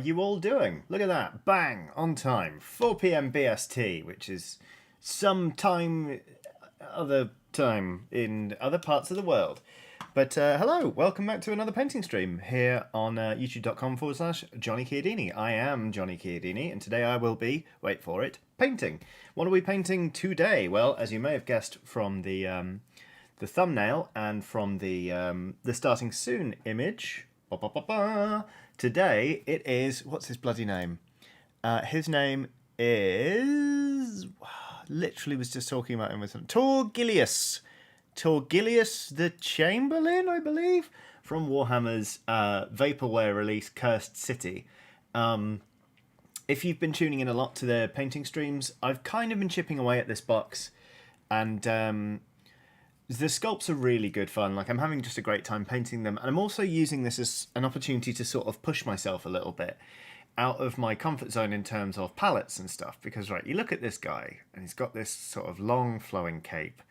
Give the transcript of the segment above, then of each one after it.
you all doing? Look at that. Bang! On time. 4 p.m. BST, which is some time, other time in other parts of the world. But hello, welcome back to another painting stream here on youtube.com/Johnny Chiodini. I am Johnny Chiodini, and today I will be, wait for it, painting. What are we painting today? Well, as you may have guessed from the thumbnail and from the starting soon image, today it is, what's his bloody name? His name is, literally was just talking about him with him, Torgillius the Chamberlain, I believe, from Warhammer's vaporware release Cursed City. If you've been tuning in a lot to their painting streams, I've kind of been chipping away at this box, and the sculpts are really good fun. Like, I'm having just a great time painting them, and I'm also using this as an opportunity to sort of push myself a little bit out of my comfort zone in terms of palettes and stuff. Because, right, you look at this guy, and he's got this sort of long flowing cape.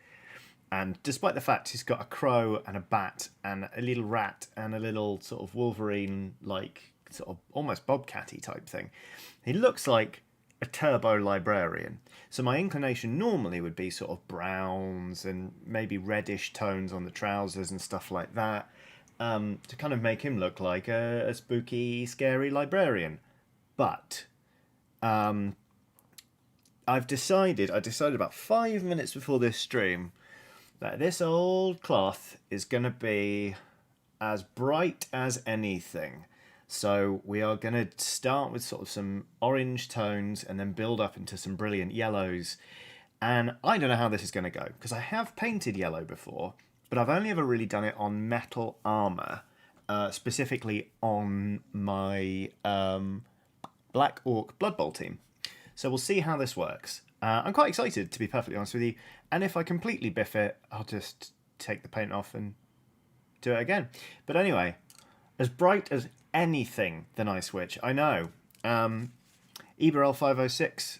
And despite the fact he's got a crow and a bat and a little rat and a little sort of Wolverine, like sort of almost Bobcat-y type thing, he looks like a turbo librarian. So my inclination normally would be sort of browns and maybe reddish tones on the trousers and stuff like that, to kind of make him look like a spooky, scary librarian. But I decided about 5 minutes before this stream that this old cloth is going to be as bright as anything. So we are going to start with sort of some orange tones and then build up into some brilliant yellows. And I don't know how this is going to go, because I have painted yellow before, but I've only ever really done it on metal armour, specifically on my Black Orc Blood Bowl team. So we'll see how this works. I'm quite excited, to be perfectly honest with you. And if I completely biff it, I'll just take the paint off and do it again. But anyway, as bright as anything, the Night Witch. I know. Eberl506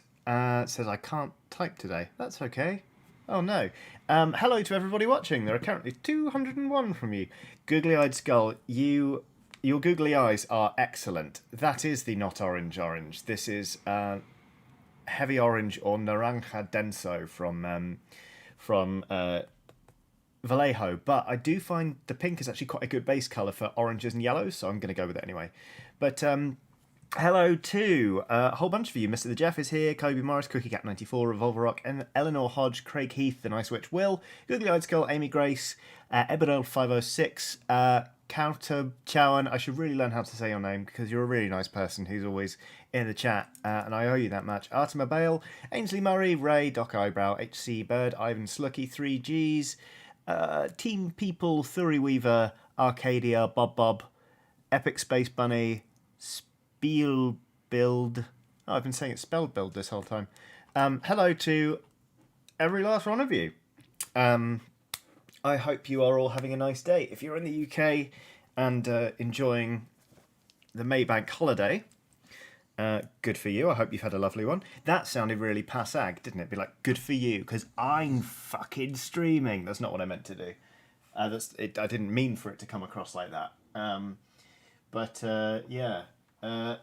says I can't type today. That's okay. Oh no. Hello to everybody watching. There are currently 201 from you. Googly-eyed Skull, your googly eyes are excellent. That is the not orange. This is heavy orange or naranja denso from Vallejo, but I do find the pink is actually quite a good base colour for oranges and yellows, so I'm going to go with it anyway. But hello to a whole bunch of you. Mr. the Jeff is here, Kobe Morris, Cookie Cat 94, Revolver Rock, and Eleanor Hodge, Craig Heath, The Nice Witch, Will, Googly Eyed Skull, Amy Grace, Eberl 506, Kauta Chowan. I should really learn how to say your name, because you're a really nice person who's always in the chat, and I owe you that much. Artima Bale, Ainsley Murray, Ray, Doc Eyebrow, HC Bird, Ivan Slucky, 3Gs, Team People, Thuri Weaver, Arcadia, Bob, Epic Space Bunny, Spiel Build. Oh, I've been saying it spelled build this whole time. Hello to every last one of you. I hope you are all having a nice day. If you're in the UK and enjoying the Maybank holiday, good for you. I hope you've had a lovely one. That sounded really passag, didn't it? Be like, good for you, because I'm fucking streaming. That's not what I meant to do. I didn't mean for it to come across like that. Yeah. I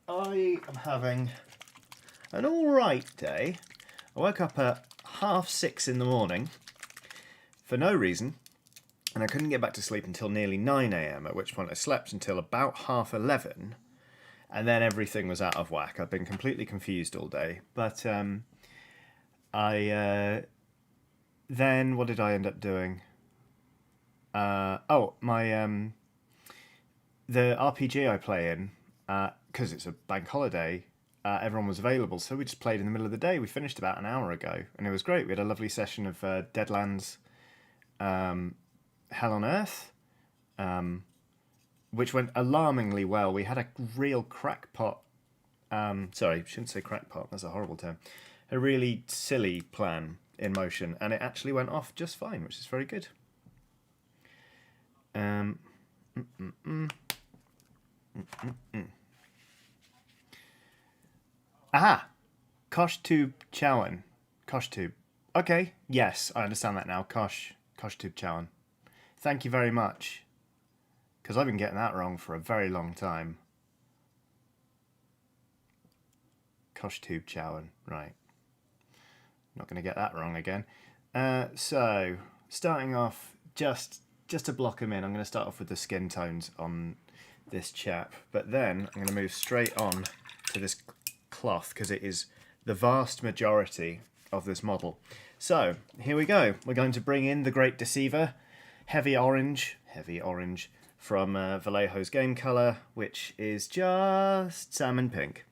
am having an alright day. I woke up at 6:30 in the morning for no reason, and I couldn't get back to sleep until nearly 9 a.m, at which point I slept until about 11:30. And then everything was out of whack. I've been completely confused all day. But then what did I end up doing? The RPG I play in, because it's a bank holiday, everyone was available, so we just played in the middle of the day. We finished about an hour ago, and it was great. We had a lovely session of Deadlands, Hell on Earth, which went alarmingly well. We had a real crackpot, sorry, shouldn't say crackpot, that's a horrible term, a really silly plan in motion, and it actually went off just fine, which is very good. Aha! Koshtube Chowan. Koshtube. Okay, yes, I understand that now. Koshtube Chowan. Thank you very much. Because I've been getting that wrong for a very long time. Koshtub Chowan, right. Not going to get that wrong again. So, starting off, just to block them in, I'm going to start off with the skin tones on this chap. But then I'm going to move straight on to this cloth, because it is the vast majority of this model. So, here we go. We're going to bring in the Great Deceiver, heavy orange, from Vallejo's Game Colour, which is just salmon pink.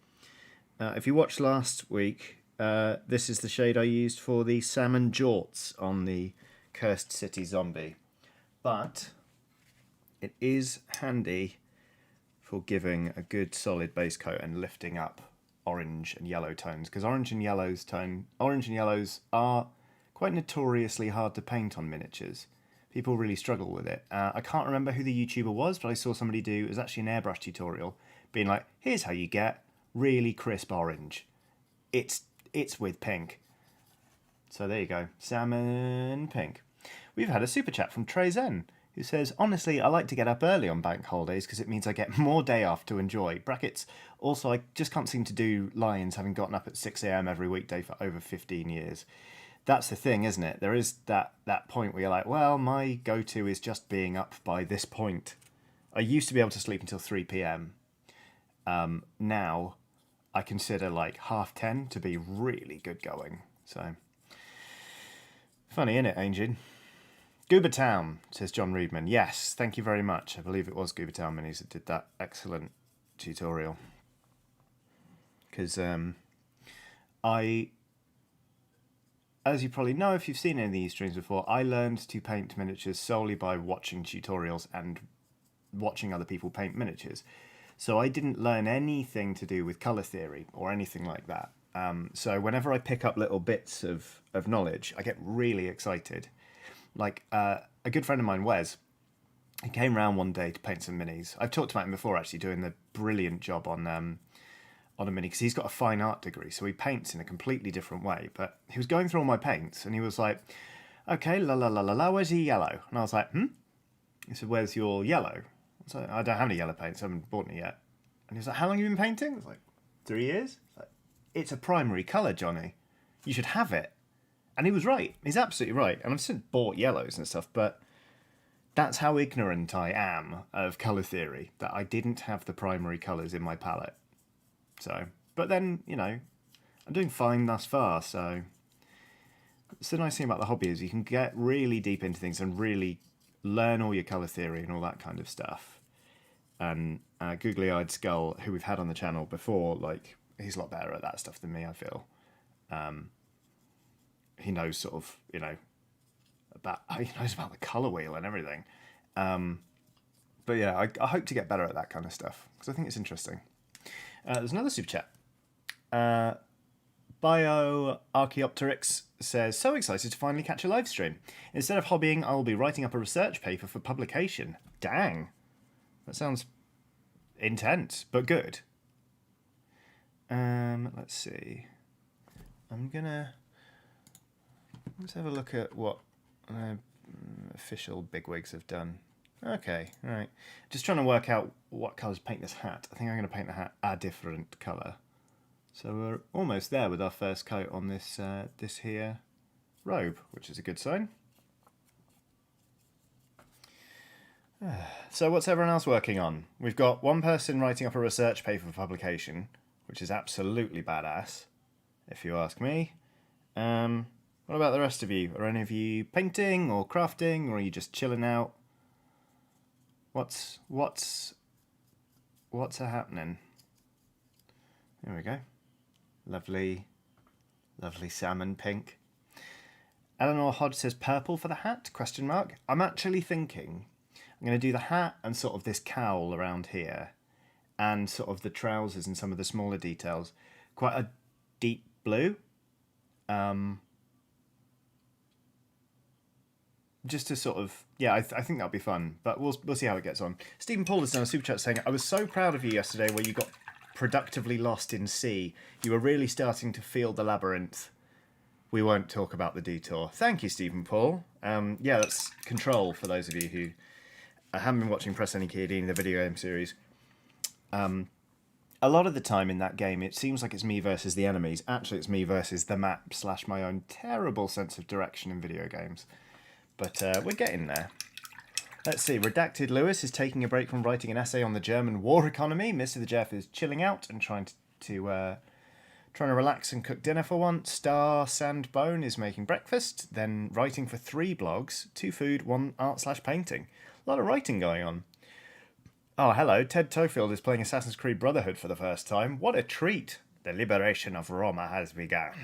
If you watched last week, this is the shade I used for the salmon jorts on the Cursed City Zombie. But it is handy for giving a good solid base coat and lifting up orange and yellow tones, because orange and yellows are quite notoriously hard to paint on miniatures. People really struggle with it. I can't remember who the YouTuber was, but I saw somebody do, it was actually an airbrush tutorial, being like, here's how you get really crisp orange. It's with pink. So there you go, salmon pink. We've had a super chat from Trey Zen, who says, honestly, I like to get up early on bank holidays because it means I get more day off to enjoy. Brackets, also, I just can't seem to do Lions, having gotten up at 6 a.m. every weekday for over 15 years. That's the thing, isn't it? There is that point where you're like, well, my go-to is just being up by this point. I used to be able to sleep until 3 p.m. Now, I consider like 10:30 to be really good going. So, funny, innit, Angel? Goober Town, says John Reedman. Yes, thank you very much. I believe it was Goober Town Minis that did that excellent tutorial. Because as you probably know if you've seen any of these streams before, I learned to paint miniatures solely by watching tutorials and watching other people paint miniatures. So I didn't learn anything to do with colour theory or anything like that. So whenever I pick up little bits of knowledge, I get really excited. Like a good friend of mine, Wes, he came round one day to paint some minis. I've talked about him before, actually, doing the brilliant job on a mini, because he's got a fine art degree, so he paints in a completely different way. But he was going through all my paints, and he was like, okay, where's your yellow? And I was like, He said, where's your yellow? I was like, I don't have any yellow paints, I haven't bought any yet. And he was like, how long have you been painting? I was like, 3 years? Like, it's a primary colour, Johnny. You should have it. And he was right. He's absolutely right. And I've since bought yellows and stuff, but that's how ignorant I am of colour theory, that I didn't have the primary colours in my palette. So, but then, you know, I'm doing fine thus far, so it's the nice thing about the hobby is you can get really deep into things and really learn all your colour theory and all that kind of stuff. And Googly Eyed Skull, who we've had on the channel before, like, he's a lot better at that stuff than me, I feel. He knows sort of, he knows about the colour wheel and everything. But yeah, I hope to get better at that kind of stuff, because I think it's interesting. There's another super chat. BioArchaeopteryx says, so excited to finally catch a live stream. Instead of hobbying, I will be writing up a research paper for publication. Dang. That sounds intense, but good. Let's see. Let's have a look at what official bigwigs have done. Okay, right. Just trying to work out what colours to paint this hat. I think I'm going to paint the hat a different colour. So we're almost there with our first coat on this this here robe, which is a good sign. So what's everyone else working on? We've got one person writing up a research paper for publication, which is absolutely badass, if you ask me. What about the rest of you? Are any of you painting or crafting, or are you just chilling out? What's happening? There we go. Lovely salmon pink. Eleanor Hodge says purple for the hat? Question mark. I'm actually thinking I'm going to do the hat and sort of this cowl around here, and sort of the trousers and some of the smaller details. Quite a deep blue. Just to sort of, yeah, I think that'll be fun, but we'll see how it gets on. Stephen Paul has done a super chat saying, I was so proud of you yesterday where you got productively lost in sea. You were really starting to feel the labyrinth. We won't talk about the detour. Thank you, Stephen Paul. Yeah, that's Control for those of you who haven't been watching Press Any Key, the video game series. a lot of the time in that game, it seems like it's me versus the enemies. Actually, it's me versus the map / my own terrible sense of direction in video games. But we're getting there. Let's see. Redacted Lewis is taking a break from writing an essay on the German war economy. Mr. the Jeff is chilling out and trying to relax and cook dinner for once. Star Sandbone is making breakfast, then writing for 3 blogs, 2 food, 1 art / painting. A lot of writing going on. Oh, hello. Ted Tofield is playing Assassin's Creed Brotherhood for the first time. What a treat. The liberation of Roma has begun.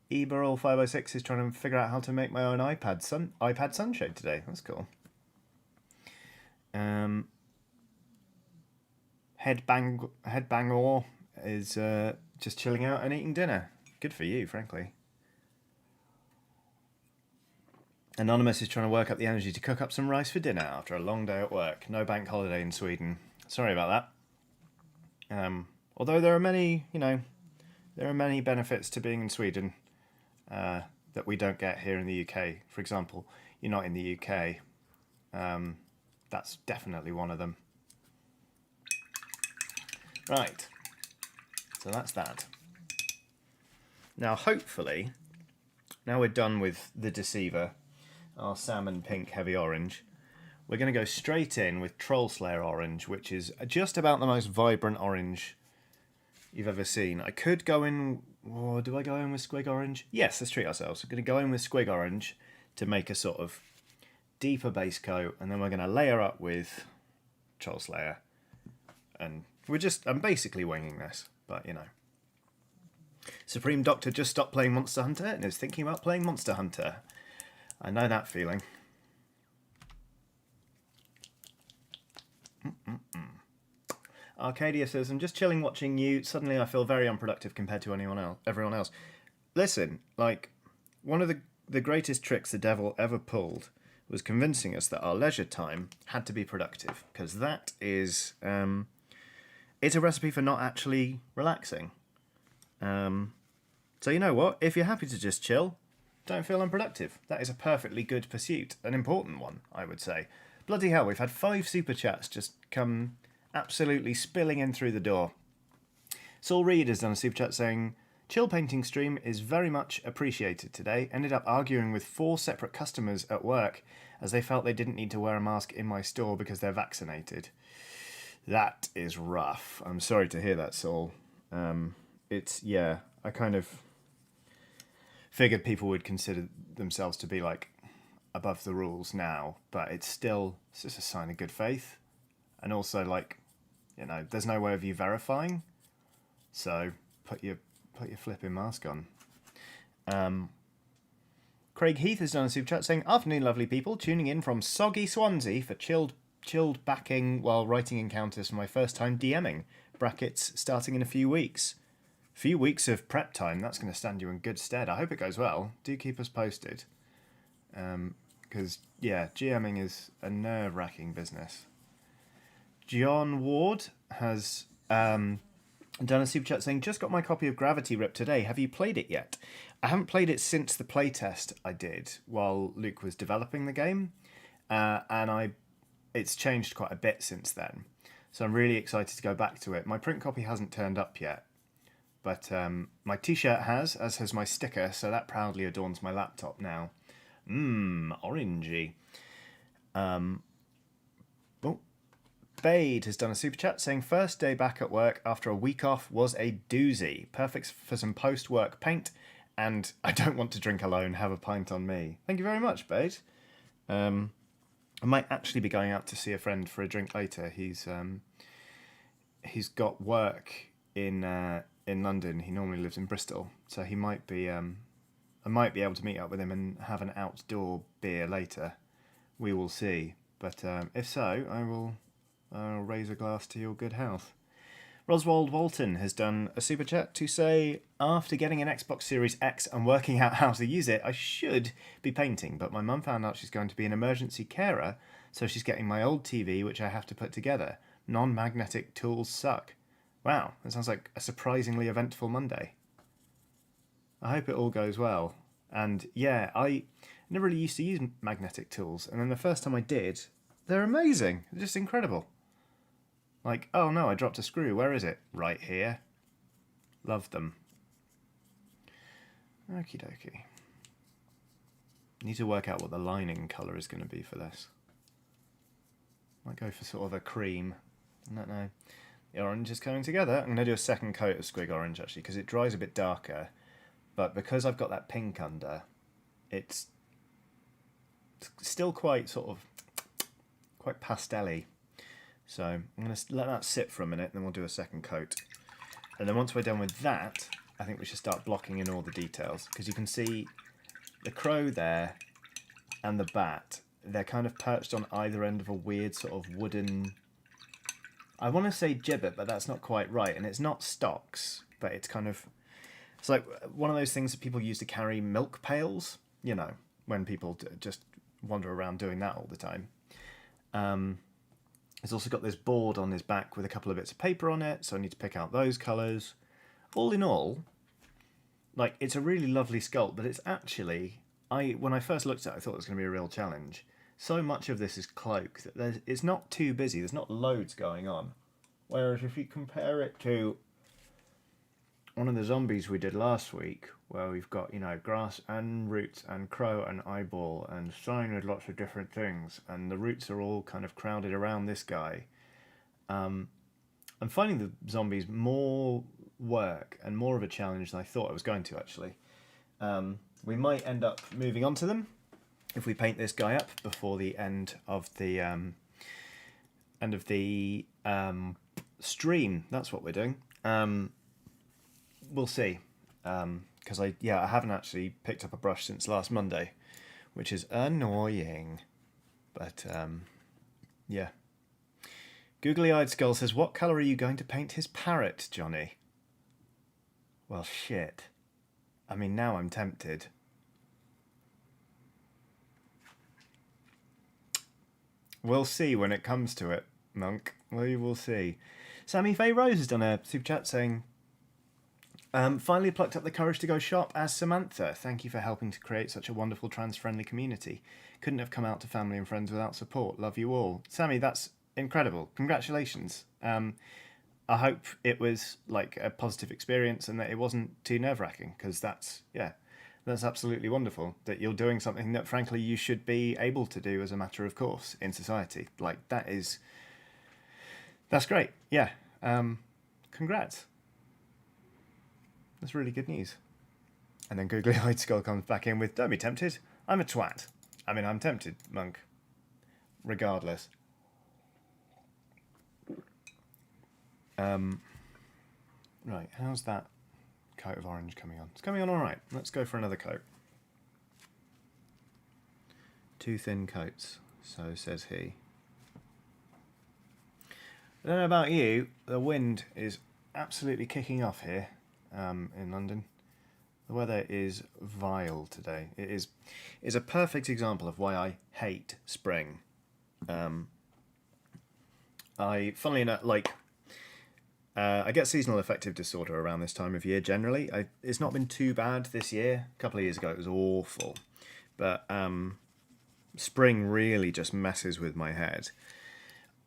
Eberl506 is trying to figure out how to make my own iPad sunshade today. That's cool. Headbangor is just chilling out and eating dinner. Good for you, frankly. Anonymous is trying to work up the energy to cook up some rice for dinner after a long day at work. No bank holiday in Sweden. Sorry about that. Although there are many, there are many benefits to being in Sweden that we don't get here in the UK. For example, you're not in the UK. That's definitely one of them. Right. So that's that. Now, hopefully, now we're done with the Deceiver, our salmon pink heavy orange, we're going to go straight in with Troll Slayer orange, which is just about the most vibrant orange you've ever seen. I could go in... Oh, do I go in with Squig orange? Yes, let's treat ourselves. We're going to go in with Squig orange to make a sort of deeper base coat, and then we're going to layer up with Troll Slayer. And I'm basically winging this, but Supreme Doctor just stopped playing Monster Hunter and is thinking about playing Monster Hunter. I know that feeling. Arcadia says, I'm just chilling watching you. Suddenly I feel very unproductive compared to everyone else. Listen, one of the greatest tricks the devil ever pulled was convincing us that our leisure time had to be productive, because that is it's a recipe for not actually relaxing. So you know what? If you're happy to just chill, don't feel unproductive. That is a perfectly good pursuit, an important one, I would say. Bloody hell, we've had 5 super chats just come absolutely spilling in through the door. Saul Reed has done a super chat saying, chill painting stream is very much appreciated today. Ended up arguing with 4 separate customers at work as they felt they didn't need to wear a mask in my store because they're vaccinated. That is rough. I'm sorry to hear that, Saul. I kind of figured people would consider themselves to be above the rules now, but it's just a sign of good faith. And also there's no way of you verifying. So put your flipping mask on. Craig Heath has done a super chat saying, afternoon lovely people, tuning in from soggy Swansea for chilled backing while writing encounters for my first time DMing. Brackets starting in a few weeks. A few weeks of prep time, that's going to stand you in good stead. I hope it goes well. Do keep us posted. Because, GMing is a nerve-wracking business. John Ward has done a super chat saying, just got my copy of Gravity Rip today. Have you played it yet? I haven't played it since the playtest I did while Luke was developing the game. It's changed quite a bit since then. So I'm really excited to go back to it. My print copy hasn't turned up yet. But my t-shirt has, as has my sticker, so that proudly adorns my laptop now. Orangey. Bade has done a super chat saying, first day back at work after a week off was a doozy. Perfect for some post-work paint, and I don't want to drink alone. Have a pint on me. Thank you very much, Bade. I might actually be going out to see a friend for a drink later. He's got work in London. He normally lives in Bristol, so he might be. I might be able to meet up with him and have an outdoor beer later. We will see. But if so, I'll raise a glass to your good health. Roswald Walton has done a super chat to say, after getting an Xbox Series X and working out how to use it, I should be painting, but my mum found out she's going to be an emergency carer, so she's getting my old TV, which I have to put together. Non-magnetic tools suck. Wow, that sounds like a surprisingly eventful Monday. I hope it all goes well. And never really used to use magnetic tools, and then the first time I did, they're amazing. They're just incredible. Like, oh no, I dropped a screw. Where is it? Right here. Love them. Okie dokie. Need to work out what the lining colour is going to be for this. Might go for sort of a cream. I don't know. The orange is coming together. I'm going to do a second coat of squig orange actually, because it dries a bit darker. But because I've got that pink under, it's still quite sort of quite pastel-y. So I'm going to let that sit for a minute, then we'll do a second coat. And then once we're done with that, I think we should start blocking in all the details, because you can see the crow there and the bat. They're kind of perched on either end of a weird sort of wooden... I want to say gibbet, but that's not quite right. And it's not stocks, but it's kind of... It's like one of those things that people use to carry milk pails, you know, when people just wander around doing that all the time. He's also got this board on his back with a couple of bits of paper on it, so I need to pick out those colours. All in all, like, it's a really lovely sculpt, but it's actually... when I first looked at it, I thought it was going to be a real challenge. So much of this is cloak that it's not too busy. There's not loads going on. Whereas if you compare it to one of the zombies we did last week, where we've got, you know, grass and roots and crow and eyeball and sign with lots of different things, and the roots are all kind of crowded around this guy. I'm finding the zombies more work and more of a challenge than I thought I was going to, actually. We might end up moving on to them if we paint this guy up before the end of the stream. That's what we're doing. We'll see, because I haven't actually picked up a brush since last Monday, which is annoying. But yeah. Googly-eyed Skull says, "What colour are you going to paint his parrot, Johnny?" Well, shit. I mean, now I'm tempted. We'll see when it comes to it, Monk. We will see. Sammy Faye Rose has done a super chat saying, "Finally plucked up the courage to go shop as Samantha. Thank you for helping to create such a wonderful trans-friendly community. Couldn't have come out to family and friends without support. Love you all." Sammy, that's incredible. Congratulations. I hope it was like a positive experience and that it wasn't too nerve-wracking, because that's absolutely wonderful that you're doing something that frankly you should be able to do as a matter of course in society. Like, that's great. Yeah. Congrats. That's really good news. And then Googly-eyed Skull comes back in with, "Don't be tempted. I'm a twat." I mean, I'm tempted, Monk. Regardless. Right, how's that coat of orange coming on? It's coming on all right. Let's go for another coat. 2 thin coats, so says he. I don't know about you, the wind is absolutely kicking off here in London. The weather is vile today. It is a perfect example of why I hate spring. Funnily enough, I get seasonal affective disorder around this time of year generally. It's not been too bad this year. A couple of years ago it was awful. But spring really just messes with my head.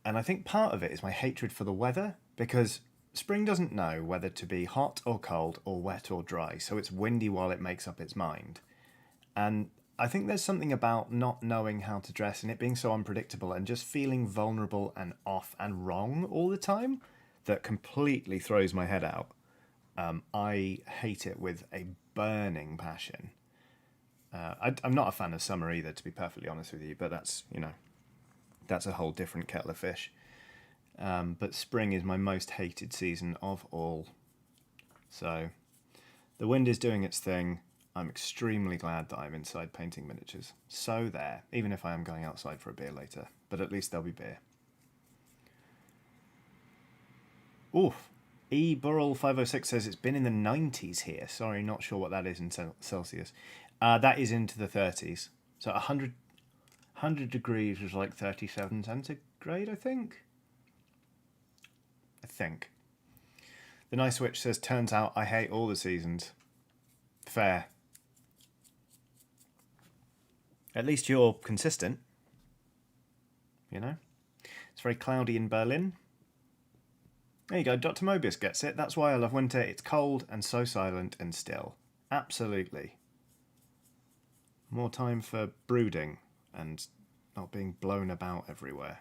And I think part of it is my hatred for the weather, because spring doesn't know whether to be hot or cold or wet or dry, so it's windy while it makes up its mind. And I think there's something about not knowing how to dress and it being so unpredictable and just feeling vulnerable and off and wrong all the time that completely throws my head out. I hate it with a burning passion. I'm not a fan of summer either, to be perfectly honest with you, but that's a whole different kettle of fish. But spring is my most hated season of all. So the wind is doing its thing. I'm extremely glad that I'm inside painting miniatures. So there, even if I am going outside for a beer later, but at least there'll be beer. Oof. E. Burrell 506 says it's been in the 90s here. Sorry, not sure what that is in Celsius. That is into the 30s. So 100 degrees is like 37 centigrade, I think. The Nice Witch says, "Turns out I hate all the seasons." Fair. At least you're consistent. You know? It's very cloudy in Berlin. There you go, Dr. Mobius gets it. That's why I love winter. It's cold and so silent and still. Absolutely. More time for brooding and not being blown about everywhere.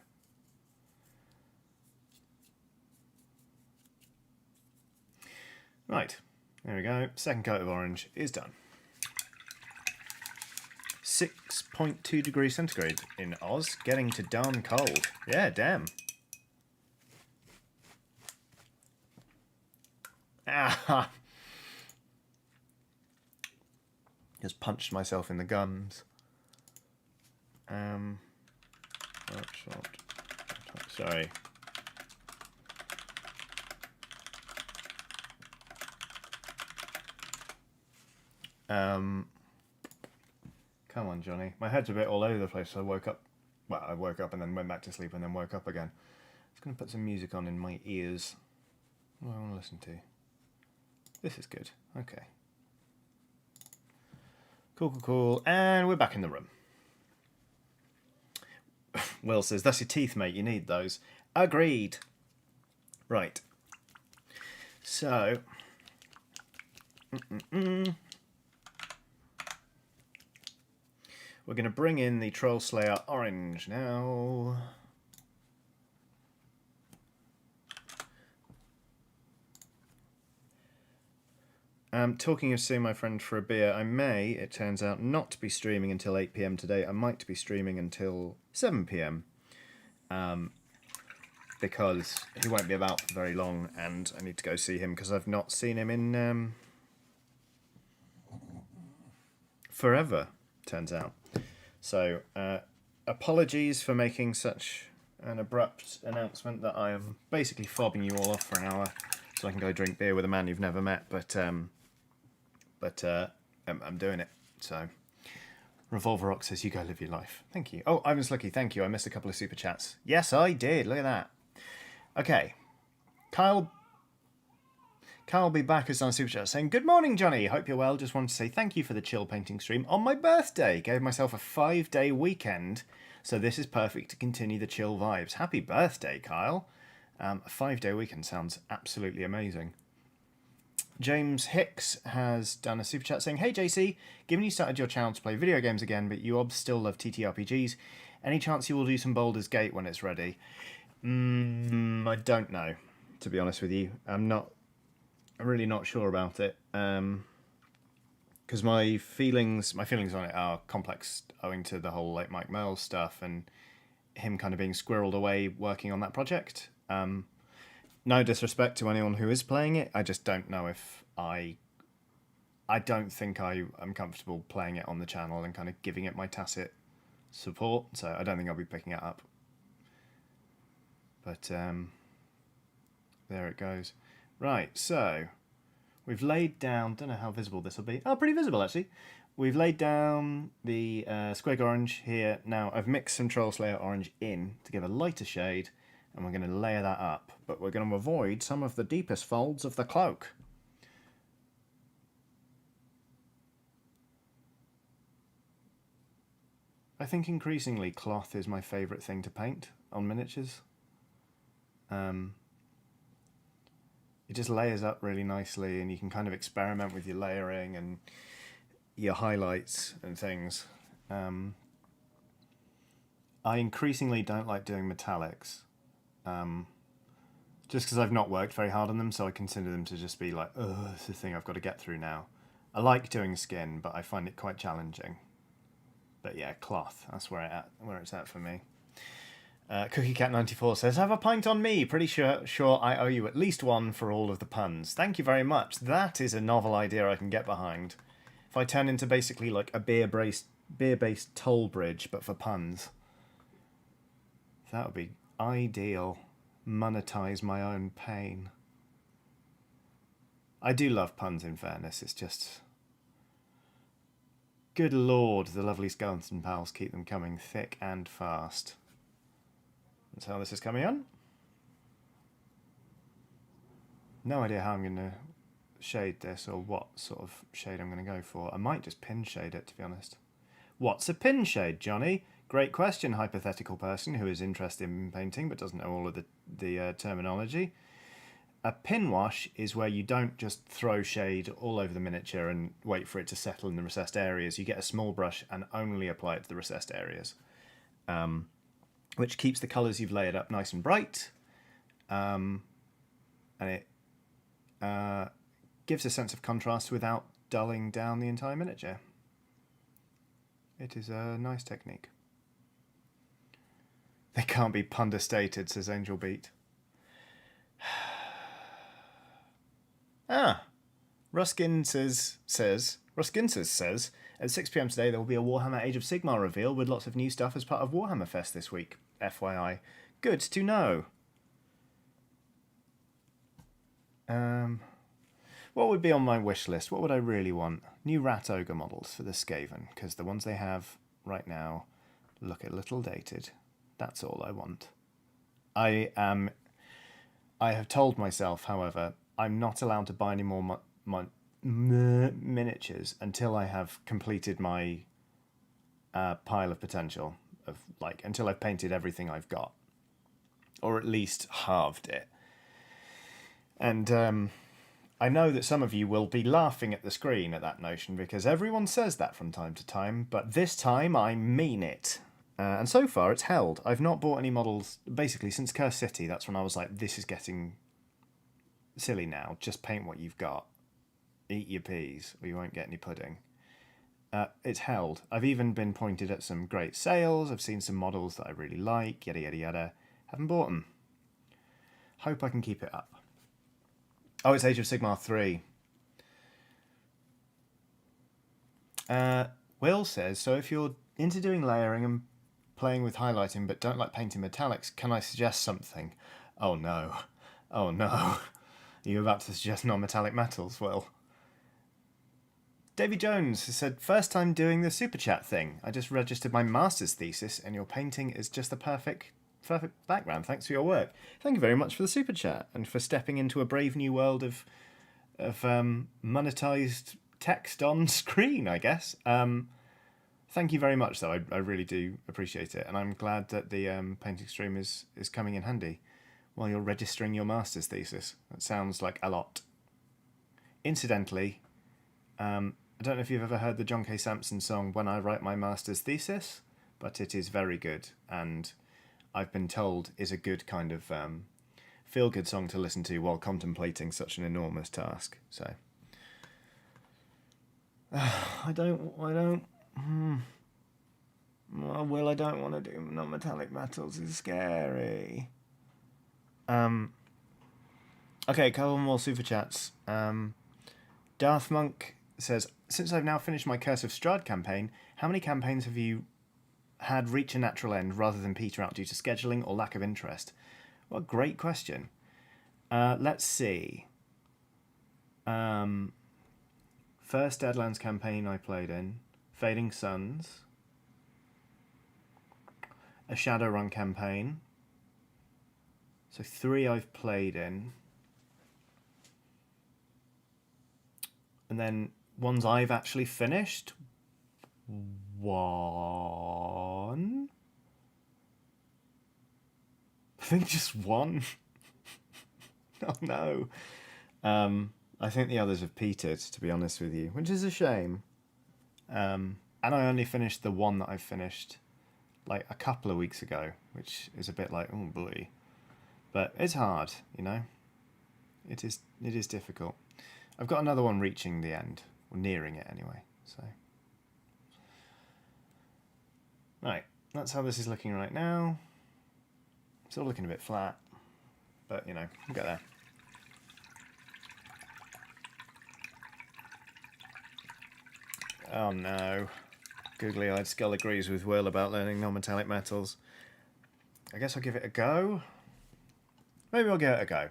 Right, there we go. Second coat of orange is done. 6.2 degrees centigrade in Oz, getting to darn cold. Yeah, damn. Ah! Just punched myself in the gums. Sorry. Come on, Johnny. My head's a bit all over the place, so I woke up. Well, I woke up and then went back to sleep and then woke up again. I was going to put some music on in my ears. What do I want to listen to? This is good. Okay. Cool. And we're back in the room. Will says, that's your teeth, mate. You need those. Agreed. Right. So. We're going to bring in the Troll Slayer Orange now. Talking of seeing my friend for a beer, I may, it turns out, not be streaming until 8 PM today. I might be streaming until 7 PM. Because he won't be about for very long and I need to go see him because I've not seen him in forever, turns out. So, apologies for making such an abrupt announcement that I am basically fobbing you all off for an hour so I can go drink beer with a man you've never met, but I'm doing it. So, Revolver Rock says, you go live your life. Thank you. Oh, Ivan's Lucky, thank you. I missed a couple of super chats. Yes, I did. Look at that. Okay. Kyle be back as on super chat saying, good morning, Johnny. Hope you're well. Just wanted to say thank you for the chill painting stream on my birthday. Gave myself a 5-day weekend, so this is perfect to continue the chill vibes. Happy birthday, Kyle. A 5-day weekend sounds absolutely amazing. James Hicks has done a super chat saying, hey JC, given you started your channel to play video games again, but you still love TTRPGs, any chance you will do some Baldur's Gate when it's ready? I don't know, to be honest with you. I'm really not sure about it. Because my feelings on it are complex owing to the whole like Mike Merle stuff and him kind of being squirreled away working on that project. No disrespect to anyone who is playing it. I just don't know if I don't think I'm comfortable playing it on the channel and kind of giving it my tacit support. So I don't think I'll be picking it up. But there it goes. Right, so we've laid down, don't know how visible this will be. Oh, pretty visible actually. We've laid down the Squig Orange here. Now I've mixed some Troll Slayer Orange in to give a lighter shade, and we're going to layer that up. But we're going to avoid some of the deepest folds of the cloak. I think increasingly cloth is my favourite thing to paint on miniatures. It just layers up really nicely and you can kind of experiment with your layering and your highlights and things. I increasingly don't like doing metallics. Just because I've not worked very hard on them, so I consider them to just be like, oh, it's the thing I've got to get through now. I like doing skin, but I find it quite challenging. But yeah, cloth, that's where it's at for me. CookieCat94 says, have a pint on me. Pretty sure I owe you at least one for all of the puns. Thank you very much. That is a novel idea I can get behind. If I turn into basically like a beer-based toll bridge, but for puns. That would be ideal. Monetize my own pain. I do love puns, in fairness. It's just... Good lord, the lovely skeleton pals keep them coming thick and fast. That's how this is coming on. No idea how I'm going to shade this or what sort of shade I'm going to go for. I might just pin shade it, to be honest. What's a pin shade, Johnny? Great question, hypothetical person who is interested in painting but doesn't know all of the terminology. A pin wash is where you don't just throw shade all over the miniature and wait for it to settle in the recessed areas. You get a small brush and only apply it to the recessed areas, which keeps the colours you've layered up nice and bright, and it gives a sense of contrast without dulling down the entire miniature. It is a nice technique. They can't be understated, says Angel Beat. Ruskinses says, at 6 PM today there will be a Warhammer Age of Sigmar reveal with lots of new stuff as part of Warhammer Fest this week. FYI. Good to know. What would be on my wish list? What would I really want? New Rat Ogre models for the Skaven, because the ones they have right now look a little dated. That's all I want. I have told myself, however, I'm not allowed to buy any more miniatures until I have completed my pile of potential, until I've painted everything I've got, or at least halved it. And I know that some of you will be laughing at the screen at that notion, because everyone says that from time to time, but this time I mean it. And so far it's held. I've not bought any models, basically, since Curse City. That's when I was like, this is getting silly now. Just paint what you've got. Eat your peas, or you won't get any pudding. It's held. I've even been pointed at some great sales. I've seen some models that I really like, yada yada yada. Haven't bought them. Hope I can keep it up. Oh, it's Age of Sigmar 3. Will says, so if you're into doing layering and playing with highlighting but don't like painting metallics, can I suggest something? Oh no. Oh no. Are you about to suggest non-metallic metals, Will? Davy Jones has said, first time doing the super chat thing. I just registered my master's thesis and your painting is just the perfect background. Thanks for your work. Thank you very much for the super chat and for stepping into a brave new world of monetized text on screen, I guess. Thank you very much, though. I really do appreciate it, and I'm glad that the painting stream is coming in handy while you're registering your master's thesis. That sounds like a lot. Incidentally, I don't know if you've ever heard the John K. Sampson song "When I Write My Master's Thesis," but it is very good, and I've been told is a good kind of feel-good song to listen to while contemplating such an enormous task. So, I don't want to do non-metallic metals. It's scary. Okay, a couple more super chats. Darth Monk says, since I've now finished my Curse of Strahd campaign, how many campaigns have you had reach a natural end rather than peter out due to scheduling or lack of interest? What a great question. Let's see. First Deadlands campaign I played in, Fading Suns, a Shadowrun campaign. So 3 I've played in. And then ones I've actually finished. 1. I think just 1. Oh no. I think the others have petered, to be honest with you, which is a shame. And I only finished the one that I finished like a couple of weeks ago, which is a bit like, oh boy. But it's hard, you know. It is difficult. I've got another one reaching the end, or nearing it anyway. So, right, that's how this is looking right now. It's all looking a bit flat, but you know, we'll get there. Oh no. Googly-eyed Skull agrees with Will about learning non-metallic metals. I guess I'll give it a go. Maybe I'll give it a go.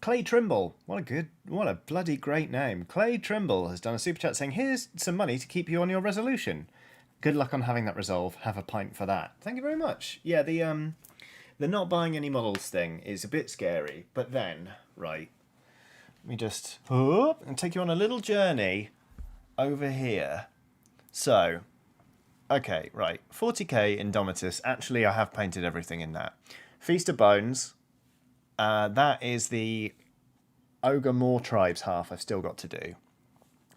Clay Trimble. What a bloody great name. Clay Trimble has done a super chat saying, here's some money to keep you on your resolution. Good luck on having that resolve. Have a pint for that. Thank you very much. Yeah, the not buying any models thing is a bit scary, but then, right, let me just and take you on a little journey over here. So, okay, right. 40k Indomitus. Actually, I have painted everything in that. Feast of Bones. That is the Ogre Moor Tribes half I've still got to do.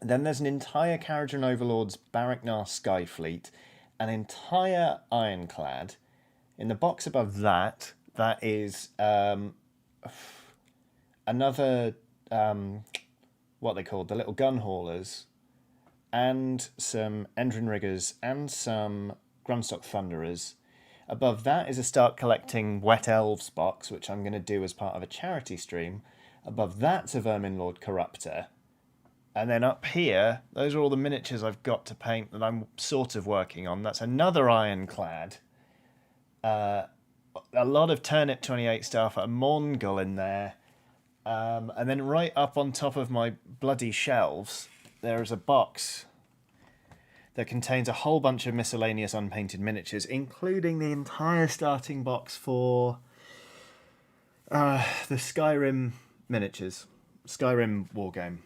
Then there's an entire Carriage and Overlord's Baraknar Skyfleet, an entire Ironclad. In the box above that, that is another, what they called, the little gun haulers, and some Endrin Riggers, and some Grunstock Thunderers. Above that is a Start Collecting Wet Elves box, which I'm going to do as part of a charity stream. Above that's a Vermin Lord Corruptor. And then up here, those are all the miniatures I've got to paint that I'm sort of working on. That's another Ironclad. A lot of Turnip 28 stuff, a Mongol in there. And then right up on top of my bloody shelves, there is a box that contains a whole bunch of miscellaneous unpainted miniatures, including the entire starting box for the Skyrim miniatures. Skyrim wargame.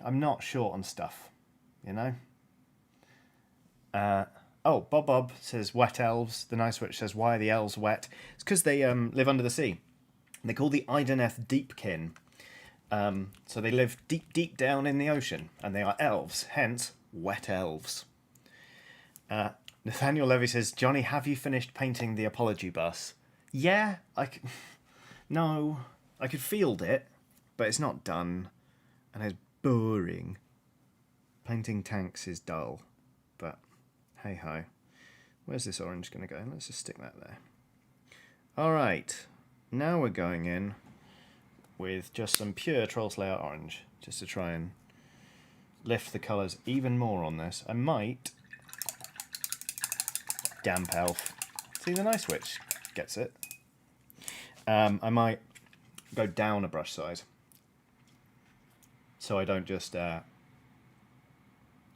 I'm not short on stuff, you know? Bob says wet elves. The Nice Witch says, why are the elves wet? It's because they live under the sea. They're called the Ideneth Deepkin. So they live deep, deep down in the ocean, and they are elves, hence wet elves. Nathaniel Levy says, Johnny, have you finished painting the apology bus? Yeah, no, I could field it, but it's not done, and it's boring. Painting tanks is dull, but hey ho. Where's this orange going to go? Let's just stick that there. Alright, now we're going in with just some pure Troll Slayer orange, just to try and lift the colours even more on this. I might damp elf. See, the Nice Witch gets it. I might go down a brush size, so I don't just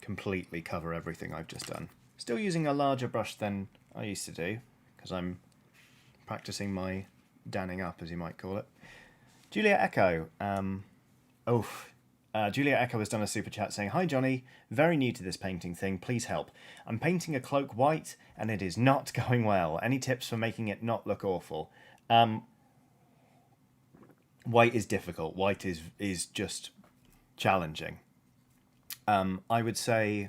completely cover everything I've just done. Still using a larger brush than I used to do, because I'm practicing my danning up, as you might call it. Julia Echo. Julia Echo has done a super chat saying, hi Johnny, very new to this painting thing, please help. I'm painting a cloak white and it is not going well. Any tips for making it not look awful? White is difficult. White is just challenging. I would say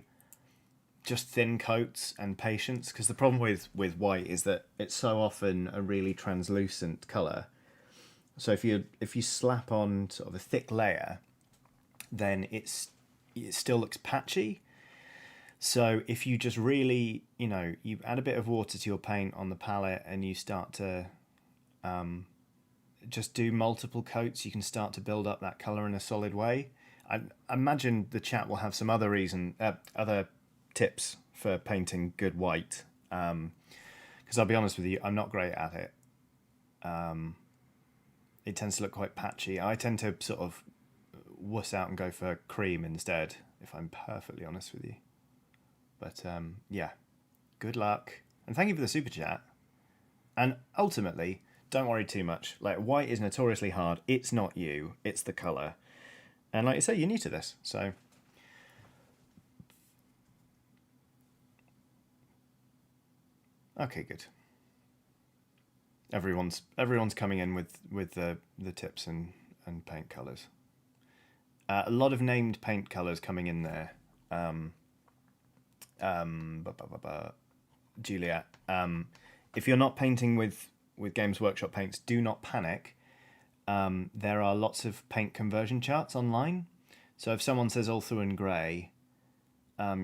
just thin coats and patience, because the problem with white is that it's so often a really translucent colour. So if you slap on sort of a thick layer, then it still looks patchy. So if you just really, you add a bit of water to your paint on the palette and you start to just do multiple coats, you can start to build up that colour in a solid way. I imagine the chat will have some other tips for painting good white. Because I'll be honest with you, I'm not great at it. It tends to look quite patchy. I tend to sort of wuss out and go for cream instead, if I'm perfectly honest with you. But yeah, good luck. And thank you for the super chat. And ultimately, don't worry too much. Like, white is notoriously hard. It's not you, it's the colour. And like you say, you're new to this, so... Okay, good. Everyone's coming in with the tips and paint colours. A lot of named paint colours coming in there. Juliet. If you're not painting with Games Workshop paints, do not panic. There are lots of paint conversion charts online. So if someone says Ulthuan Grey,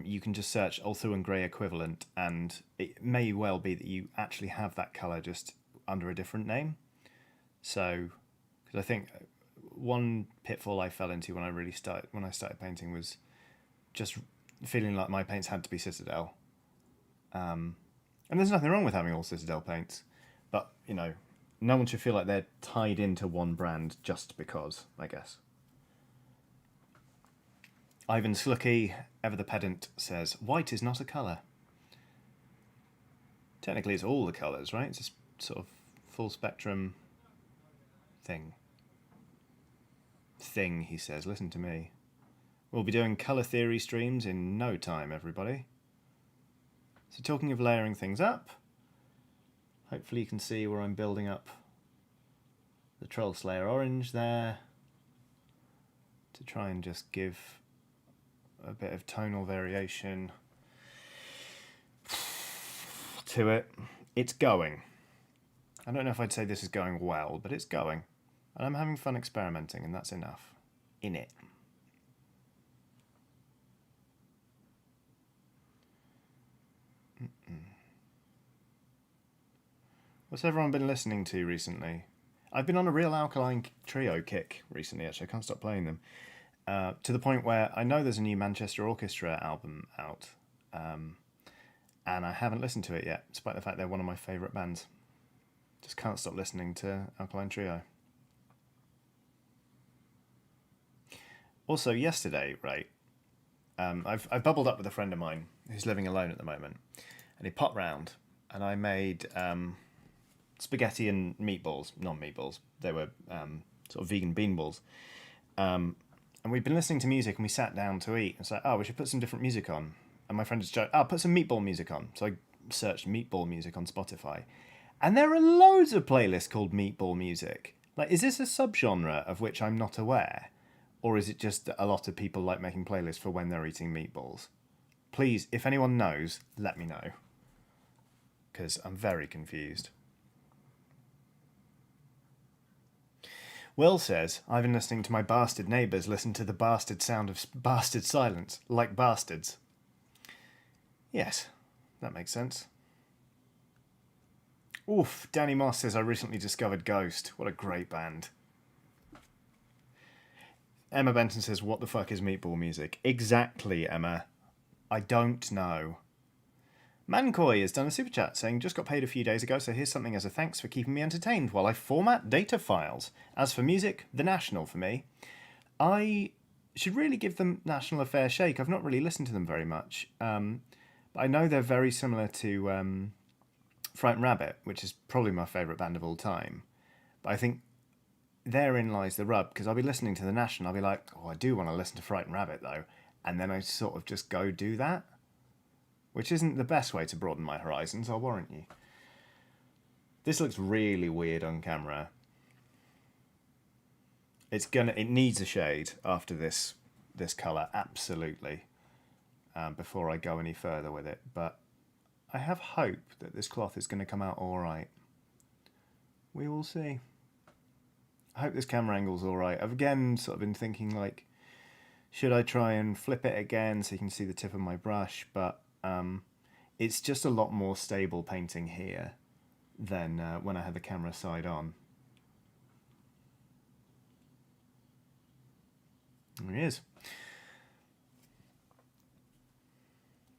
you can just search Ulthuan Grey equivalent, and it may well be that you actually have that colour just under a different name. So, because I think one pitfall I fell into when I started painting was just feeling like my paints had to be Citadel. And there's nothing wrong with having all Citadel paints, but no one should feel like they're tied into one brand just because, I guess. Ivan Slucky, ever the pedant, says, white is not a colour. Technically it's all the colours, right? It's a sort of full spectrum thing, he says. Listen to me. We'll be doing colour theory streams in no time, everybody. So talking of layering things up, hopefully you can see where I'm building up the Troll Slayer orange there to try and just give a bit of tonal variation to it. It's going. I don't know if I'd say this is going well, but it's going. And I'm having fun experimenting, and that's enough. In it. What's everyone been listening to recently? I've been on a real Alkaline Trio kick recently, actually. I can't stop playing them. To the point where I know there's a new Manchester Orchestra album out, and I haven't listened to it yet, despite the fact they're one of my favourite bands. Just can't stop listening to Alkaline Trio. Also, yesterday, right, I've bubbled up with a friend of mine who's living alone at the moment, and he popped round, and I made spaghetti and meatballs, non-meatballs. They were sort of vegan bean balls. And we'd been listening to music, and we sat down to eat. And so, we should put some different music on. And my friend just joked, put some meatball music on. So I searched meatball music on Spotify. And there are loads of playlists called meatball music. Like, is this a subgenre of which I'm not aware? Or is it just that a lot of people like making playlists for when they're eating meatballs? Please, if anyone knows, let me know. Because I'm very confused. Will says, I've been listening to my bastard neighbours listen to the bastard sound of bastard silence, like bastards. Yes, that makes sense. Oof, Danny Moss says, I recently discovered Ghost. What a great band. Emma Benton says, what the fuck is meatball music? Exactly, Emma. I don't know. Mancoy has done a super chat saying, just got paid a few days ago, so here's something as a thanks for keeping me entertained while I format data files. As for music, The National for me. I should really give them National a fair shake. I've not really listened to them very much. But I know they're very similar to Frightened Rabbit, which is probably my favourite band of all time. But I think therein lies the rub, because I'll be listening to The National, I'll be like, I do want to listen to Frightened Rabbit though. And then I sort of just go do that. Which isn't the best way to broaden my horizons, I'll warrant you. This looks really weird on camera. It needs a shade after this colour, absolutely. Before I go any further with it. But I have hope that this cloth is going to come out alright. We will see. I hope this camera angle's alright. I've again sort of been thinking like, should I try and flip it again so you can see the tip of my brush, but it's just a lot more stable painting here than when I had the camera side on. There he is.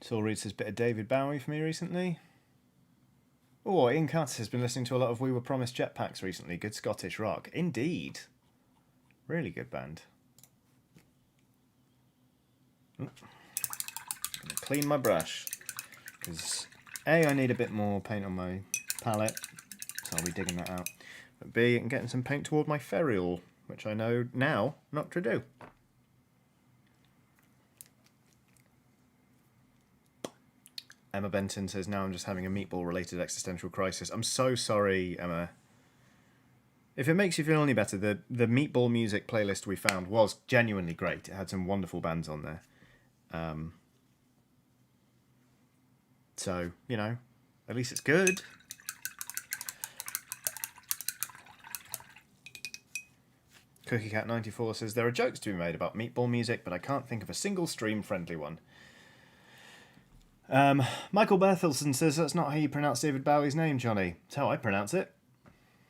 Saul reads this bit of David Bowie for me recently. Oh, Ian Curtis has been listening to a lot of We Were Promised Jetpacks recently. Good Scottish rock. Indeed. Really good band. I'm going to clean my brush. Because A, I need a bit more paint on my palette. So I'll be digging that out. But B, I'm getting some paint toward my ferrule, which I know now not to do. Emma Benton says, now I'm just having a meatball-related existential crisis. I'm so sorry, Emma. If it makes you feel any better, the meatball music playlist we found was genuinely great. It had some wonderful bands on there. So, you know, at least it's good. CookieCat94 says, there are jokes to be made about meatball music, but I can't think of a single stream-friendly one. Michael Berthelsen says, that's not how you pronounce David Bowie's name, Johnny. It's how I pronounce it.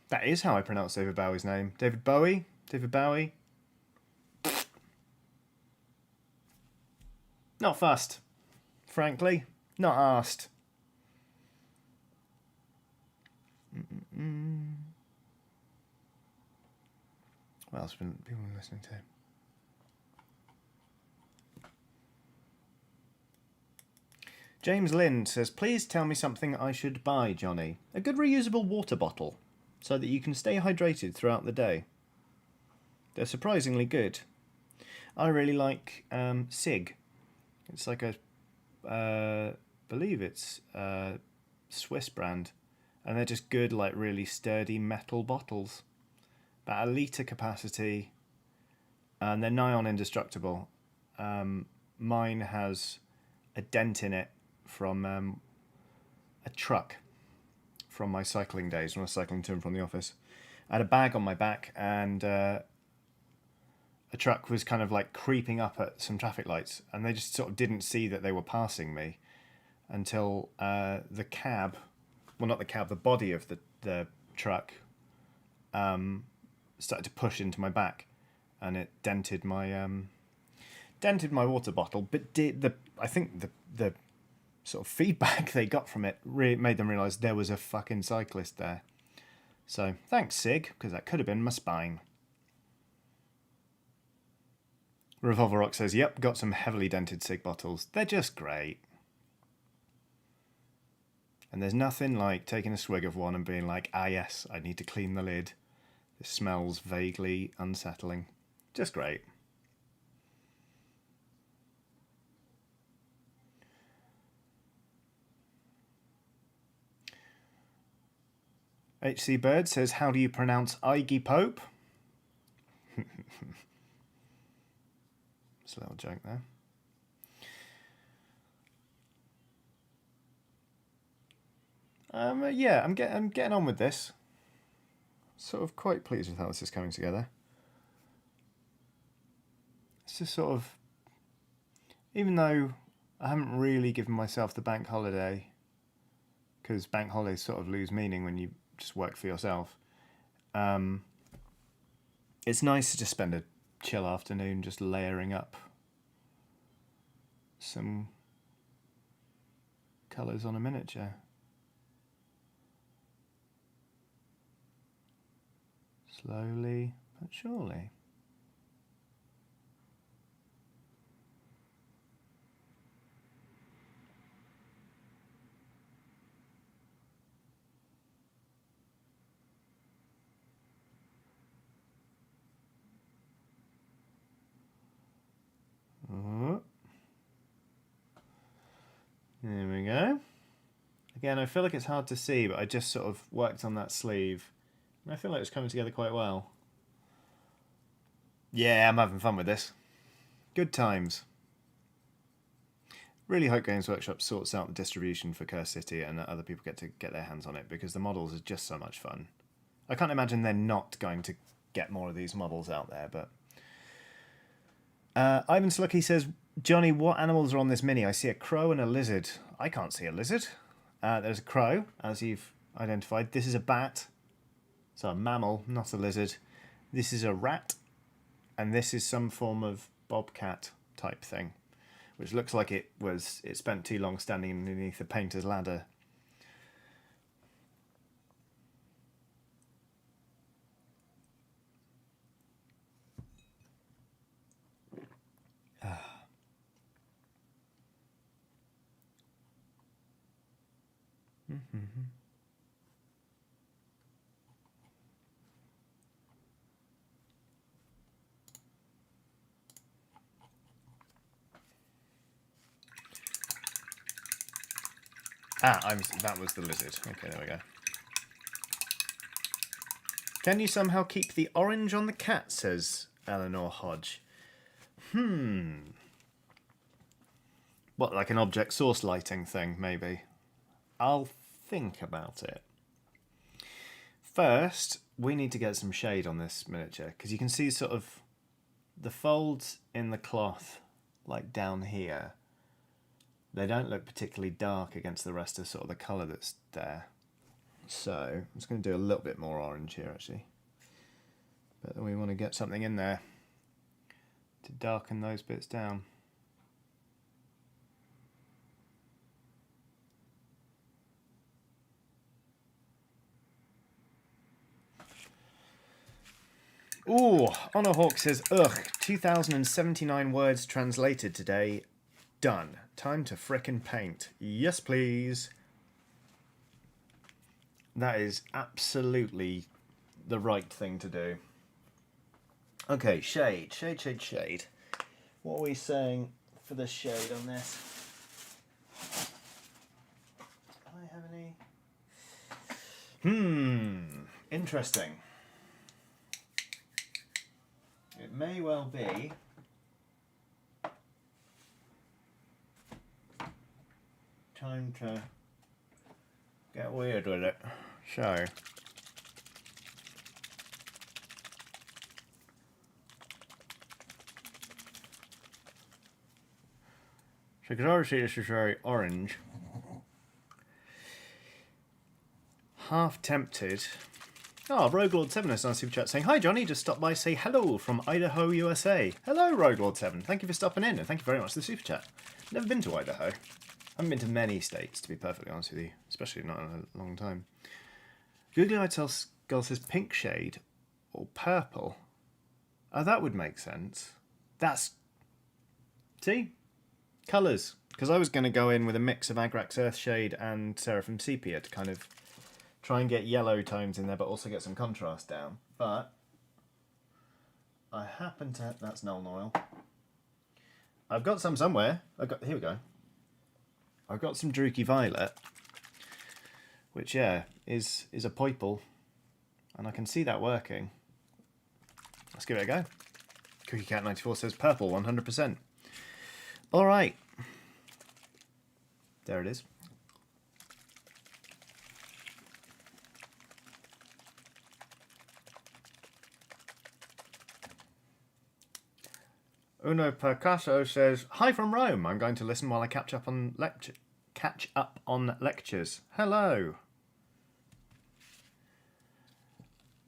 That is how I pronounce David Bowie's name. David Bowie? David Bowie? Not fussed. Frankly, not asked. What else have people been listening to? James Lind says, please tell me something I should buy, Johnny. A good reusable water bottle, so that you can stay hydrated throughout the day. They're surprisingly good. I really like Sig. It's like a believe it's Swiss brand, and they're just good, like really sturdy metal bottles, about 1 litre capacity, and they're nigh on indestructible. Mine has a dent in it from a truck from my cycling days when I was cycling to and from the office. I had a bag on my back, and a truck was kind of like creeping up at some traffic lights, and they just sort of didn't see that they were passing me until the cab, well, not the cab, the body of the truck started to push into my back, and it dented my water bottle. But I think the sort of feedback they got from it really made them realise there was a fucking cyclist there. So thanks, Sig, because that could have been my spine. Revolver Rock says, yep, got some heavily dented Sig bottles. They're just great. And there's nothing like taking a swig of one and being like, ah yes, I need to clean the lid. This smells vaguely unsettling. Just great. HC Bird says, how do you pronounce Iggy Pope? It's a little joke there. Yeah, I'm getting on with this. Sort of quite pleased with how this is coming together. It's just sort of, even though I haven't really given myself the bank holiday, because bank holidays sort of lose meaning when you just work for yourself. It's nice to just spend a chill afternoon just layering up some colours on a miniature. Slowly but surely. There we go. Again, I feel like it's hard to see, but I just sort of worked on that sleeve. And I feel like it's coming together quite well. Yeah, I'm having fun with this. Good times. Really hope Games Workshop sorts out the distribution for Curse City and that other people get to get their hands on it, because the models are just so much fun. I can't imagine they're not going to get more of these models out there, but... Ivan Slucky says, Johnny, what animals are on this mini? I see a crow and a lizard. I can't see a lizard. There's a crow, as you've identified. This is a bat. So a mammal, not a lizard. This is a rat. And this is some form of bobcat type thing, which looks like it spent too long standing underneath a painter's ladder. That was the lizard. Okay, there we go. Can you somehow keep the orange on the cat, says Eleanor Hodge. What, like an object source lighting thing, maybe? I'll think about it. First, we need to get some shade on this miniature, because you can see sort of the folds in the cloth, like down here. They don't look particularly dark against the rest of sort of the colour that's there. So I'm just going to do a little bit more orange here, actually. But then we want to get something in there to darken those bits down. Ooh, Honor Hawk says, ugh, 2,079 words translated today. Done. Time to frickin' paint. Yes, please. That is absolutely the right thing to do. Okay, shade. What are we saying for the shade on this? Interesting. It may well be time to get weird with it. So, because obviously this is very orange. Half tempted. Oh, Roguelord7 is on Super Chat saying, "Hi Johnny, just stopped by to say hello from Idaho, USA." Hello Roguelord7, thank you for stopping in and thank you very much for the Super Chat. Never been to Idaho. I haven't been to many states, to be perfectly honest with you, especially not in a long time. Googly Eyed Skull says pink shade or purple. Oh, that would make sense. That's... See? Colours. Because I was going to go in with a mix of Agrax Earthshade and Seraphim Sepia to kind of try and get yellow tones in there, but also get some contrast down. But I happen to... That's Nuln Oil. I've got some somewhere. Here we go. I've got some Druchii Violet, which, yeah, is a purple, and I can see that working. Let's give it a go. CookieCat94 says purple, 100%. All right. There it is. Uno Percasso says, "Hi from Rome. I'm going to listen while I catch up on lectures. Hello.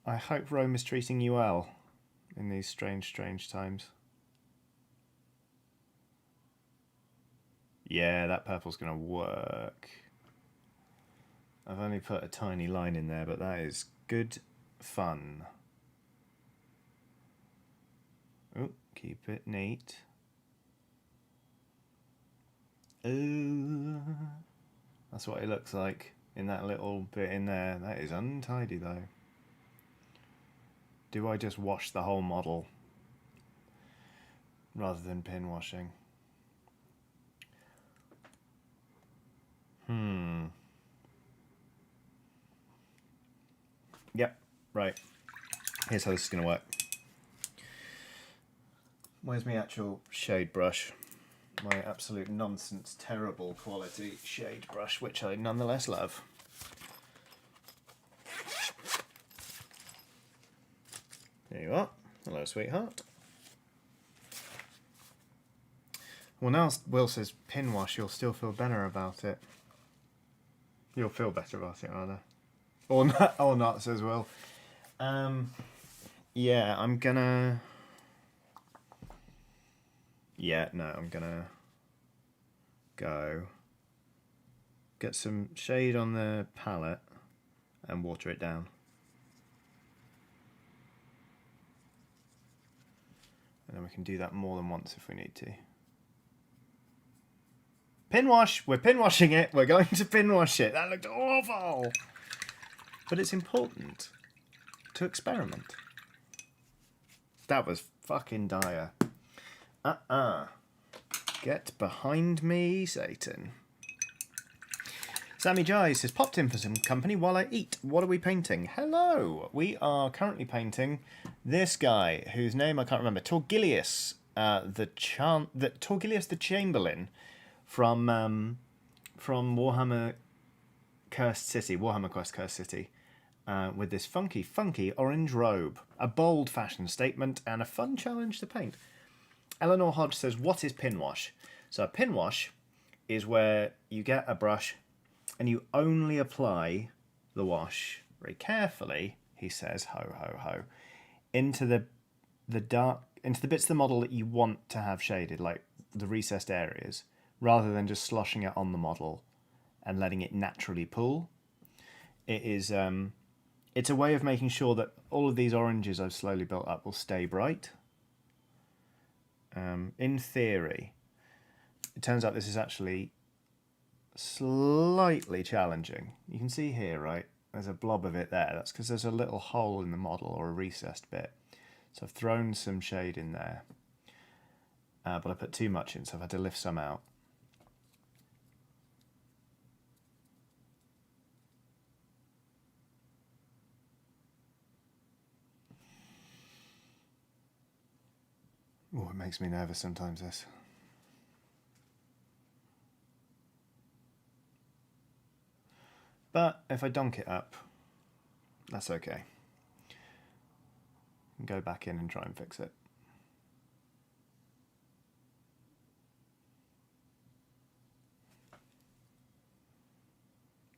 I hope Rome is treating you well in these strange times." Yeah, that purple's going to work. I've only put a tiny line in there, but that is good fun. Oh, keep it neat. That's what it looks like in that little bit in there. That is untidy though. Do I just wash the whole model rather than pin washing? Yep, right. Here's how this is going to work. Where's my actual shade brush? My absolute nonsense, terrible quality shade brush, which I nonetheless love. There you are. Hello, sweetheart. Well, now Will says pin wash, you'll still feel better about it. You'll feel better about it, rather. Or not, says Will. Yeah, I'm gonna... Yeah, no, I'm gonna go get some shade on the palette and water it down. And then we can do that more than once if we need to. Pin wash! We're pin washing it! We're going to pin wash it! That looked awful! But it's important to experiment. That was fucking dire. Get behind me, Satan. Sammy Jai says, popped in for some company while I eat. What are we painting? Hello! We are currently painting this guy, whose name I can't remember. Torgillius Torgillius the Chamberlain from Warhammer Cursed City, Warhammer Quest Cursed City, with this funky orange robe. A bold fashion statement and a fun challenge to paint. Eleanor Hodge says, what is pin wash? So a pin wash is where you get a brush and you only apply the wash very carefully, he says, ho, ho, ho, into the bits of the model that you want to have shaded, like the recessed areas, rather than just sloshing it on the model and letting it naturally pool. It is, it's a way of making sure that all of these oranges I've slowly built up will stay bright. In theory, it turns out this is actually slightly challenging. You can see here, right, there's a blob of it there. That's because there's a little hole in the model or a recessed bit. So I've thrown some shade in there, but I put too much in, so I've had to lift some out. Oh, it makes me nervous sometimes, this. But if I donk it up, that's okay. Go back in and try and fix it.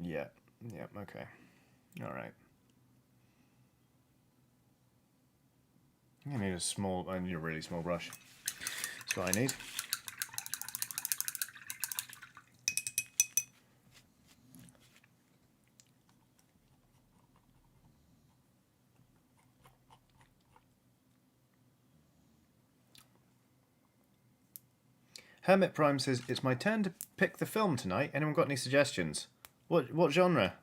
Yeah, okay. Alright. I need a really small brush. That's what I need. Hermit Prime says, it's my turn to pick the film tonight. Anyone got any suggestions? What genre?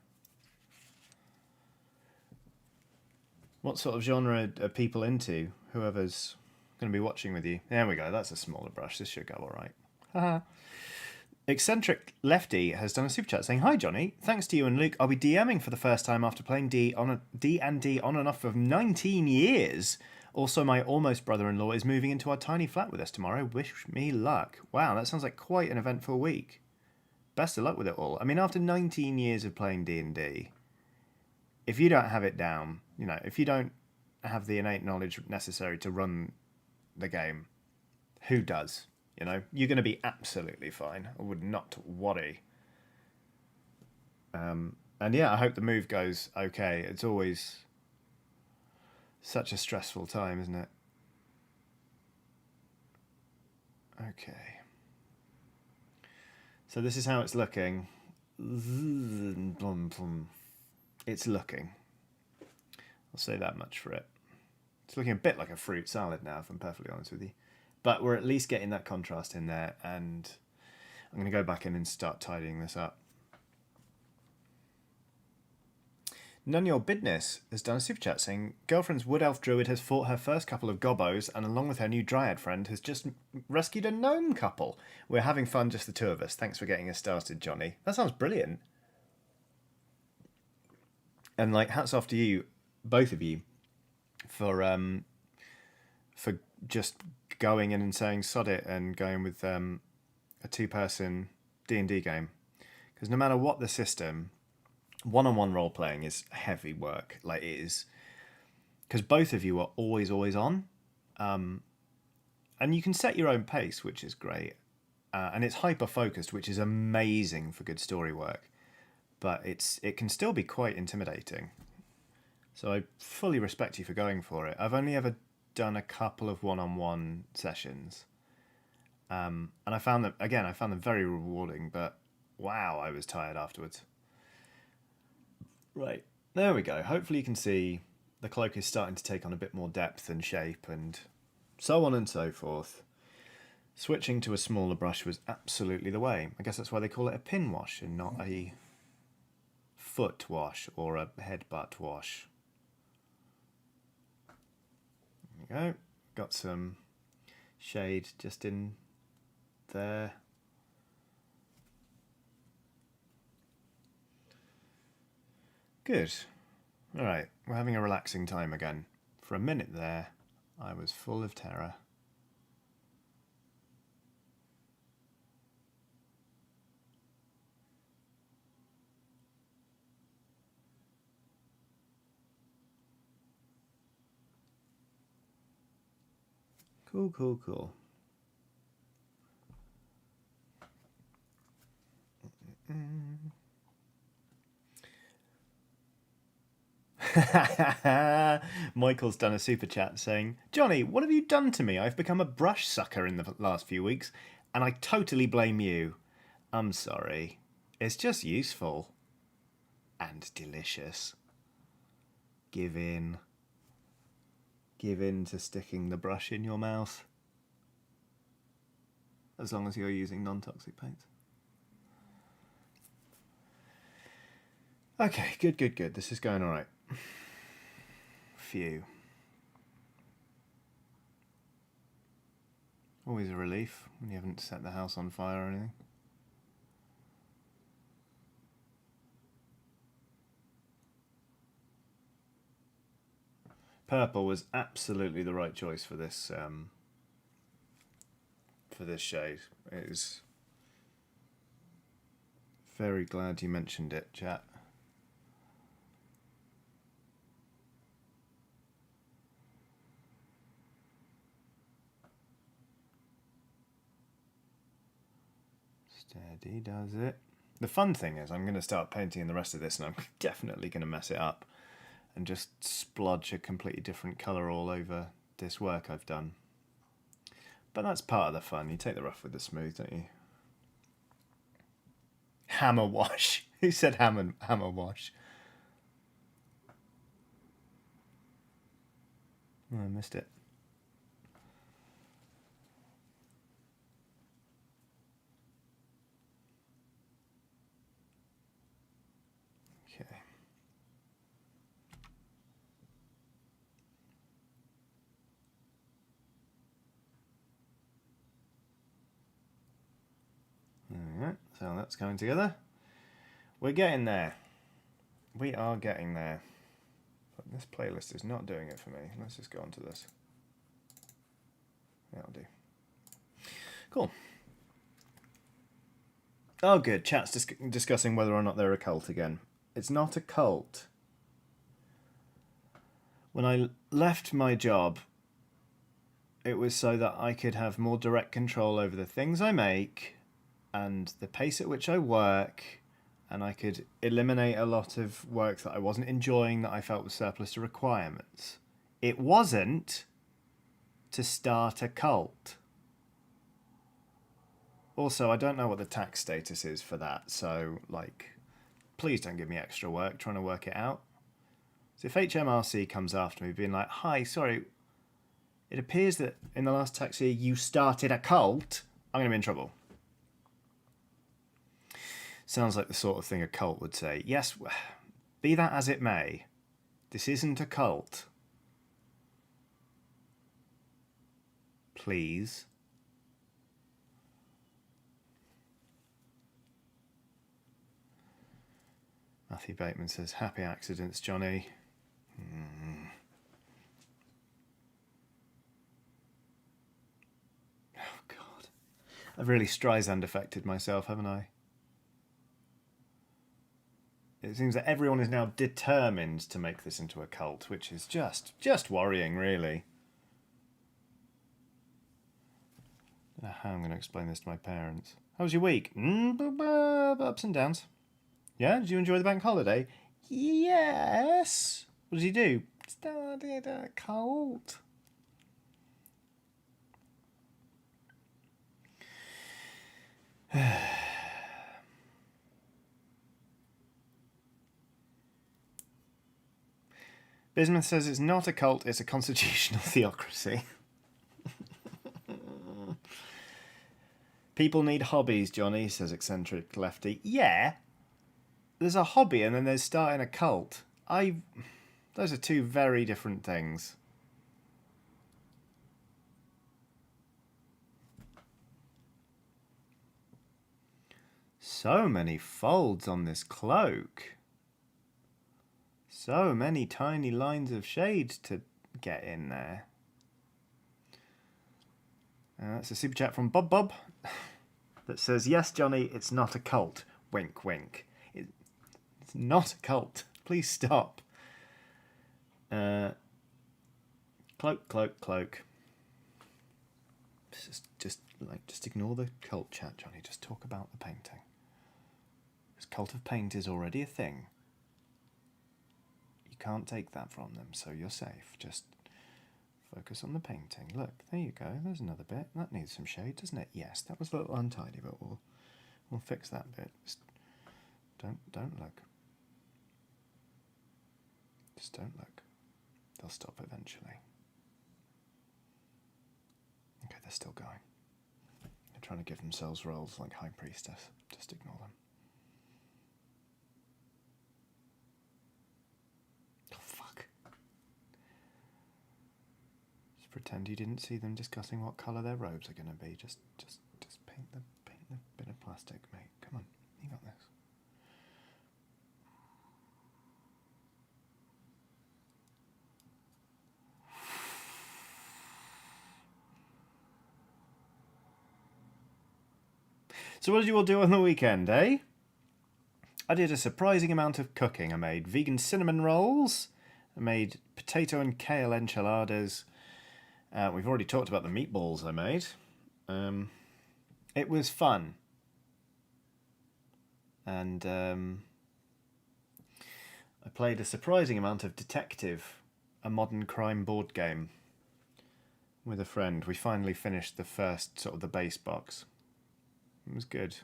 What sort of genre are people into? Whoever's going to be watching with you. There we go. That's a smaller brush. This should go all right. Haha. Eccentric Lefty has done a super chat saying, "Hi Johnny, thanks to you and Luke, I'll be DMing for the first time after playing D and D on and off for 19 years. Also, my almost brother-in-law is moving into our tiny flat with us tomorrow. Wish me luck." Wow, that sounds like quite an eventful week. Best of luck with it all. I mean, after 19 years of playing D&D, if you don't have it down, if you don't have the innate knowledge necessary to run the game, who does? You're going to be absolutely fine. I would not worry. And yeah, I hope the move goes okay. It's always such a stressful time, isn't it? Okay. So this is how it's looking. It's looking. I'll say that much for it. It's looking a bit like a fruit salad now, if I'm perfectly honest with you. But we're at least getting that contrast in there, and I'm going to go back in and start tidying this up. None Your Business has done a super chat saying, "Girlfriend's wood elf druid has fought her first couple of gobbos, and along with her new dryad friend has just rescued a gnome couple. We're having fun, just the two of us. Thanks for getting us started, Johnny." That sounds brilliant. And hats off to you, both of you, for just going in and saying sod it and going with a two-person D&D game. Because no matter what the system, one-on-one role-playing is heavy work. It is. Because both of you are always on. And you can set your own pace, which is great. And it's hyper-focused, which is amazing for good story work. But it can still be quite intimidating. So I fully respect you for going for it. I've only ever done a couple of one-on-one sessions, and I found them very rewarding. But wow, I was tired afterwards. Right, there we go. Hopefully you can see the cloak is starting to take on a bit more depth and shape, and so on and so forth. Switching to a smaller brush was absolutely the way. I guess that's why they call it a pin wash and not a foot wash or a headbutt wash. There we go. Got some shade just in there. Good. Alright, we're having a relaxing time again. For a minute there, I was full of terror. Cool. Michael's done a super chat saying, "Johnny, what have you done to me? I've become a brush sucker in the last few weeks, and I totally blame you. I'm sorry. It's just useful. And delicious. Give in. Give in to sticking the brush in your mouth. As long as you're using non-toxic paints." Okay, good. This is going alright. Phew. Always a relief when you haven't set the house on fire or anything. Purple was absolutely the right choice for this for this shade. It is very glad you mentioned it, chat. Steady does it. The fun thing is I'm going to start painting in the rest of this and I'm definitely going to mess it up and just splodge a completely different colour all over this work I've done. But that's part of the fun. You take the rough with the smooth, don't you? Hammer wash. Who said hammer wash? Oh, I missed it. Okay. Alright, so that's going together. We're getting there. We are getting there. But this playlist is not doing it for me. Let's just go on to this. That'll do. Cool. Oh, good. Chat's discussing whether or not they're a cult again. It's not a cult. When I left my job, it was so that I could have more direct control over the things I make and the pace at which I work, and I could eliminate a lot of work that I wasn't enjoying that I felt was surplus to requirements. It wasn't to start a cult. Also, I don't know what the tax status is for that, so, like, please don't give me extra work trying to work it out. So if HMRC comes after me being like, hi, sorry, it appears that in the last tax year you started a cult, I'm going to be in trouble. Sounds like the sort of thing a cult would say. Yes, be that as it may, this isn't a cult. Please. Matthew Bateman says, happy accidents, Johnny. Oh, God. I've really Streisand affected myself, haven't I? It seems that everyone is now determined to make this into a cult, which is just worrying, really. I don't know how I'm going to explain this to my parents. How was your week? Ups and downs. Yeah? Did you enjoy the bank holiday? Yes. What did you do? Started a cult. Bismuth says it's not a cult, it's a constitutional theocracy. People need hobbies, Johnny, says eccentric lefty. Yeah. There's a hobby and then there's starting a cult. Those are two very different things. So many folds on this cloak. So many tiny lines of shade to get in there. That's a super chat from Bob that says, yes, Johnny, it's not a cult. Wink, wink. It's not a cult. Please stop. Cloak, cloak, cloak. Just ignore the cult chat, Johnny. Just talk about the painting. This cult of paint is already a thing. You can't take that from them, so you're safe. Just focus on the painting. Look, there you go. There's another bit. That needs some shade, doesn't it? Yes, that was a little untidy, but we'll fix that bit. Just don't look. Just don't look. They'll stop eventually. Okay, they're still going. They're trying to give themselves roles like High Priestess. Just ignore them. Oh, fuck. Just pretend you didn't see them discussing what colour their robes are going to be. Just paint the bit of plastic, mate. Come on, you got this. So what did you all do on the weekend, eh? I did a surprising amount of cooking. I made vegan cinnamon rolls. I made potato and kale enchiladas. We've already talked about the meatballs I made. It was fun. And I played a surprising amount of Detective, a modern crime board game, with a friend. We finally finished the first, sort of the base box. It was good.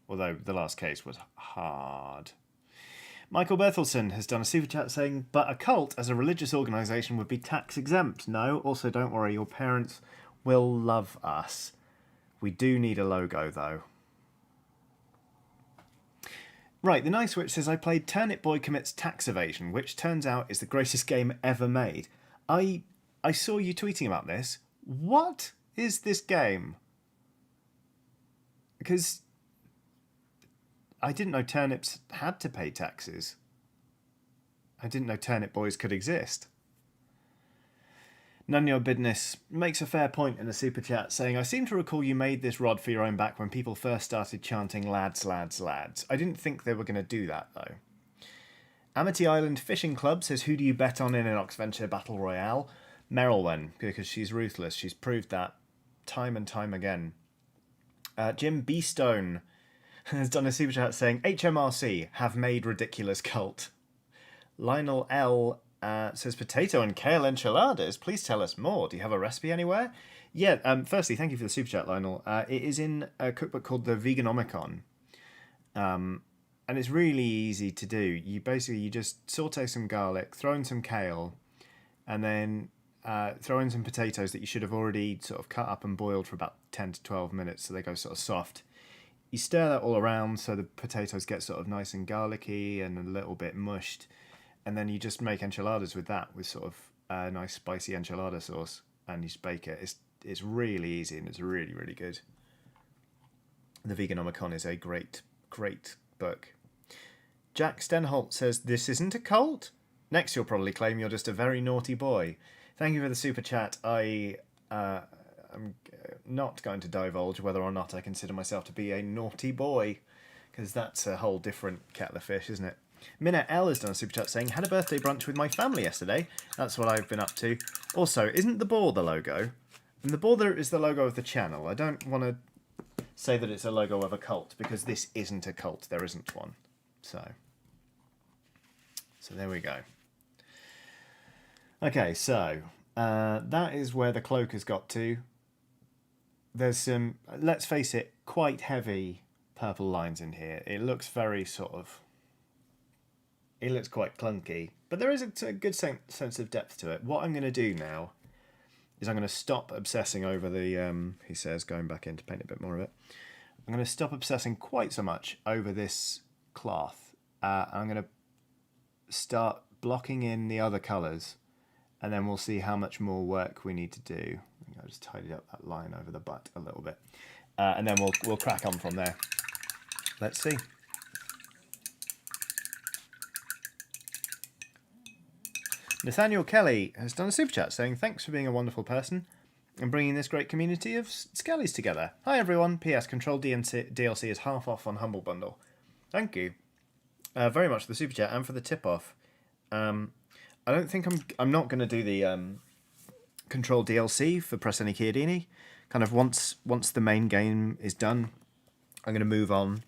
Although the last case was hard. Michael Berthelson has done a super chat saying, but a cult as a religious organisation would be tax exempt. No, also don't worry, your parents will love us. We do need a logo though. Right, the Nice Witch says, I played Turnip Boy Commits Tax Evasion, which turns out is the greatest game ever made. I saw you tweeting about this. What is this game? Because I didn't know turnips had to pay taxes. I didn't know turnip boys could exist. None of your business makes a fair point in the super chat saying, I seem to recall you made this rod for your own back when people first started chanting lads, lads, lads. I didn't think they were going to do that though. Amity Island Fishing Club says, who do you bet on in an Oxventure Battle Royale? Merylwen, because she's ruthless. She's proved that time and time again. Jim Beestone has done a super chat saying, HMRC have made ridiculous cult. Lionel L says, potato and kale enchiladas. Please tell us more. Do you have a recipe anywhere? Yeah, firstly, thank you for the super chat, Lionel. It is in a cookbook called The Veganomicon. And it's really easy to do. You just saute some garlic, throw in some kale, and then throw in some potatoes that you should have already sort of cut up and boiled for about 10 to 12 minutes so they go sort of soft. You stir that all around so the potatoes get sort of nice and garlicky and a little bit mushed. And then you just make enchiladas with that, with sort of a nice spicy enchilada sauce. And you just bake it. It's really easy and it's really, really good. The Veganomicon is a great, great book. Jack Stenholt says, this isn't a cult? Next you'll probably claim you're just a very naughty boy. Thank you for the super chat. I'm not going to divulge whether or not I consider myself to be a naughty boy, because that's a whole different kettle of fish, isn't it? Minna L has done a super chat saying, had a birthday brunch with my family yesterday. That's what I've been up to. Also, isn't the boar the logo? And the boar is the logo of the channel. I don't want to say that it's a logo of a cult, because this isn't a cult. There isn't one. So there we go. Okay, so that is where the cloak has got to. There's some, let's face it, quite heavy purple lines in here. It looks very sort of, it looks quite clunky, but there is a good sense of depth to it. What I'm going to do now is I'm going to stop obsessing over the, he says, going back in to paint a bit more of it. I'm going to stop obsessing quite so much over this cloth. I'm going to start blocking in the other colours, and then we'll see how much more work we need to do. I think I'll just tidy up that line over the butt a little bit. And then we'll crack on from there. Let's see. Nathaniel Kelly has done a super chat saying, thanks for being a wonderful person and bringing this great community of Skellies together. Hi everyone, P.S. Control DLC is half off on Humble Bundle. Thank you very much for the super chat and for the tip-off. I don't think I'm not going to do the Control DLC for Preseni Chiodini. Kind of once the main game is done, I'm going to move on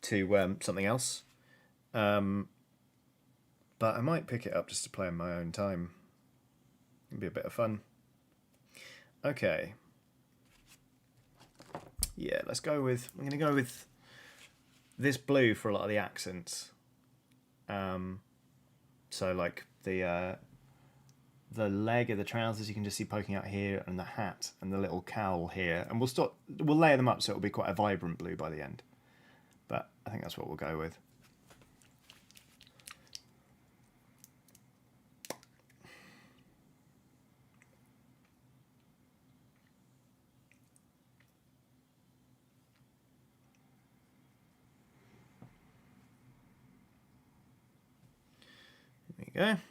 to something else. But I might pick it up just to play in my own time. It'd be a bit of fun. Okay. Yeah, let's go with... I'm going to go with this blue for a lot of the accents. So like the leg of the trousers you can just see poking out here, and the hat and the little cowl here. And we'll layer them up so it'll be quite a vibrant blue by the end. But I think that's what we'll go with. There you go.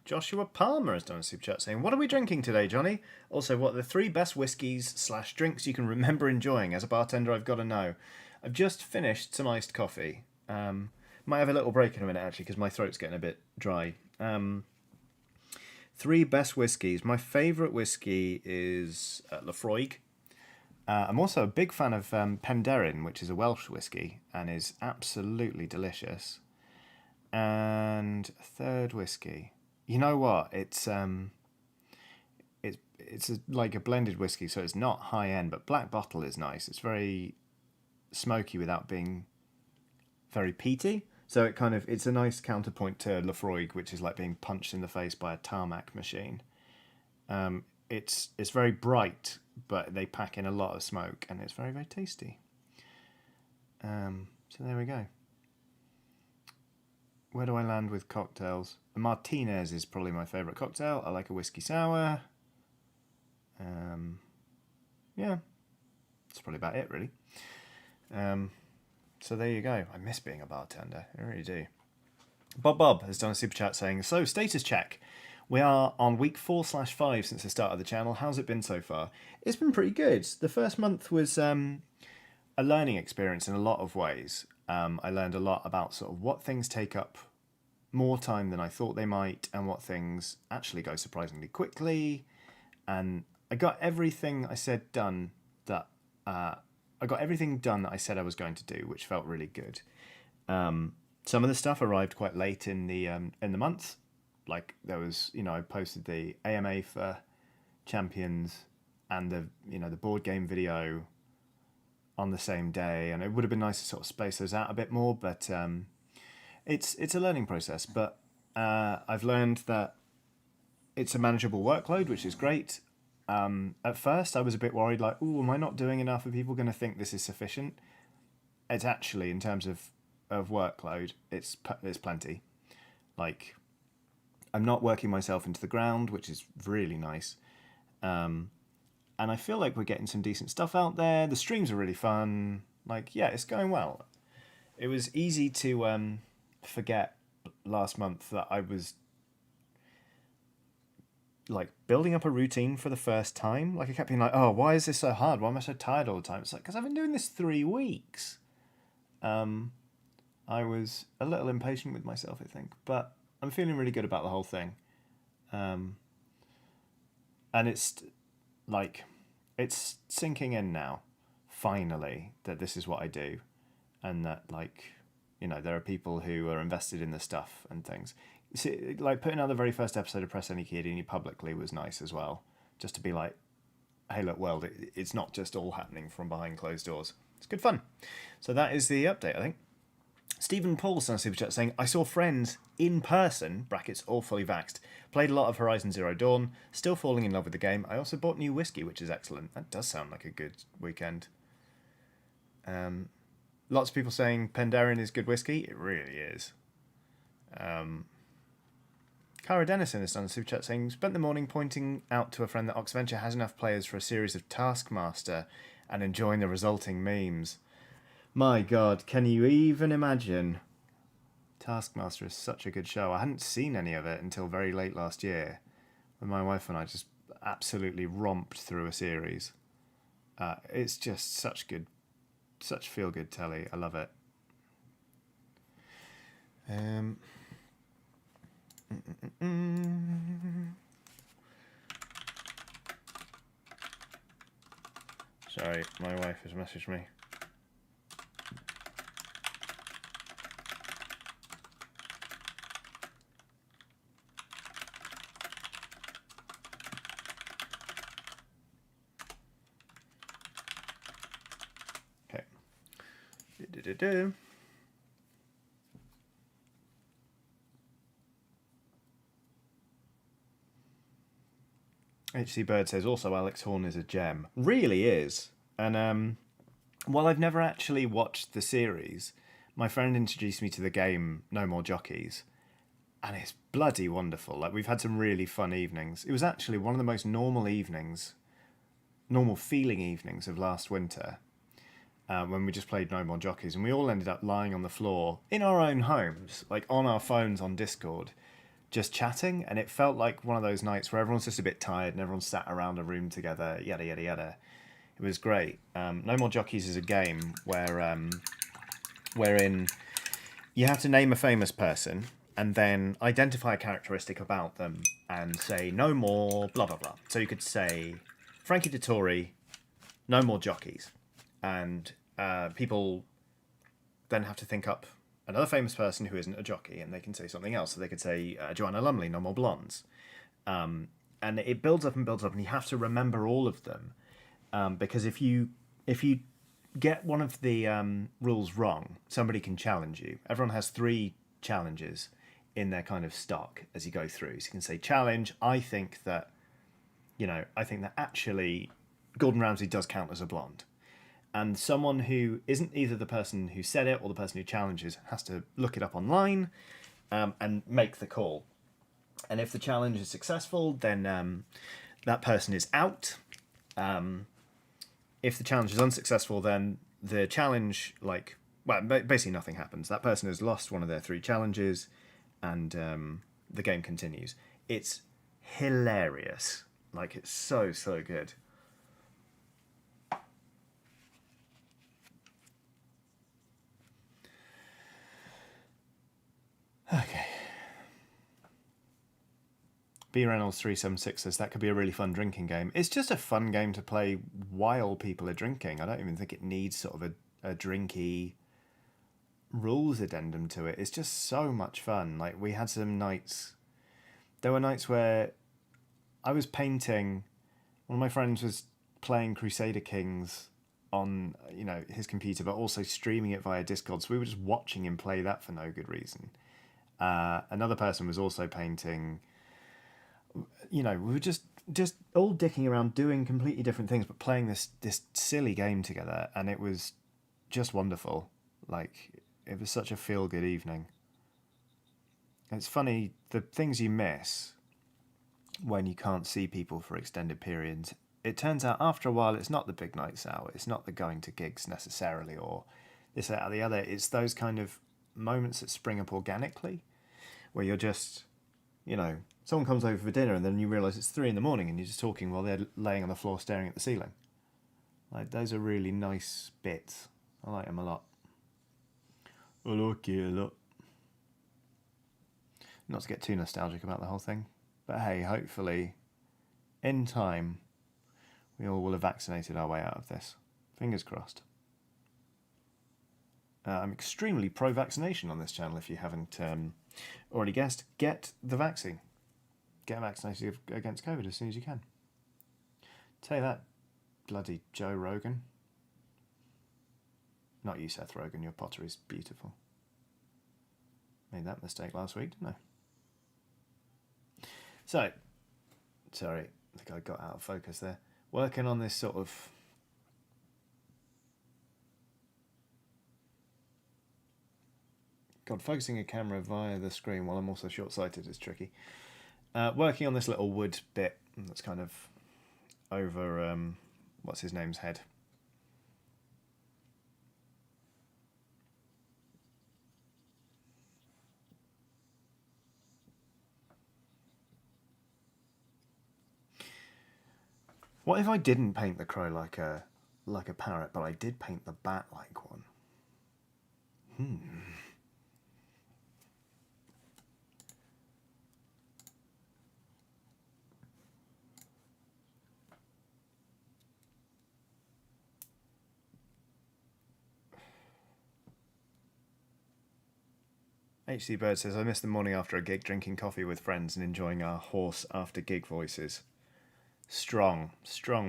Joshua Palmer has done a super chat saying, what are we drinking today, Johnny? Also, what are the 3 best whiskies / drinks you can remember enjoying? As a bartender, I've got to know. I've just finished some iced coffee. Might have a little break in a minute actually because my throat's getting a bit dry. Three best whiskies. My favourite whiskey is Lafroig. I'm also a big fan of Penderyn, which is a Welsh whiskey and is absolutely delicious. And third whiskey. You know what? Like a blended whiskey, so it's not high end, but Black Bottle is nice. It's very smoky without being very peaty. So it's a nice counterpoint to Lafroig, which is like being punched in the face by a tarmac machine. It's very bright, but they pack in a lot of smoke, and it's very, very tasty. So there we go. Where do I land with cocktails? A Martinez is probably my favourite cocktail. I like a whiskey sour. Yeah, that's probably about it, really. So there you go. I miss being a bartender. I really do. Bob has done a super chat saying, so status check. We are on week 4/5 since the start of the channel. How's it been so far? It's been pretty good. The first month was a learning experience in a lot of ways. I learned a lot about sort of what things take up more time than I thought they might, and what things actually go surprisingly quickly. And I got everything I said done that I got everything done that I said I was going to do, which felt really good. Some of the stuff arrived quite late in the month. Like there was, I posted the AMA for Champions and the board game video on the same day, and it would have been nice to sort of space those out a bit more, but it's a learning process. But I've learned that it's a manageable workload, which is great. At first, I was a bit worried, like, "Oh, am I not doing enough? Are people going to think this is sufficient?" It's actually, in terms of workload, it's plenty. Like, I'm not working myself into the ground, which is really nice. And I feel like we're getting some decent stuff out there. The streams are really fun. Like, yeah, it's going well. It was easy to forget last month that I was like building up a routine for the first time. Like I kept being like, oh, why is this so hard? Why am I so tired all the time? It's like, because I've been doing this 3 weeks. I was a little impatient with myself, I think, but I'm feeling really good about the whole thing. And it's like, it's sinking in now, finally, that this is what I do. And that, like, there are people who are invested in the stuff and things. See, like putting out the very first episode of Press Any Kid publicly was nice as well. Just to be like, hey, look, world, it's not just all happening from behind closed doors. It's good fun. So that is the update, I think. Stephen Paul's on Super Chat saying, I saw friends in person, brackets all fully vaxxed, played a lot of Horizon Zero Dawn, still falling in love with the game. I also bought new whiskey, which is excellent. That does sound like a good weekend. Lots of people saying Penderyn is good whiskey. It really is. Cara Dennison has done a super chat saying, spent the morning pointing out to a friend that Oxventure has enough players for a series of Taskmaster and enjoying the resulting memes. My God, can you even imagine? Taskmaster is such a good show. I hadn't seen any of it until very late last year, when my wife and I just absolutely romped through a series. It's just such feel-good telly. I love it. Sorry, my wife has messaged me. Okay. HC Bird says, also Alex Horn is a gem. Really is. And while I've never actually watched the series, my friend introduced me to the game No More Jockeys, and it's bloody wonderful. Like, we've had some really fun evenings. It was actually one of the most normal feeling evenings of last winter, when we just played No More Jockeys, and we all ended up lying on the floor in our own homes, like on our phones on Discord, just chatting, and it felt like one of those nights where everyone's just a bit tired and everyone's sat around a room together, yada yada yada. It was great. No More Jockeys is a game wherein you have to name a famous person and then identify a characteristic about them and say no more blah blah blah. So you could say Frankie Dettori, no more jockeys, and people then have to think up another famous person who isn't a jockey, and they can say something else. So they could say Joanna Lumley, no more blondes, and it builds up and builds up, and you have to remember all of them because if you get one of the rules wrong, somebody can challenge you. Everyone has 3 challenges in their kind of stock as you go through. So you can say, challenge, I think that actually Gordon Ramsay does count as a blonde. And someone who isn't either the person who said it or the person who challenges has to look it up online and make the call. And if the challenge is successful, then that person is out. If the challenge is unsuccessful, then the challenge, basically nothing happens. That person has lost one of their 3 challenges, and the game continues. It's hilarious. It's so good. Okay. B Reynolds 376 says that could be a really fun drinking game. It's just a fun game to play while people are drinking. I don't even think it needs sort of a drinky rules addendum to it. It's just so much fun. We had some nights. There were nights where I was painting. One of my friends was playing Crusader Kings on his computer, but also streaming it via Discord. So we were just watching him play that for no good reason. Another person was also painting. We were just all dicking around doing completely different things, but playing this silly game together, and it was just wonderful. It was such a feel good evening. It's funny the things you miss when you can't see people for extended periods. It turns out after a while it's not the big nights out, it's not the going to gigs necessarily or this, that, or the other. It's those kind of moments that spring up organically where you're just, someone comes over for dinner and then you realise it's 3 a.m. and you're just talking while they're laying on the floor staring at the ceiling. Those are really nice bits. I like them a lot. I like it a lot. Not to get too nostalgic about the whole thing, but hey, hopefully in time we all will have vaccinated our way out of this. Fingers crossed. I'm extremely pro-vaccination on this channel. If you haven't already guessed, get the vaccine. Get vaccinated against COVID as soon as you can. Tell you that, bloody Joe Rogan. Not you, Seth Rogen. Your pottery's beautiful. Made that mistake last week, didn't I? So, sorry, I think I got out of focus there. Working on this sort of focusing a camera via the screen while I'm also short-sighted is tricky. Working on this little wood bit that's kind of over, what's his name's head. What if I didn't paint the crow like a parrot, but I did paint the bat like one? HC Bird says, I miss the morning after a gig, drinking coffee with friends and enjoying our horse after gig voices. Strong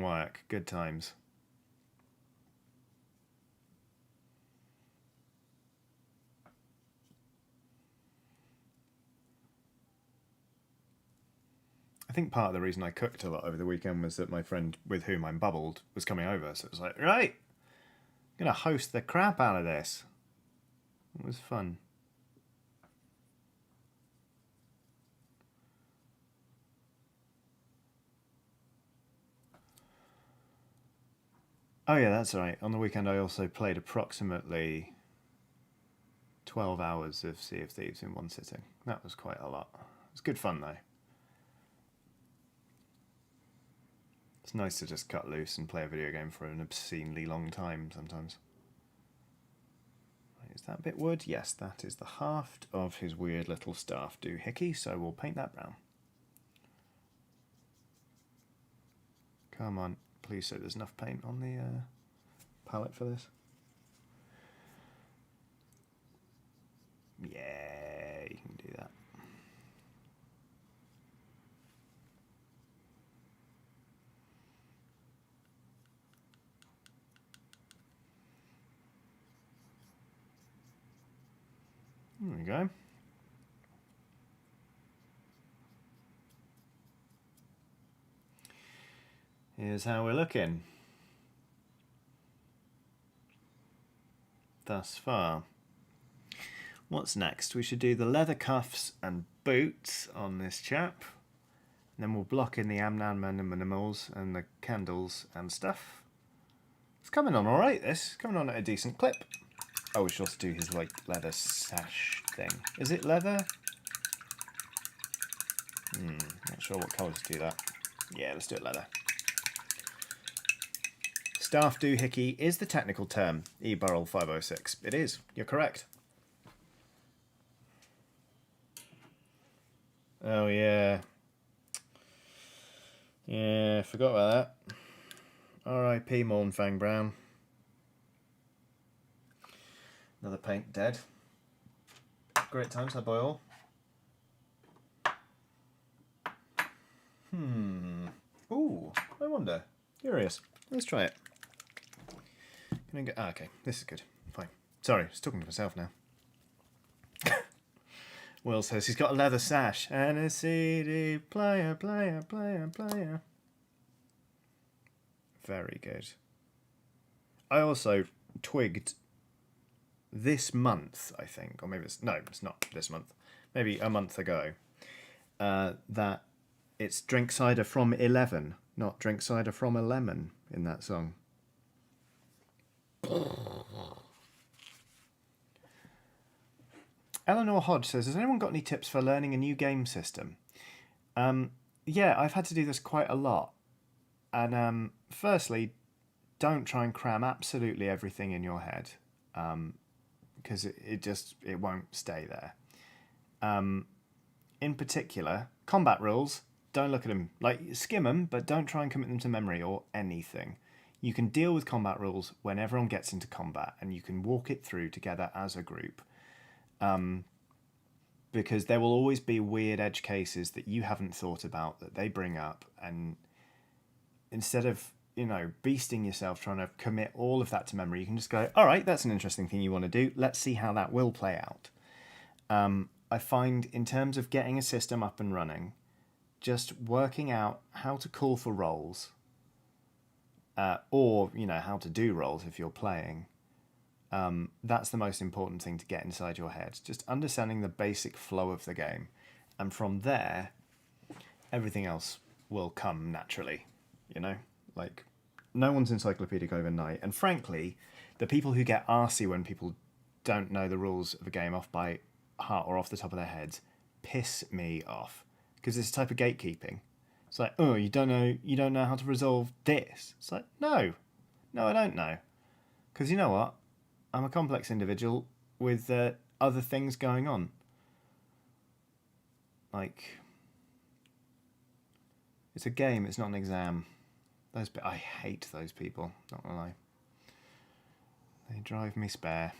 work. Good times. I think part of the reason I cooked a lot over the weekend was that my friend with whom I'm bubbled was coming over. So it was like, right, I'm going to host the crap out of this. It was fun. Oh yeah, that's right. On the weekend I also played approximately 12 hours of Sea of Thieves in one sitting. That was quite a lot. It was good fun though. It's nice to just cut loose and play a video game for an obscenely long time sometimes. Is that bit wood? Yes, that is the haft of his weird little staff doohickey, so we'll paint that brown. Come on, please say there's enough paint on the palette for this. Yeah, you can do that. There we go. Here's how we're looking thus far. What's next? We should do the leather cuffs and boots on this chap. And then we'll block in the animals and the candles and stuff. It's coming on alright, this. Coming on at a decent clip. Oh, we should also do his, like, leather sash thing. Is it leather? Not sure what colours to do that. Yeah, let's do it leather. Staff doohickey is the technical term. eBurrel 506. It is. You're correct. Oh, yeah. Yeah, forgot about that. R.I.P. Mournfang Brown. Another paint dead. Great times, that boy all. Ooh, I wonder. Curious. Let's try it. Can I get... Ah, okay, this is good. Fine. Sorry, I was talking to myself now. Will says he's got a leather sash and a CD player. Very good. I also twigged this month, I think, or maybe it's not this month, maybe a month ago, that it's drink cider from 11, not drink cider from a lemon in that song. Eleanor Hodge says, has anyone got any tips for learning a new game system? Yeah, I've had to do this quite a lot. And firstly, don't try and cram absolutely everything in your head, because it won't stay there. In particular, combat rules, don't look at them. Like, skim them, but don't try and commit them to memory or anything. You can deal with combat rules when everyone gets into combat, and you can walk it through together as a group. Because there will always be weird edge cases that you haven't thought about that they bring up, and instead of, beasting yourself trying to commit all of that to memory, you can just go, all right, that's an interesting thing you want to do. Let's see how that will play out. I find in terms of getting a system up and running, just working out how to call for rolls, or, how to do rolls if you're playing. That's the most important thing to get inside your head. Just understanding the basic flow of the game. And from there, everything else will come naturally, Like, no one's encyclopedic overnight. And frankly, the people who get arsey when people don't know the rules of a game off by heart or off the top of their heads piss me off. Because it's a type of gatekeeping. It's like, oh, you don't know how to resolve this. It's like, no, I don't know. Because you know what? I'm a complex individual with other things going on. Like, it's a game, it's not an exam. I hate those people, not gonna lie. They drive me spare.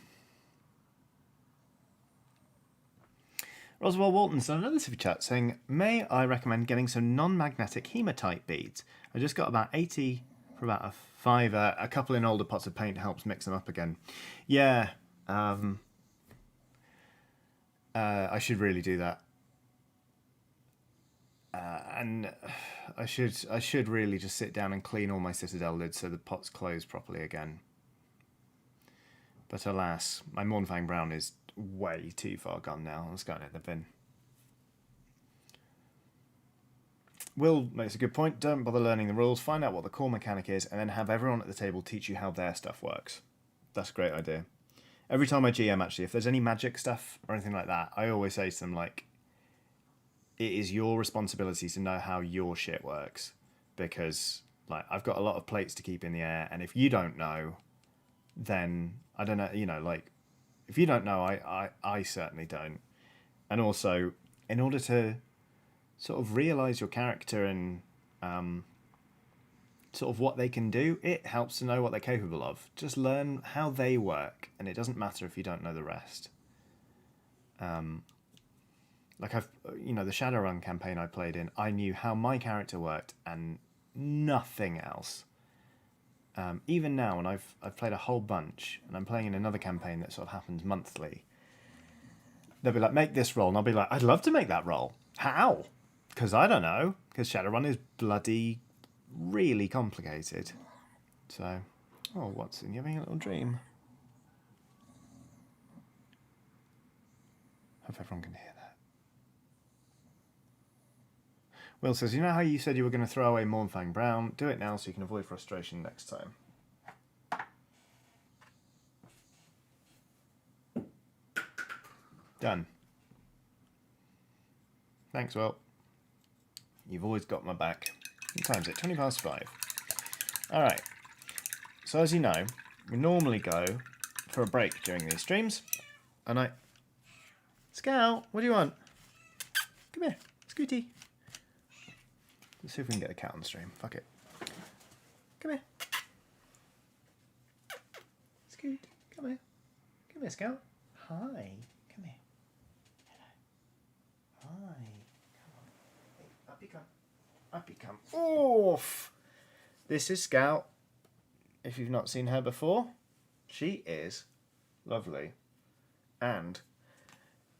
Roswell Walton's done another super chat saying, may I recommend getting some non-magnetic hematite beads? I just got about 80 for about a £5. A couple in older pots of paint helps mix them up again. Yeah, I should really do that. And I should really just sit down and clean all my Citadel lids so the pots close properly again. But alas, my Mournfang Brown is way too far gone now. Let's go in the bin. Will makes a good point. Don't bother learning the rules. Find out what the core mechanic is, and then have everyone at the table teach you how their stuff works. That's a great idea. Every time I GM, actually, if there's any magic stuff or anything like that, I always say to them, like, it is your responsibility to know how your shit works, because Like, I've got a lot of plates to keep in the air, and if you don't know, then I don't know. You know, like if you don't know, I certainly don't. And also, in order to sort of realize your character and sort of what they can do, it helps to know what they're capable of. Just learn how they work, and it doesn't matter if you don't know the rest. Like the Shadowrun campaign I played in, I knew how my character worked and nothing else. Even now, and I've played a whole bunch, and I'm playing in another campaign that sort of happens monthly. They'll be like, make this roll, and I'll be like, I'd love to make that roll. How? Because I don't know. Because Shadowrun is bloody really complicated. So, oh, Watson, you're having a little dream. Hope everyone can hear that. Will says, you know how you said you were going to throw away Mornfang Brown? Do it now so you can avoid frustration next time. Done. Thanks, Will. You've always got my back. What time is it? 20 past 5. Alright. So as you know, we normally go for a break during these streams. And Scout, what do you want? Come here. Scooty. Let's see if we can get a cat on the stream. Fuck it. Come here. Scoot. Come here. Come here, Scout. Hi. Come here. Hello. Hi. Come on. Hey, up you come. Up you come. Oof. This is Scout. If you've not seen her before, she is lovely. And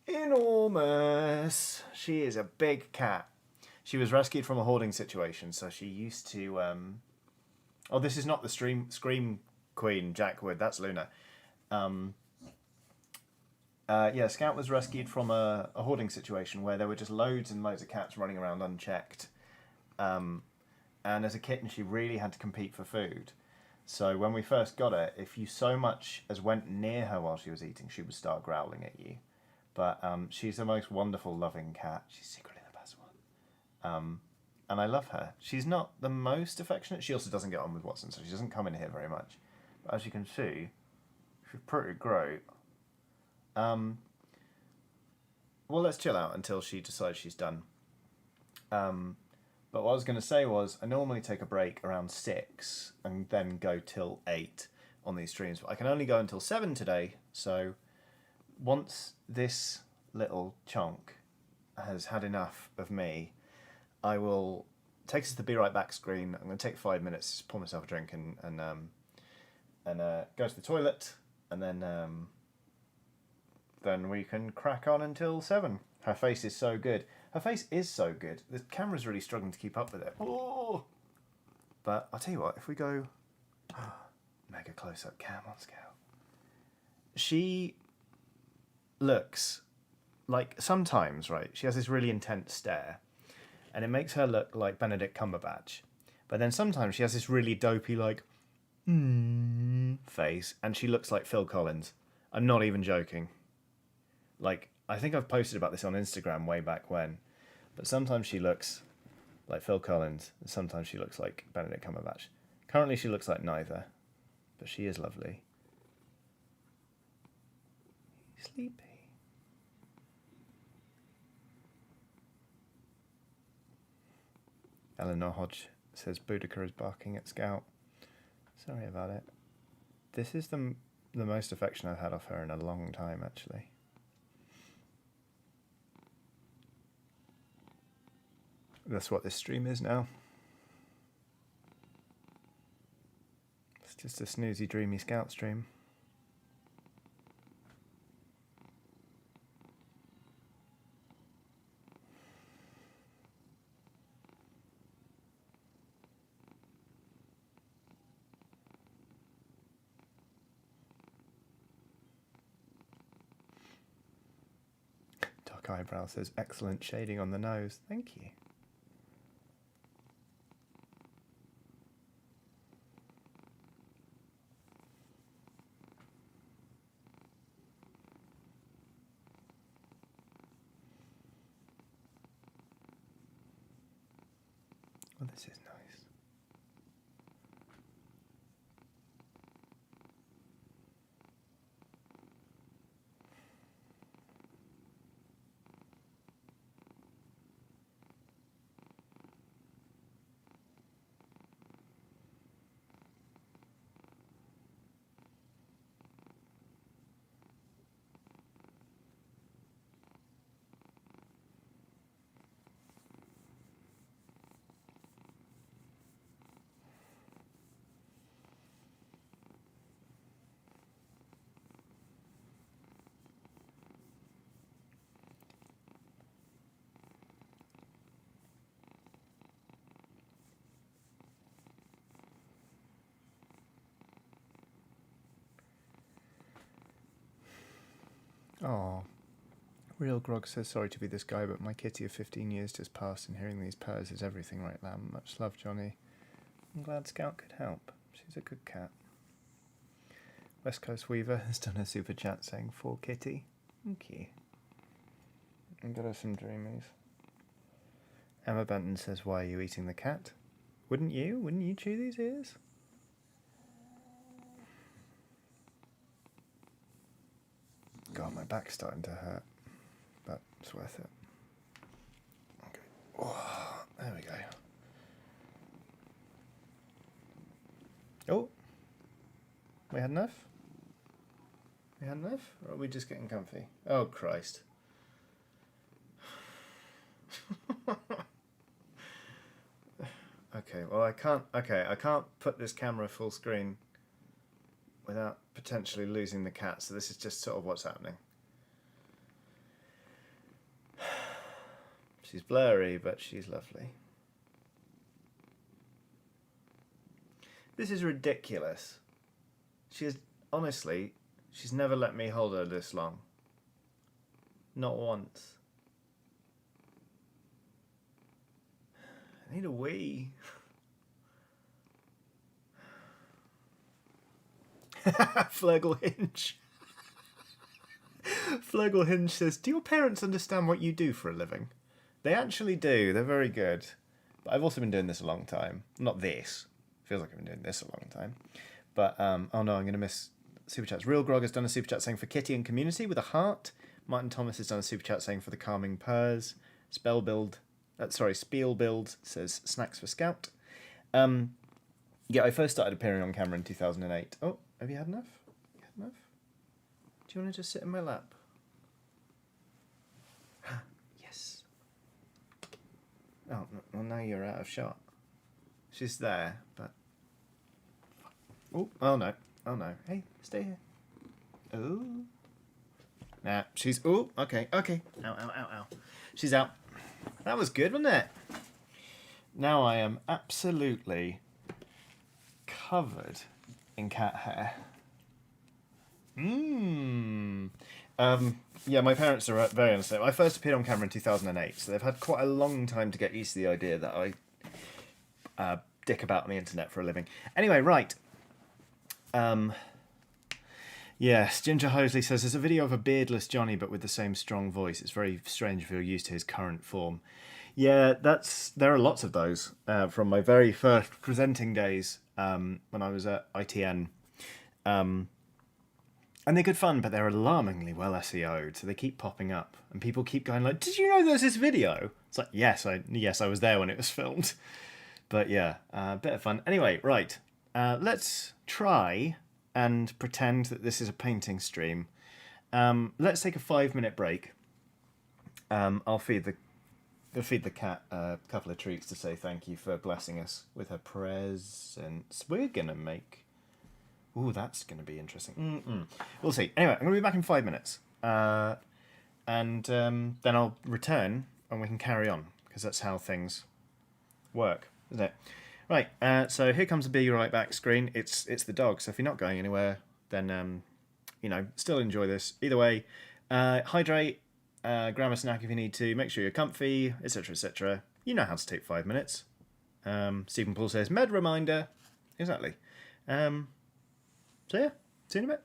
enormous. She is a big cat. She was rescued from a hoarding situation, so she used to... Oh, this is not the Scream Queen, Jack Wood. That's Luna. Yeah, Scout was rescued from a hoarding situation where there were just loads and loads of cats running around unchecked. And as a kitten, she really had to compete for food. So when we first got her, if you so much as went near her while she was eating, she would start growling at you. But she's the most wonderful, loving cat. She's secretly the best one. And I love her. She's not the most affectionate. She also doesn't get on with Watson, so she doesn't come in here very much. But as you can see, she's pretty great. Well, let's chill out until she decides she's done. But what I was going to say was, I normally take a break around 6 and then go till 8 on these streams. But I can only go until 7 today, so once this little chunk has had enough of me, I will take us to the Be Right Back screen. I'm going to take 5 minutes, pour myself a drink and go to the toilet, and then we can crack on until 7. Her face is so good. Her face is so good. The camera's really struggling to keep up with it. Oh! But I'll tell you what, if we go... mega close-up cam on Scout. She looks like... Sometimes, right, she has this really intense stare. And it makes her look like Benedict Cumberbatch. But then sometimes she has this really dopey, like... face. And she looks like Phil Collins. I'm not even joking. Like... I think I've posted about this on Instagram way back when, but sometimes she looks like Phil Collins, and sometimes she looks like Benedict Cumberbatch. Currently she looks like neither, but she is lovely. Sleepy. Eleanor Hodge says Boudica is barking at Scout. Sorry about it. This is the most affection I've had off her in a long time, actually. That's what this stream is now. It's just a snoozy, dreamy Scout stream. Dark Eyebrow says, excellent shading on the nose. Thank you. Well, this is nice. Oh. Real Grog says, sorry to be this guy, but my kitty of 15 years just passed, and hearing these purrs is everything right now. Much love, Johnny. I'm glad Scout could help. She's a good cat. West Coast Weaver has done a super chat saying, for kitty. Okay. And got her some dreamies. Emma Benton says, why are you eating the cat? Wouldn't you? Wouldn't you chew these ears? God, my back's starting to hurt. But it's worth it. Okay. Oh, there we go. Oh. We had enough? We had enough? Or are we just getting comfy? Oh, Christ. Okay, well I can't put this camera full screen without potentially losing the cat, so this is just sort of what's happening. She's blurry, but she's lovely. This is ridiculous. Honestly, she's never let me hold her this long. Not once. I need a wee. Flurgle Hinge. Flurgle Hinge says, do your parents understand what you do for a living? They actually do. They're very good. But I've also been doing this a long time. Not this. Feels like I've been doing this a long time. But, oh no, I'm going to miss super chats. Real Grog has done a super chat saying for Kitty and Community with a heart. Martin Thomas has done a super chat saying for the calming purrs. Spielbuild says snacks for Scout. Yeah, I first started appearing on camera in 2008. Oh, have you had enough? You had enough? Do you want to just sit in my lap? Yes. Oh, well, now you're out of shot. She's there, but... Oh no. Oh no. Hey, stay here. Oh. Nah, she's... Oh, okay. Ow, ow, ow, ow. She's out. That was good, wasn't it? Now I am absolutely covered in cat hair. Yeah, my parents are very understanding. I first appeared on camera in 2008, so they've had quite a long time to get used to the idea that I dick about on the internet for a living. Anyway, right. Yes, Ginger Hosley says, there's a video of a beardless Johnny but with the same strong voice. It's very strange if you're used to his current form. Yeah, there are lots of those from my very first presenting days when I was at ITN. And they're good fun, but they're alarmingly well SEO'd, so they keep popping up. And people keep going like, did you know there's this video? It's like, yes, I was there when it was filmed. But yeah, a bit of fun. Anyway, right. Let's try and pretend that this is a painting stream. Let's take a 5-minute break. I'll feed the cat a couple of treats to say thank you for blessing us with her presents. We're gonna make... Ooh, that's gonna be interesting. We'll see. Anyway, I'm gonna be back in 5 minutes. And then I'll return and we can carry on, because that's how things work, isn't it? Right, so here comes the Be Right Back screen. It's the dog, so if you're not going anywhere, then, still enjoy this. Either way, hydrate, grab a snack if you need to, make sure you're comfy, etc, etc. You know how to take 5 minutes. Stephen Paul says, med reminder. Exactly. So yeah, see you in a bit.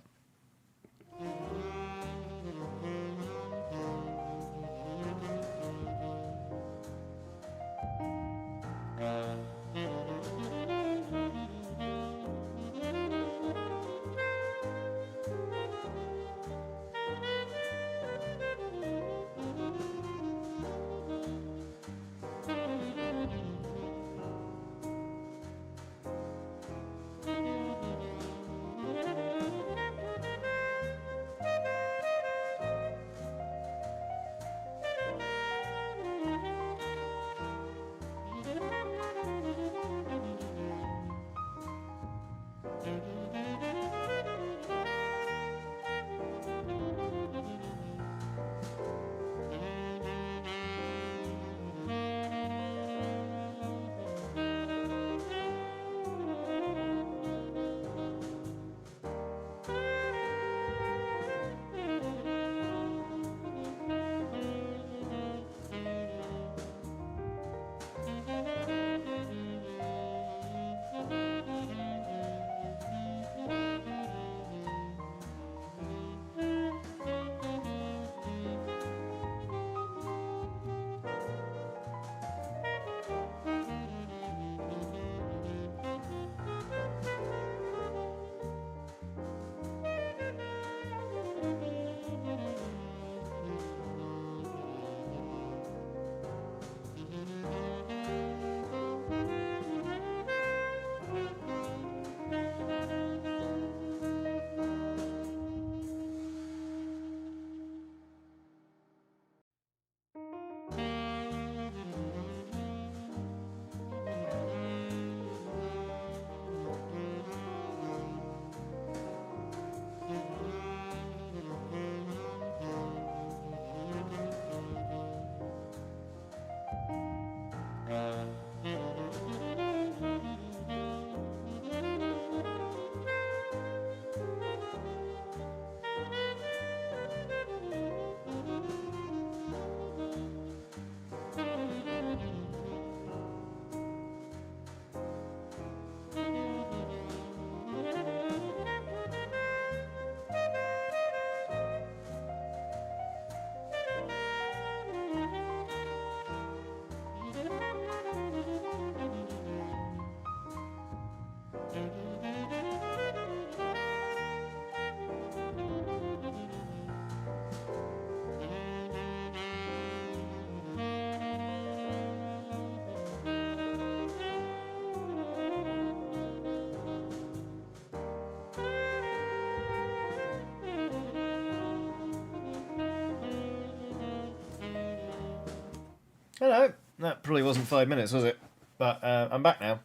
Hello. That probably wasn't 5 minutes, was it? But I'm back now.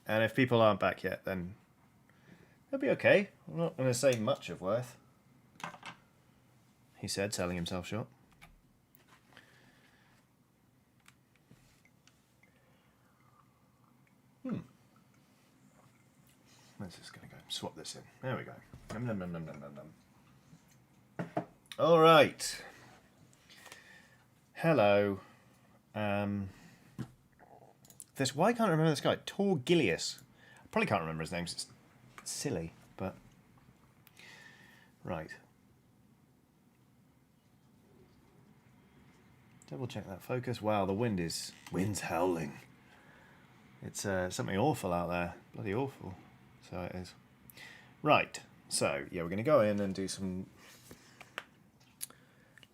And if people aren't back yet, then they'll be okay. I'm not going to say much of worth. He said, selling himself short. Let's just going to go swap this in. There we go. Nom, nom, nom, nom, nom, nom, nom. All right. Hello. Why can't I remember this guy? Torgillius. I probably can't remember his name. It's silly, but right. Double check that focus. Wow, the wind's howling. It's something awful out there. Bloody awful. So it is. Right. So yeah, we're going to go in and do some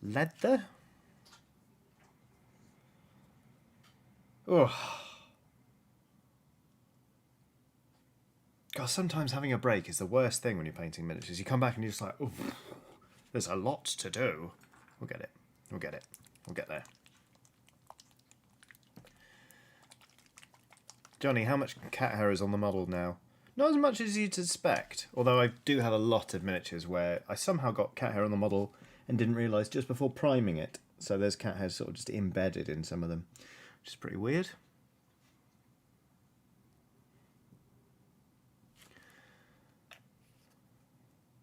leather. Oh. God, sometimes having a break is the worst thing when you're painting miniatures. You come back and you're just like, oh, there's a lot to do. We'll get it. We'll get it. We'll get there. Johnny, how much cat hair is on the model now? Not as much as you'd suspect, although I do have a lot of miniatures where I somehow got cat hair on the model and didn't realise just before priming it. So there's cat hair sort of just embedded in some of them, which is pretty weird.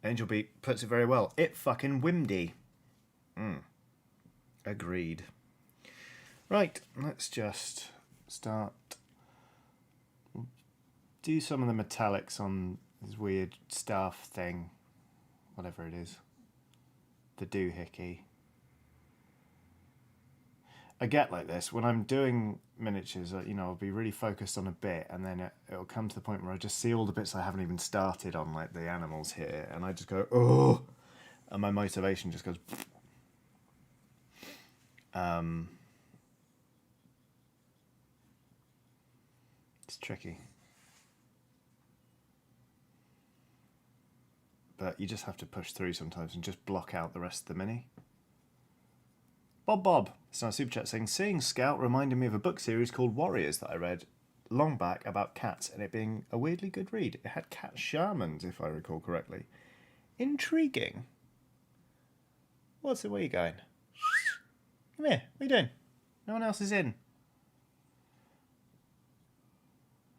Angel Beat puts it very well. It fucking windy. Agreed. Right, let's just start. Do some of the metallics on this weird staff thing. Whatever it is. The doohickey. I get like this. When I'm doing miniatures, I'll be really focused on a bit, and then it'll come to the point where I just see all the bits I haven't even started on, like the animals here, and I just go, oh! And my motivation just goes... It's tricky. But you just have to push through sometimes and just block out the rest of the mini. Bob. It's now super chat saying, seeing Scout reminded me of a book series called Warriors that I read long back about cats and it being a weirdly good read. It had cat shamans, if I recall correctly. Intriguing. What's it? Where are you going? Come here. What are you doing? No one else is in.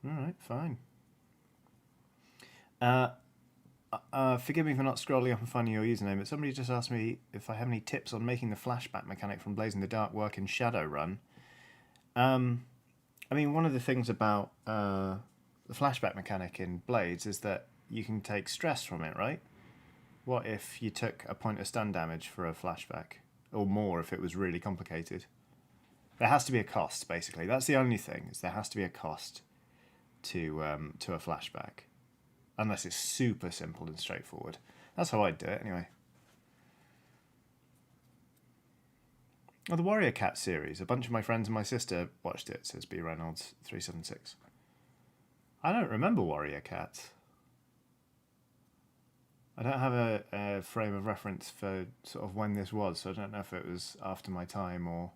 Alright, fine. Forgive me for not scrolling up and finding your username, but somebody just asked me if I have any tips on making the flashback mechanic from Blazing the Dark work in Shadowrun. I mean, one of the things about the flashback mechanic in Blades is that you can take stress from it, right? What if you took a point of stun damage for a flashback? Or more if it was really complicated. There has to be a cost, basically. That's the only thing, is there has to be a cost to a flashback. Unless it's super simple and straightforward. That's how I'd do it, anyway. Oh, the Warrior Cat series. A bunch of my friends and my sister watched it, says B. Reynolds 376. I don't remember Warrior Cat. I don't have a frame of reference for sort of when this was, so I don't know if it was after my time or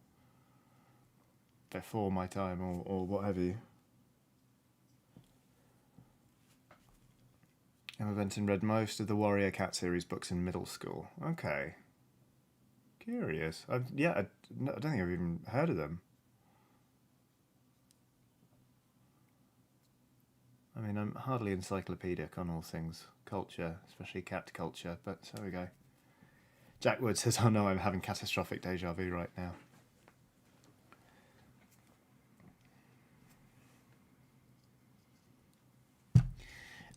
before my time or what have you. Emma Benton read most of the Warrior Cat series books in middle school. Okay. Curious. I don't think I've even heard of them. I mean, I'm hardly encyclopedic on all things culture, especially cat culture, but there we go. Jack Wood says, oh no, I'm having catastrophic deja vu right now.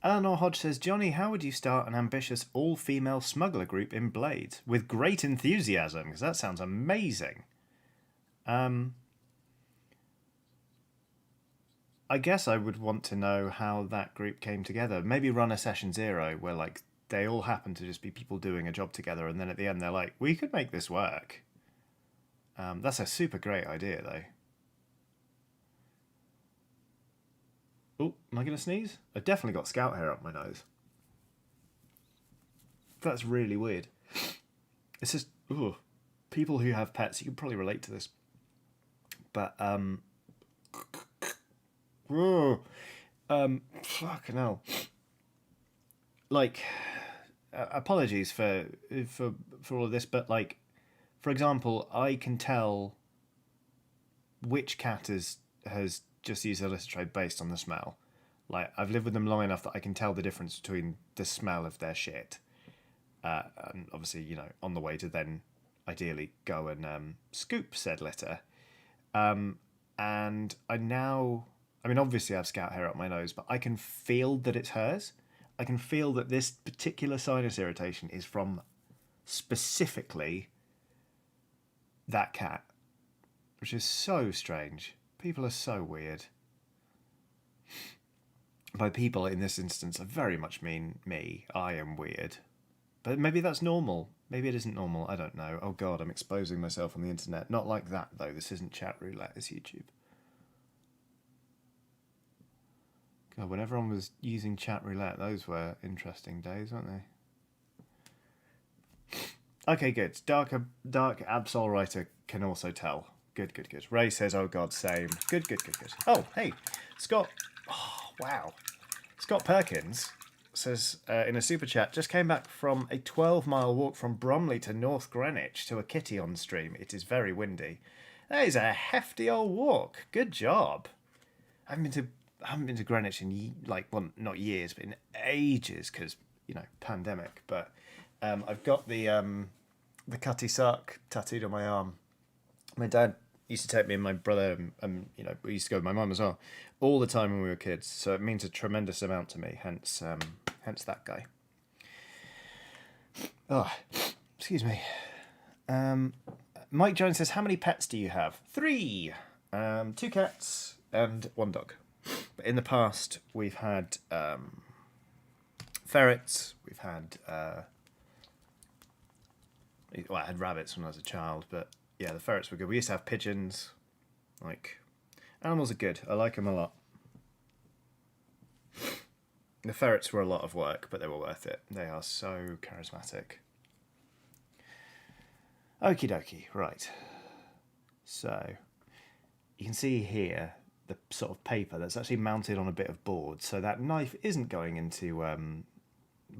Eleanor Hodge says, Johnny, how would you start an ambitious all-female smuggler group in Blades? With great enthusiasm, because that sounds amazing. I guess I would want to know how that group came together. Maybe run a session 0 where like they all happen to just be people doing a job together, and then at the end they're like, we could make this work. That's a super great idea, though. Oh, am I going to sneeze? I've definitely got scout hair up my nose. That's really weird. It's just, people who have pets, you can probably relate to this. But fucking hell. Like, apologies for all of this, but like, for example, I can tell which cat has just used a litter tray based on the smell. Like, I've lived with them long enough that I can tell the difference between the smell of their shit, and obviously, on the way to then ideally go and scoop said litter. And I mean, obviously I have scout hair up my nose, but I can feel that it's hers. I can feel that this particular sinus irritation is from specifically that cat, which is so strange. People are so weird. By people in this instance, I very much mean me. I am weird. But maybe that's normal. Maybe it isn't normal. I don't know. Oh God, I'm exposing myself on the internet. Not like that, though. This isn't chat roulette. It's YouTube. God, when everyone was using chat roulette, those were interesting days, weren't they? Okay, good. Dark Absol writer can also tell. Good. Ray says, oh God, same. Good. Oh, hey, Scott. Oh, wow. Scott Perkins says in a super chat, just came back from a 12-mile walk from Bromley to North Greenwich to a kitty on stream. It is very windy. That is a hefty old walk. Good job. I haven't been to Greenwich in not years, but in ages because pandemic. But I've got the Cutty Sark tattooed on my arm. My dad used to take me and my brother, and we used to go with my mum as well, all the time when we were kids. So it means a tremendous amount to me. Hence that guy. Oh, excuse me. Mike Jones says, how many pets do you have? 3. 2 cats and 1 dog. But in the past, we've had ferrets. We've had I had rabbits when I was a child, but yeah, the ferrets were good. We used to have pigeons. Like, animals are good. I like them a lot. The ferrets were a lot of work, but they were worth it. They are so charismatic. Okie dokie, right. So, you can see here the sort of paper that's actually mounted on a bit of board, so that knife isn't going into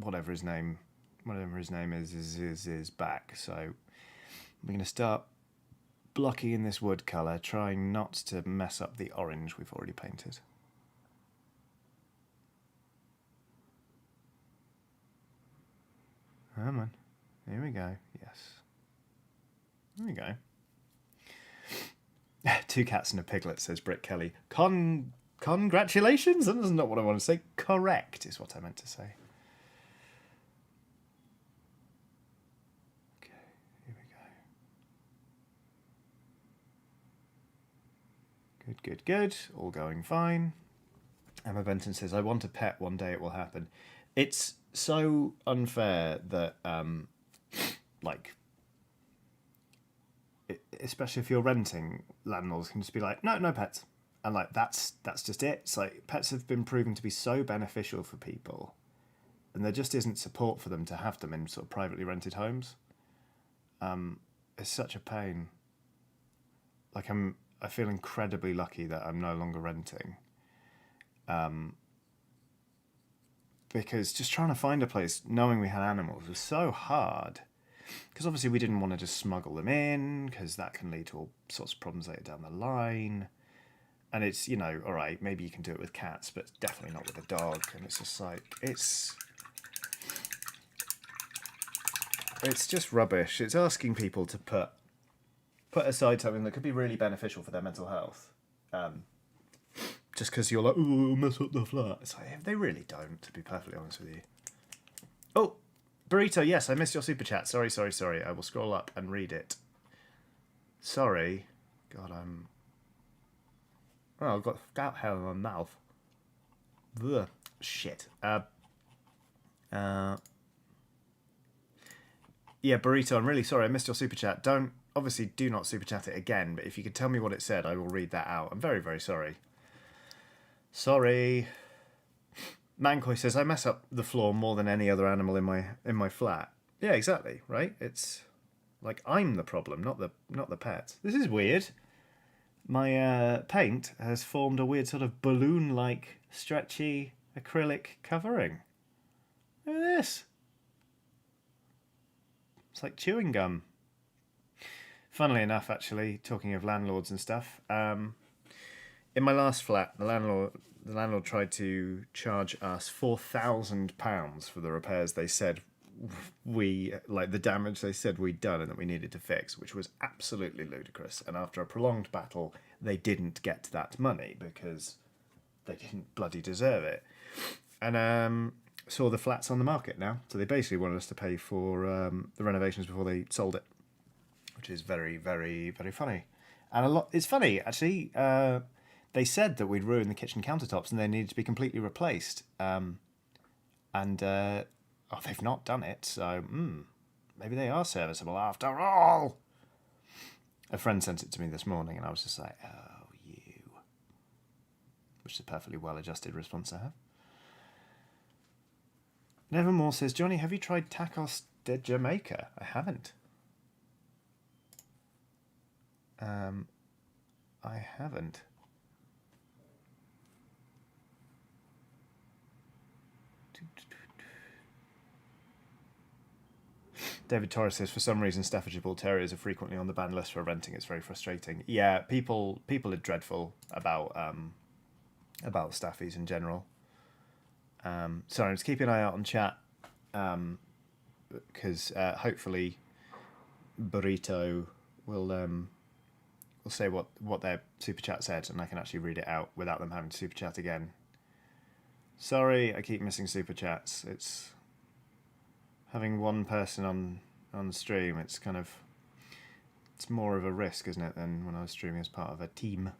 whatever his name is back. So we're going to start blocking in this wood colour, trying not to mess up the orange we've already painted. Come on. Here we go. Yes. There we go. 2 cats and a piglet, says Britt Kelly. Congratulations? That is not what I want to say. Correct is what I meant to say. Okay, here we go. Good. All going fine. Emma Benton says, I want a pet. One day it will happen. It's so unfair that, especially if you're renting, landlords can just be like, no pets. And that's just it. It's like, pets have been proven to be so beneficial for people, and there just isn't support for them to have them in sort of privately rented homes. It's such a pain. Like, I feel incredibly lucky that I'm no longer renting. Because just trying to find a place knowing we had animals was so hard. Because obviously we didn't want to just smuggle them in, because that can lead to all sorts of problems later down the line. And it's, all right, maybe you can do it with cats, but definitely not with a dog. And it's just like, it's just rubbish. It's asking people to put aside something that could be really beneficial for their mental health. Just because you're like, oh, mess up the flat. It's like, they really don't, to be perfectly honest with you. Oh, Burrito, yes, I missed your super chat. Sorry. I will scroll up and read it. Sorry. God, I've got scout hair in my mouth. Ugh. Shit. Yeah, Burrito, I'm really sorry. I missed your super chat. Do not super chat it again, but if you could tell me what it said, I will read that out. I'm very, very sorry. Sorry. Mancoy says, I mess up the floor more than any other animal in my flat. Yeah, exactly, right? It's like I'm the problem, not the pet. This is weird. My paint has formed a weird sort of balloon-like, stretchy acrylic covering. Look at this. It's like chewing gum. Funnily enough, actually, talking of landlords and stuff, in my last flat, the landlord tried to charge us £4,000 for the repairs they said the damage they said we'd done and that we needed to fix, which was absolutely ludicrous. And after a prolonged battle, they didn't get that money because they didn't bloody deserve it. And saw the flats on the market now, so they basically wanted us to pay for the renovations before they sold it, which is very, very, very funny. And it's funny actually. They said that we'd ruined the kitchen countertops and they needed to be completely replaced. They've not done it, so maybe they are serviceable after all. A friend sent it to me this morning and I was just like, oh, you. Which is a perfectly well-adjusted response I have. Nevermore says, Johnny, have you tried tacos de Jamaica? I haven't. I haven't. David Torres says, for some reason, Staffordshire Bull Terriers are frequently on the ban list for renting. It's very frustrating. Yeah, people are dreadful about staffies in general. Sorry, I'm just keeping an eye out on chat because hopefully Burrito will say what their super chat said, and I can actually read it out without them having to super chat again. Sorry, I keep missing super chats. It's having one person on stream. It's more of a risk, isn't it, than when I was streaming as part of a team.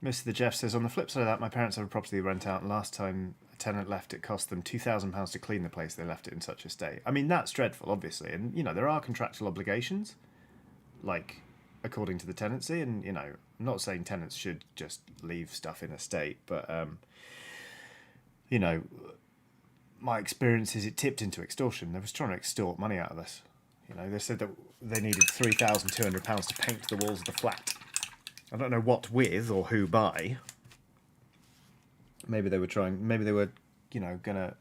Mr. Jeff says, on the flip side of that, my parents have a property to rent out, and last time a tenant left, it cost them £2,000 to clean the place. They left it in such a state. I mean, that's dreadful, obviously. And, there are contractual obligations, like, according to the tenancy. And, I'm not saying tenants should just leave stuff in a state, but, my experience is it tipped into extortion. They was trying to extort money out of us. They said that they needed £3,200 to paint the walls of the flat. I don't know what with or who by. Maybe they were, gonna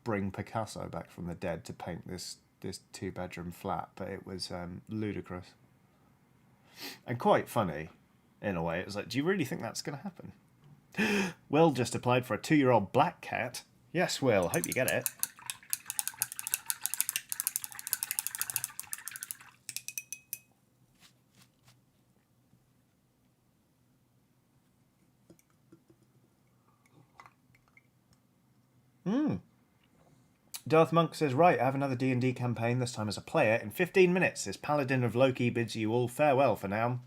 bring Picasso back from the dead to paint this 2-bedroom flat, but it was ludicrous. And quite funny, in a way. It was like, do you really think that's gonna happen? Will just applied for a 2-year-old black cat. Yes, Will, hope you get it. Darth Monk says, right, I have another D&D campaign, this time as a player. In 15 minutes, this Paladin of Loki bids you all farewell for now.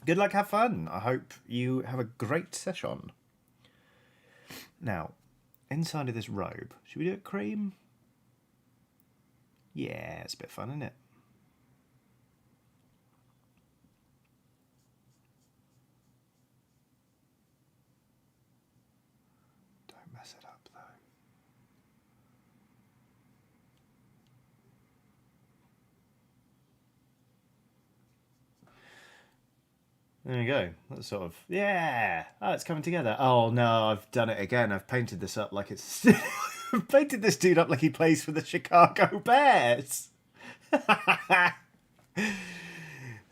Good luck, have fun. I hope you have a great session. Now, inside of this robe, should we do it cream? Yeah, it's a bit fun, isn't it? Don't mess it up, though. There you go. That's sort of, yeah. Oh, it's coming together. Oh no, I've done it again. I've painted this up like it's. I've painted this dude up like he plays for the Chicago Bears.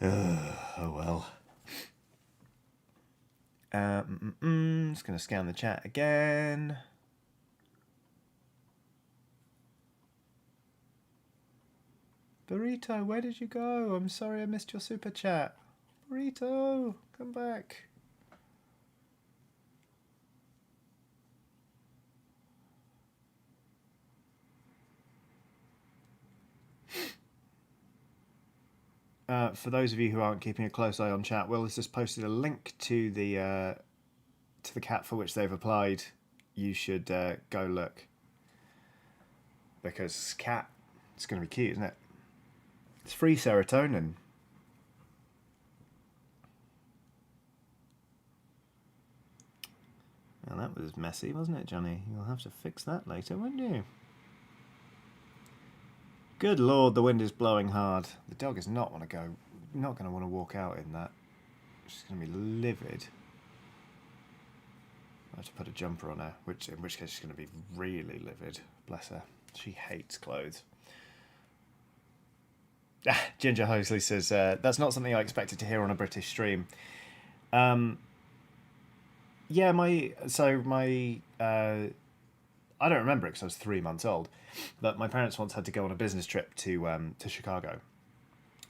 Oh well. Just gonna scan the chat again. Burrito, where did you go? I'm sorry I missed your super chat. Burrito, come back. For those of you who aren't keeping a close eye on chat, Will has just posted a link to the cat for which they've applied. You should go look. Because cat, it's going to be cute, isn't it? It's free serotonin. Well, that was messy, wasn't it, Johnny? You'll have to fix that later, won't you? Good lord, the wind is blowing hard. The dog is not going to want to walk out in that. She's going to be livid. I have to put a jumper on her, in which case she's going to be really livid. Bless her. She hates clothes. Ginger Hosley says, that's not something I expected to hear on a British stream. Yeah, I don't remember it because I was 3 months old, but my parents once had to go on a business trip to Chicago.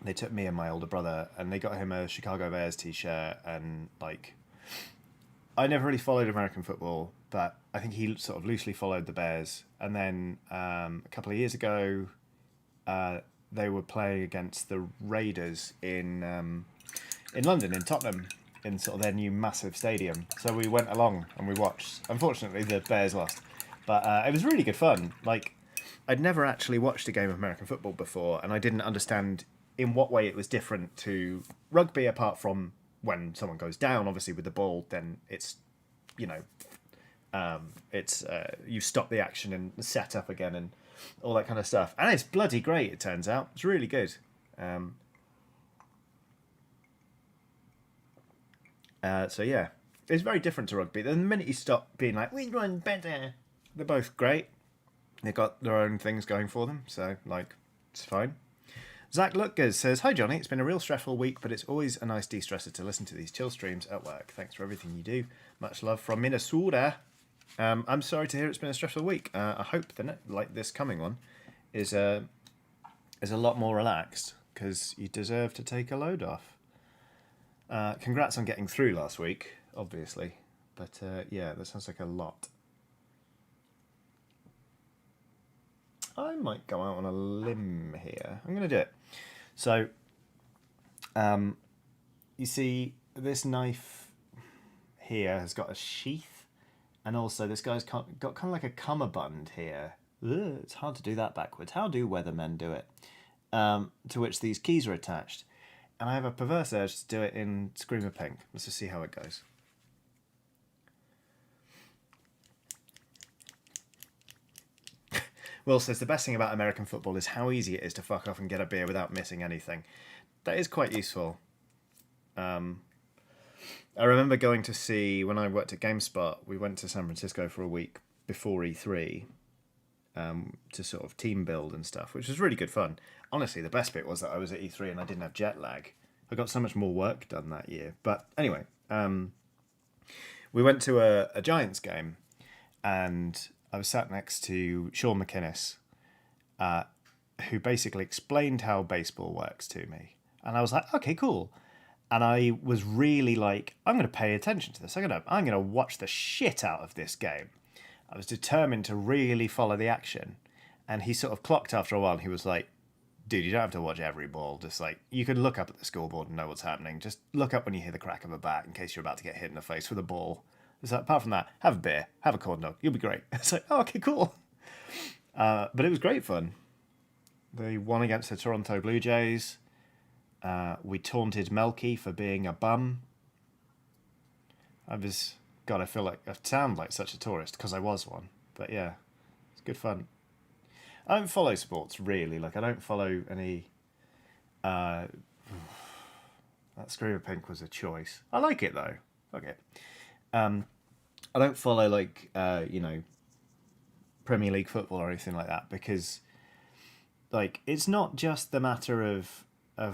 They took me and my older brother, and they got him a Chicago Bears t-shirt, and like, I never really followed American football, but I think he sort of loosely followed the Bears. And then a couple of years ago, they were playing against the Raiders in London, in Tottenham, in sort of their new massive stadium. So we went along and we watched. Unfortunately, the Bears lost, but it was really good fun. Like, I'd never actually watched a game of American football before, and I didn't understand in what way it was different to rugby, apart from when someone goes down, obviously with the ball, then it's, you stop the action and set up again and all that kind of stuff. And it's bloody great, it turns out. It's really good. So yeah, it's very different to rugby. The minute you stop being like, we run better, they're both great. They've got their own things going for them, so like, it's fine. Zach Lutgers says, hi Johnny, it's been a real stressful week, but it's always a nice de-stressor to listen to these chill streams at work. Thanks for everything you do. Much love from Minnesota. I'm sorry to hear it's been a stressful week. I hope this coming one is a lot more relaxed, because you deserve to take a load off. Congrats on getting through last week, obviously, but yeah, that sounds like a lot. I might go out on a limb here. I'm going to do it. So, you see, this knife here has got a sheath, and also this guy's got kind of like a cummerbund here. Ugh, it's hard to do that backwards. How do weathermen do it? To which these keys are attached. And I have a perverse urge to do it in Screamer Pink. Let's just see how it goes. Will says, the best thing about American football is how easy it is to fuck off and get a beer without missing anything. That is quite useful. I remember going to see, when I worked at GameSpot, we went to San Francisco for a week before E3 to sort of team build and stuff, which was really good fun. Honestly, the best bit was that I was at E3 and I didn't have jet lag. I got so much more work done that year. But anyway, we went to a Giants game, and I was sat next to Sean McInnes, who basically explained how baseball works to me. And I was like, okay, cool. And I was really like, I'm going to pay attention to this. I'm going to watch the shit out of this game. I was determined to really follow the action. And he sort of clocked after a while, and he was like, dude, you don't have to watch every ball. Just like, you can look up at the scoreboard and know what's happening. Just look up when you hear the crack of a bat in case you're about to get hit in the face with a ball. So apart from that, have a beer, have a corn dog, you'll be great. It's like, oh, okay, cool. But it was great fun. They won against the Toronto Blue Jays. We taunted Melky for being a bum. I sound like such a tourist, because I was one. But yeah, it's good fun. I don't follow sports, really. Like, I don't follow any... that Screamer Pink was a choice. I like it, though. Okay. I don't follow, like, Premier League football or anything like that, because, like, it's not just the matter of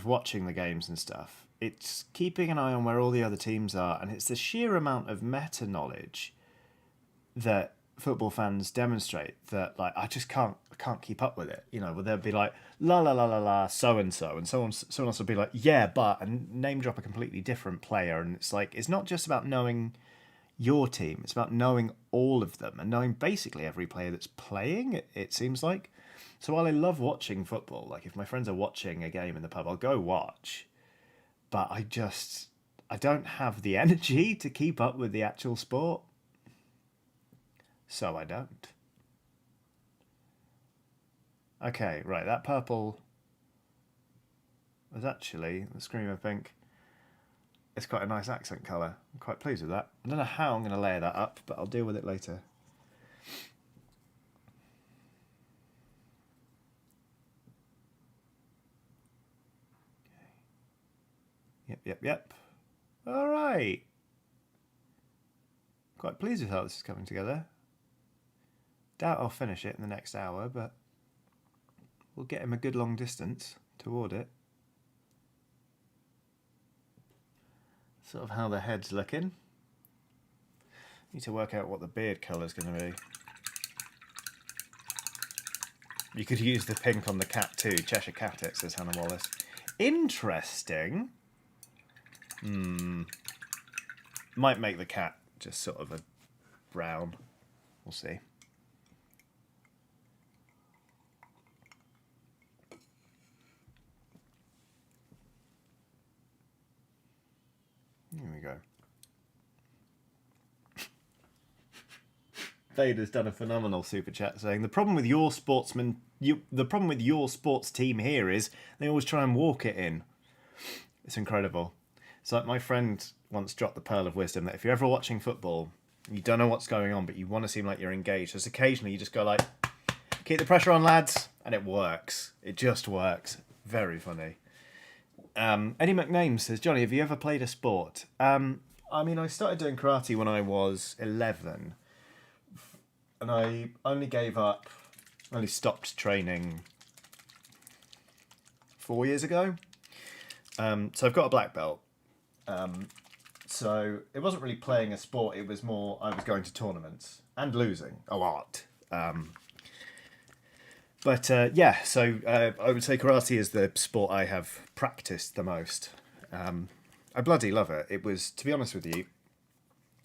watching the games and stuff. It's keeping an eye on where all the other teams are, and it's the sheer amount of meta knowledge that football fans demonstrate that, like, I can't keep up with it. You know, where they'll be like, la la la la la, so and someone else will be like, yeah, but, and name drop a completely different player, and it's like, it's not just about knowing your team, it's about knowing all of them and knowing basically every player that's playing, it seems like. So while I love watching football, like, if my friends are watching a game in the pub, I'll go watch, but I don't have the energy to keep up with the actual sport. So I don't. Okay, right, that purple was actually the Screamer Pink. It's quite a nice accent colour. I'm quite pleased with that. I don't know how I'm going to layer that up, but I'll deal with it later. Yep. All right. Quite pleased with how this is coming together. Doubt I'll finish it in the next hour, but we'll get him a good long distance toward it. Sort of how the head's looking. Need to work out what the beard colour's going to be. You could use the pink on the cat too. Cheshire Cat, it says Hannah Wallace. Interesting. Might make the cat just sort of a brown. We'll see. Here we go. Vader's done a phenomenal super chat saying the problem with your sports team here is they always try and walk it in. It's incredible. It's like my friend once dropped the pearl of wisdom that if you're ever watching football, you don't know what's going on, but you want to seem like you're engaged. Just occasionally you just go like, keep the pressure on, lads, and it works. It just works. Very funny. Eddie McNames says, Johnny, have you ever played a sport? I mean, I started doing karate when I was 11. And I only stopped training 4 years ago. So I've got a black belt. So it wasn't really playing a sport. It was more I was going to tournaments and losing a lot. But I would say karate is the sport I have practiced the most. I bloody love it. It was, to be honest with you,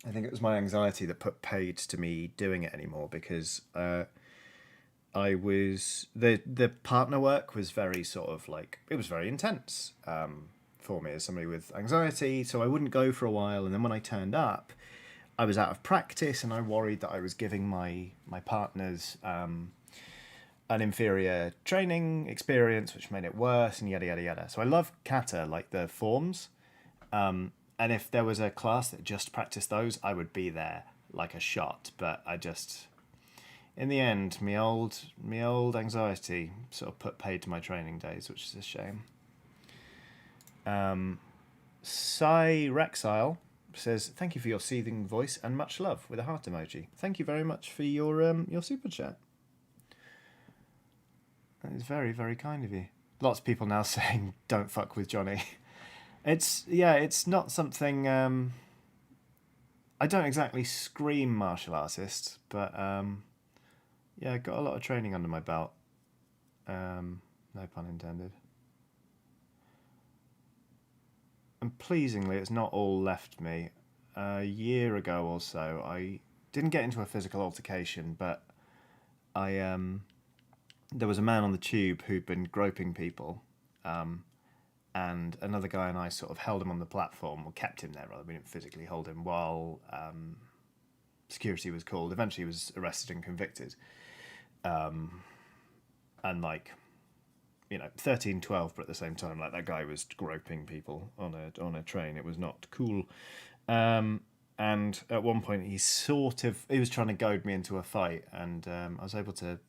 I think it was my anxiety that put paid to me doing it anymore because the partner work was very sort of like, it was very intense for me as somebody with anxiety, so I wouldn't go for a while, and then when I turned up, I was out of practice and I worried that I was giving my partners an inferior training experience, which made it worse, and yada yada yada. So I love kata, like the forms. And if there was a class that just practiced those, I would be there like a shot. But I just, in the end, me old anxiety sort of put paid to my training days, which is a shame. Cyrexile says, thank you for your seething voice and much love with a heart emoji. Thank you very much for your super chat. That is very, very kind of you. Lots of people now saying, don't fuck with Johnny. It's not something. I don't exactly scream martial artist, but I got a lot of training under my belt. No pun intended. And pleasingly, it's not all left me. A year ago or so, I didn't get into a physical altercation, but there was a man on the tube who'd been groping people. And another guy and I sort of held him on the platform, or kept him there rather. We didn't physically hold him while security was called. Eventually he was arrested and convicted. And 13, 12, but at the same time, like that guy was groping people on a train. It was not cool. And at one point he was trying to goad me into a fight, and I was able to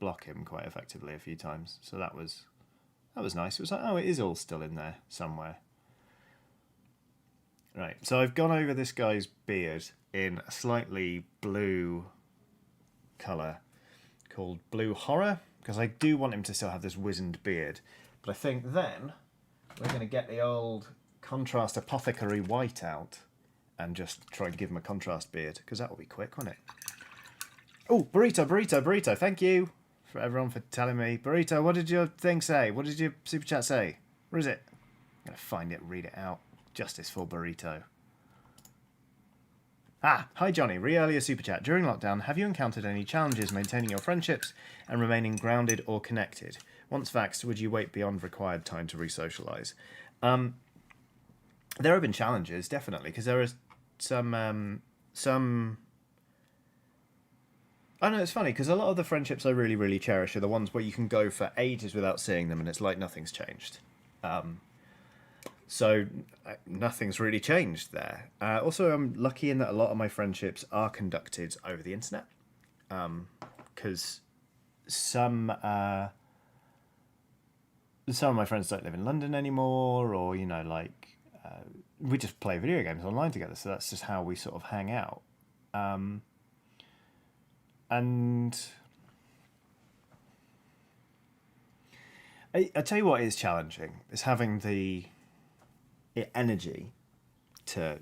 block him quite effectively a few times. So that was nice. It was like, oh, it is all still in there somewhere. Right, so I've gone over this guy's beard in a slightly blue colour called Blue Horror, because I do want him to still have this wizened beard. But I think then we're going to get the old Contrast Apothecary White out and just try and give him a contrast beard, because that will be quick, won't it? Oh, burrito, thank you for everyone for telling me. Burrito, what did your thing say? What did your super chat say? Where is it? I'm going to find it and read it out. Justice for Burrito. Hi Johnny, earlier super chat. During lockdown, have you encountered any challenges maintaining your friendships and remaining grounded or connected? Once vaxxed, would you wait beyond required time to re-socialise? There have been challenges, definitely, because there are some I know, it's funny, because a lot of the friendships I really, really cherish are the ones where you can go for ages without seeing them and it's like nothing's changed. So nothing's really changed there. Also, I'm lucky in that a lot of my friendships are conducted over the internet, because some some of my friends don't live in London anymore, or we just play video games online together. So that's just how we sort of hang out. And I tell you what is challenging is having the energy to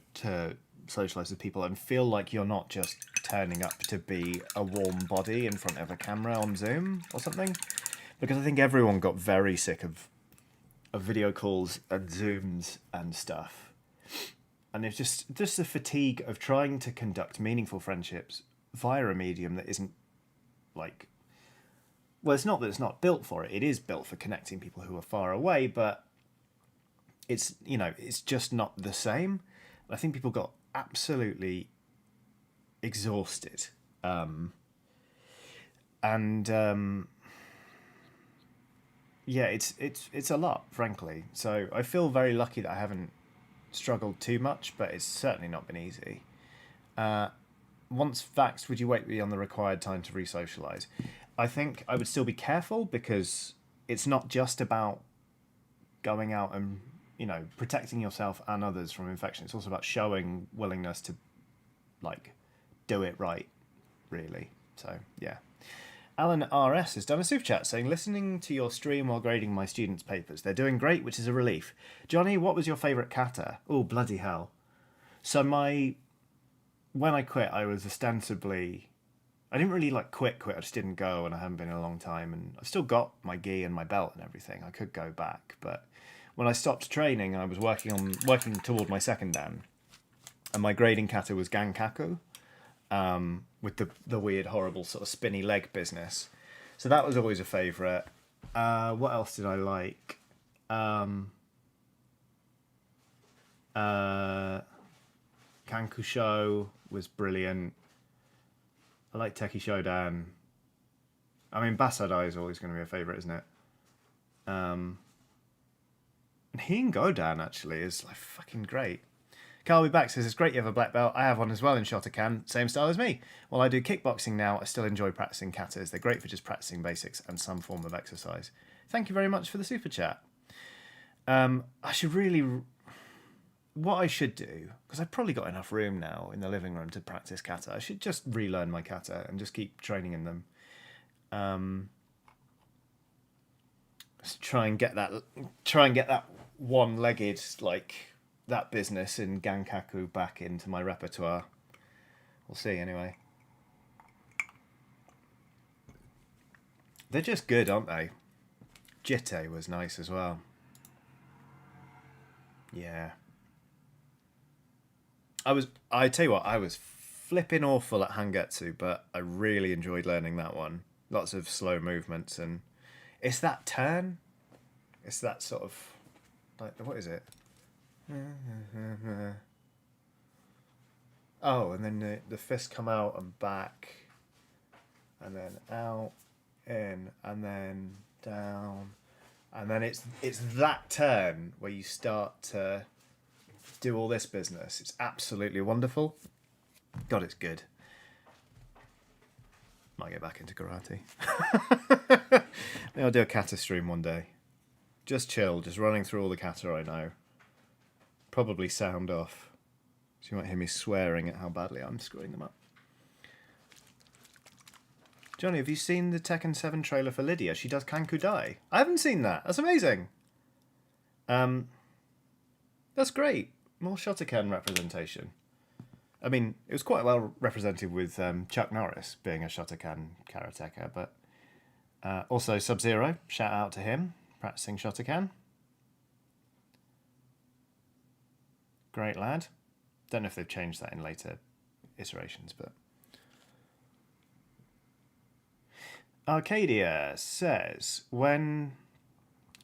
socialize with people and feel like you're not just turning up to be a warm body in front of a camera on Zoom or something. Because I think everyone got very sick of video calls and Zooms and stuff. And it's just the fatigue of trying to conduct meaningful friendships via a medium that isn't like, well, it's not that it's not built for it. It is built for connecting people who are far away, but it's just not the same. I think people got absolutely exhausted, and yeah, it's a lot, frankly. So I feel very lucky that I haven't struggled too much, but it's certainly not been easy. Once vaxxed, would you wait beyond the required time to re-socialise? I think I would still be careful because it's not just about going out and protecting yourself and others from infection. It's also about showing willingness to do it right, really. So yeah. Alan RS has done a super chat saying, listening to your stream while grading my students' papers. They're doing great, which is a relief. Johnny, what was your favourite kata? Oh, bloody hell. So when I quit, I was ostensibly... I didn't really quit. I just didn't go, and I haven't been in a long time. And I've still got my gi and my belt and everything. I could go back, but when I stopped training, I was working toward my second dan, and my grading kata was Gankaku, with the weird, horrible sort of spinny leg business. So that was always a favourite. What else did I like? Kankusho was brilliant. I like Teki Shodan. I mean, Basadai is always going to be a favourite, isn't it? And Hien Godan, actually, is fucking great. Carl back says, it's great you have a black belt. I have one as well in Shotokan, same style as me. While I do kickboxing now, I still enjoy practicing katas. They're great for just practicing basics and some form of exercise. Thank you very much for the super chat. I should really... What I should do, because I've probably got enough room now in the living room to practice kata, I should just relearn my kata and just keep training in them. Try and get that one-legged, that business in Gankaku back into my repertoire. We'll see, anyway. They're just good, aren't they? Jite was nice as well. Yeah. I tell you what, I was flipping awful at Hangetsu, but I really enjoyed learning that one. Lots of slow movements, and it's that turn. It's that sort of, what is it? Oh, and then the fists come out and back, and then out, in, and then down, and then it's that turn where you start to do all this business. It's absolutely wonderful. God, it's good. Might get back into karate. Maybe I'll do a kata stream one day. Just chill, just running through all the kata I know. Probably sound off. So you might hear me swearing at how badly I'm screwing them up. Johnny, have you seen the Tekken 7 trailer for Lydia? She does Kanku Dai. I haven't seen that. That's amazing. That's great. More Shotokan representation. I mean, it was quite well represented with Chuck Norris being a Shotokan karateka, but also Sub-Zero, shout out to him, practicing Shotokan. Great lad. Don't know if they've changed that in later iterations, but... Arcadia says, when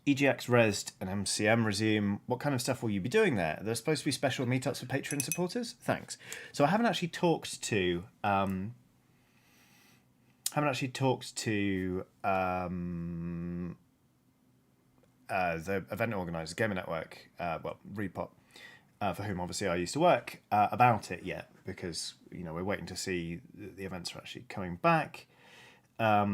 EGX Resd and MCM resume, what kind of stuff will you be doing there? There's supposed to be special meetups for Patreon supporters? Thanks. So I haven't actually talked to the event organizer, Gamer Network, Repop, for whom obviously I used to work, about it yet, because we're waiting to see the events are actually coming back. I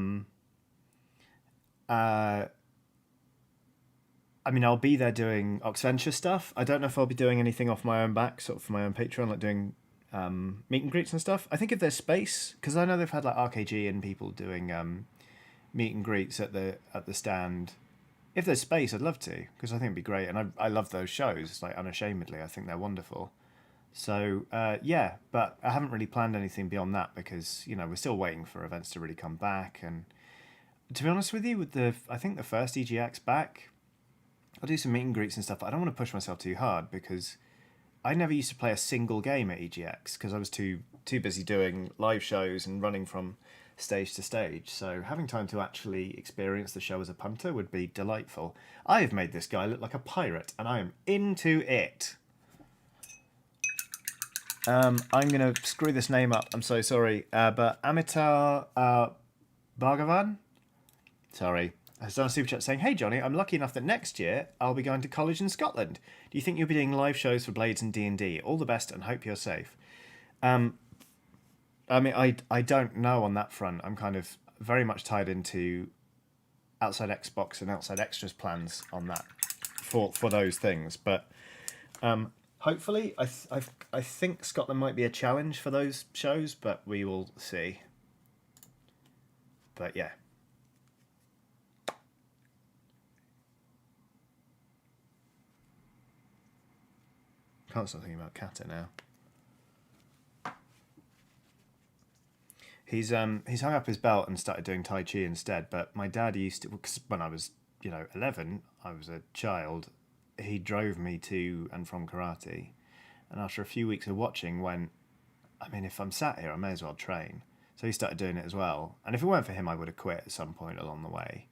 mean, I'll be there doing Oxventure stuff. I don't know if I'll be doing anything off my own back, sort of for my own Patreon, like doing meet and greets and stuff. I think if there's space, because I know they've had like RKG and people doing meet and greets at the stand. If there's space, I'd love to, because I think it'd be great, and I love those shows. Like unashamedly, I think they're wonderful. So yeah, but I haven't really planned anything beyond that because we're still waiting for events to really come back. And to be honest with you, with I think the first EGX back, I'll do some meet and greets and stuff, but I don't want to push myself too hard because I never used to play a single game at EGX because I was too busy doing live shows and running from stage to stage. So having time to actually experience the show as a punter would be delightful. I have made this guy look like a pirate, and I am into it. I'm going to screw this name up. I'm so sorry. But Amitar Bhagavan? Sorry. I was on a super chat saying, "Hey Johnny, I'm lucky enough that next year I'll be going to college in Scotland. Do you think you'll be doing live shows for Blades and D&D? All the best and hope you're safe." I mean, I don't know on that front. I'm kind of very much tied into outside Xbox and outside extras plans on that for those things. But hopefully, I think Scotland might be a challenge for those shows, but we will see. But yeah. Can't stop thinking about Kata now. He's hung up his belt and started doing Tai Chi instead. But my dad used to, because when I was 11, I was a child. He drove me to and from karate, and after a few weeks of watching, went, I mean, if I'm sat here, I may as well train. So he started doing it as well. And if it weren't for him, I would have quit at some point along the way.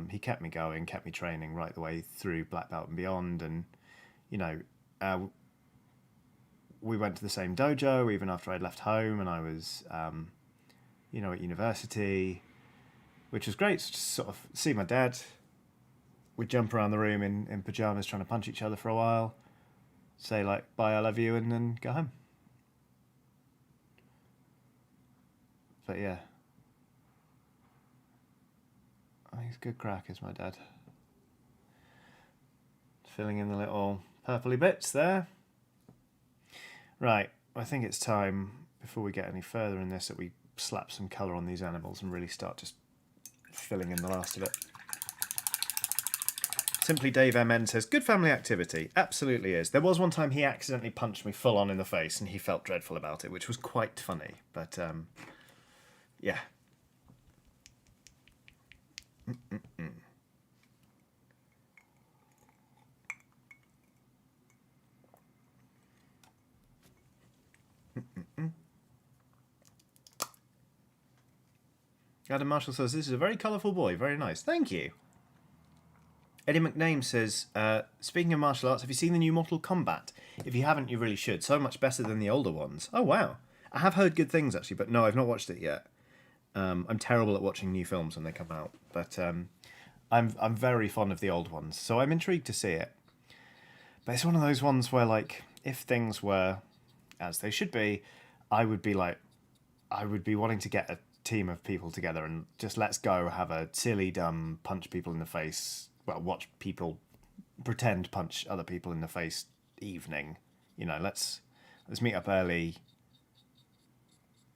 He kept me going, kept me training right the way through black belt and beyond, and we went to the same dojo even after I'd left home, and I was, at university, which was great. So just sort of see my dad. We'd jump around the room in pajamas trying to punch each other for a while, say like, "Bye, I love you," and then go home. But yeah. He's good crack, is my dad. Filling in the little purpley bits there. Right, I think it's time, before we get any further in this, that we slap some colour on these animals and really start just filling in the last of it. Simply Dave MN says, "Good family activity." Absolutely is. There was one time he accidentally punched me full on in the face and he felt dreadful about it, which was quite funny. But, yeah. Adam Marshall says, "This is a very colourful boy. Very nice." Thank you. Eddie McName says, "Speaking of martial arts, have you seen the new Mortal Kombat? If you haven't, you really should. So much better than the older ones." Oh, wow. I have heard good things, actually, but no, I've not watched it yet. I'm terrible at watching new films when they come out, but I'm very fond of the old ones, so I'm intrigued to see it. But it's one of those ones where, like, if things were as they should be, I would be wanting to get a team of people together and just let's go have a silly, dumb, punch people in the face, watch people pretend punch other people in the face evening. Let's meet up early,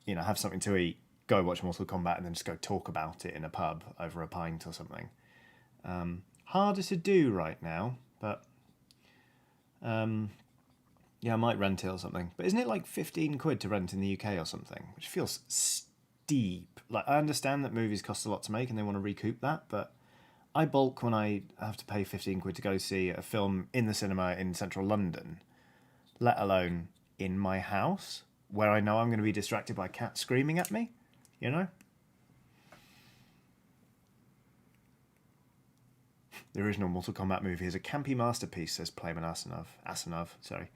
have something to eat, go watch Mortal Kombat, and then just go talk about it in a pub over a pint or something. Harder to do right now, but yeah, I might rent it or something. But isn't it like 15 quid to rent in the UK or something? Which feels steep. Like, I understand that movies cost a lot to make and they want to recoup that, but I balk when I have to pay 15 quid to go see a film in the cinema in central London, let alone in my house, where I know I'm going to be distracted by cats screaming at me, The original Mortal Kombat movie is a campy masterpiece, says Playman Asanov, sorry.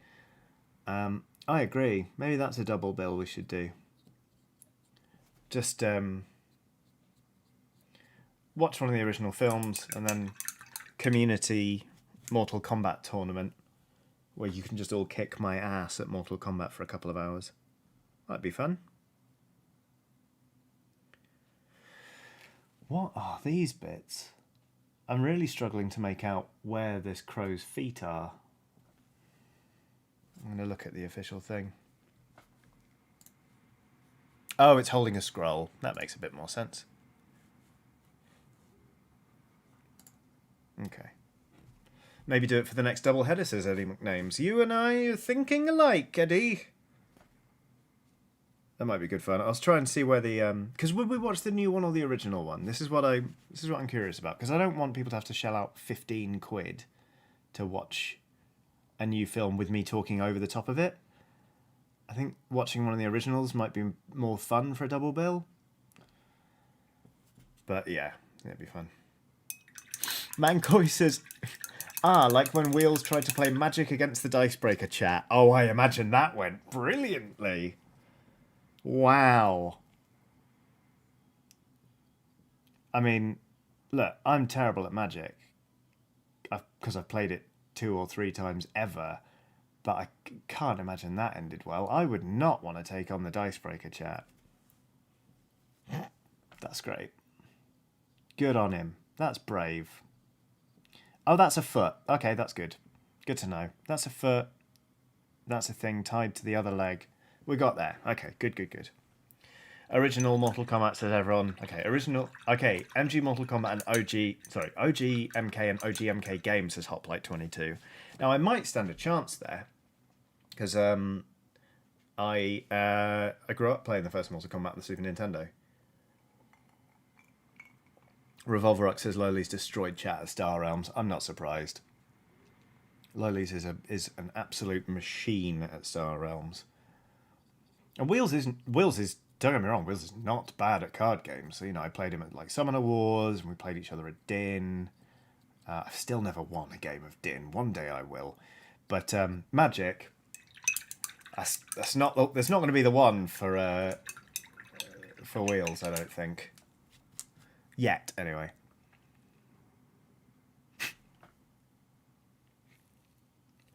I agree. Maybe that's a double bill we should do. Just watch one of the original films and then community Mortal Kombat tournament where you can just all kick my ass at Mortal Kombat for a couple of hours. That'd be fun. What are these bits? I'm really struggling to make out where this crow's feet are. I'm going to look at the official thing. Oh, it's holding a scroll. That makes a bit more sense. Okay. Maybe do it for the next double header, says Eddie McNames. You and I are thinking alike, Eddie. That might be good fun. I was trying to see where the because would we watch the new one or the original one? This is what I'm curious about, because I don't want people to have to shell out 15 quid to watch a new film with me talking over the top of it. I think watching one of the originals might be more fun for a double bill. But yeah, it'd be fun. Mancoy says, like when Wheels tried to play Magic against the Dicebreaker chat. Oh, I imagine that went brilliantly. Wow. I mean, look, I'm terrible at Magic. Because I've played it 2 or 3 times ever. But I can't imagine that ended well. I would not want to take on the Dicebreaker chat. That's great. Good on him. That's brave. Oh, that's a foot. Okay, that's good. Good to know. That's a foot. That's a thing tied to the other leg. We got there. Okay, good. Original Mortal Kombat, says everyone. Okay, original. Okay, MG Mortal Kombat and OG MK and OG MK games, says Hoplite22. Now, I might stand a chance there, because I grew up playing the first Mortal Kombat on the Super Nintendo. Revolverox says Loli's destroyed chat at Star Realms. I'm not surprised. Loli's is an absolute machine at Star Realms. And Wheels is don't get me wrong, Wheels is not bad at card games. So, you know, I played him at like Summoner Wars, and we played each other at Din. I've still never won a game of Din. One day I will. But Magic, that's not going to be the one for Wheels, I don't think. Yet, anyway.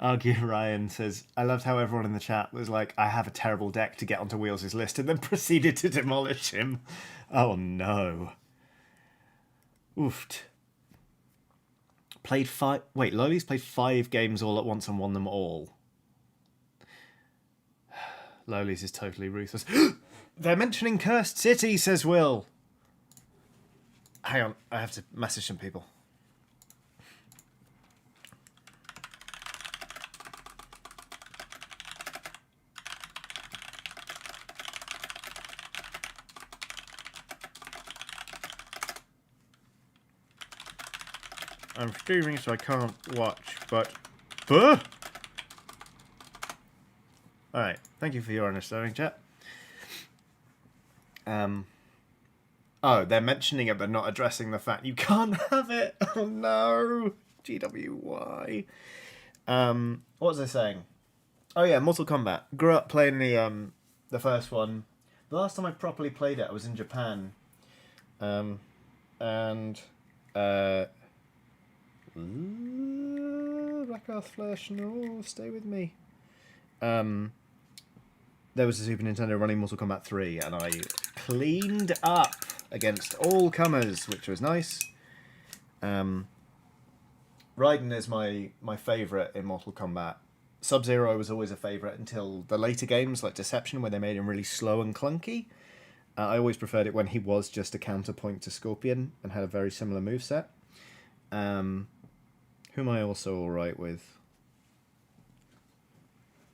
Argue Ryan says, I loved how everyone in the chat was like, I have a terrible deck to get onto Wheels' list, and then proceeded to demolish him. Oh no. Oofed. Loli's played 5 games all at once and won them all. Loli's is totally ruthless. They're mentioning Cursed City, says Will. Hang on, I have to message some people. I'm streaming, so I can't watch, but... Alright, thank you for your understanding, chat. Oh, they're mentioning it, but not addressing the fact you can't have it. Oh no, GWY. What was I saying? Oh yeah, Mortal Kombat. Grew up playing the first one. The last time I properly played it, I was in Japan. Black Earth Flesh, no, stay with me. There was a Super Nintendo running Mortal Kombat 3, and I cleaned up against all comers, which was nice. Raiden is my favourite in Mortal Kombat. Sub-Zero was always a favourite until the later games, like Deception, where they made him really slow and clunky. I always preferred it when he was just a counterpoint to Scorpion and had a very similar moveset. Who am I also alright with?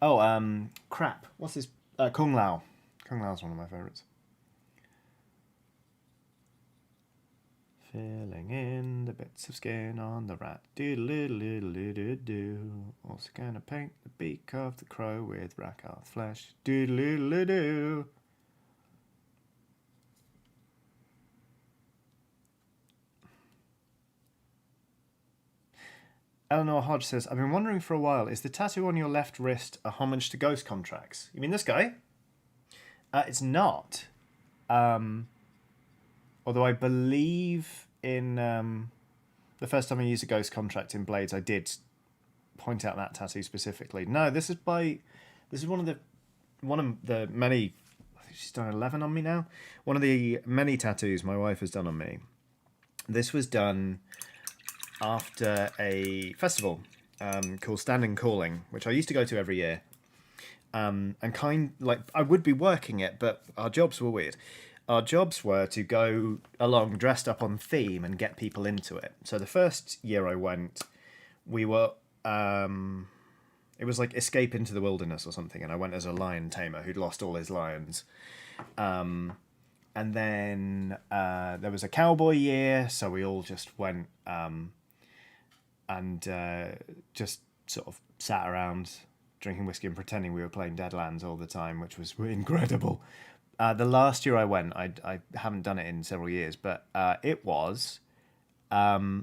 Oh, crap. What's his... Kung Lao. Kung Lao's one of my favourites. Filling in the bits of skin on the rat. Doodle-doodle-doodle-doo. Also gonna paint the beak of the crow with Rakarth flesh. Doodle-doodle-doo. Eleanor Hodge says, I've been wondering for a while, is the tattoo on your left wrist a homage to Ghost Contracts? You mean this guy? It's not. Although I believe in the first time I used a ghost contract in Blades, I did point out that tattoo specifically. No, this is one of the many. I think she's done 11 on me now. One of the many tattoos my wife has done on me. This was done after a festival called Standing Calling, which I used to go to every year. And I would be working it, but our jobs were weird. Our jobs were to go along dressed up on theme and get people into it. So the first year I went, we were it was like Escape into the Wilderness or something, and I went as a lion tamer who'd lost all his lions. And then there was a cowboy year, so we all just went and just sort of sat around drinking whiskey and pretending we were playing Deadlands all the time, which was incredible. The last year I went, I haven't done it in several years, but it was a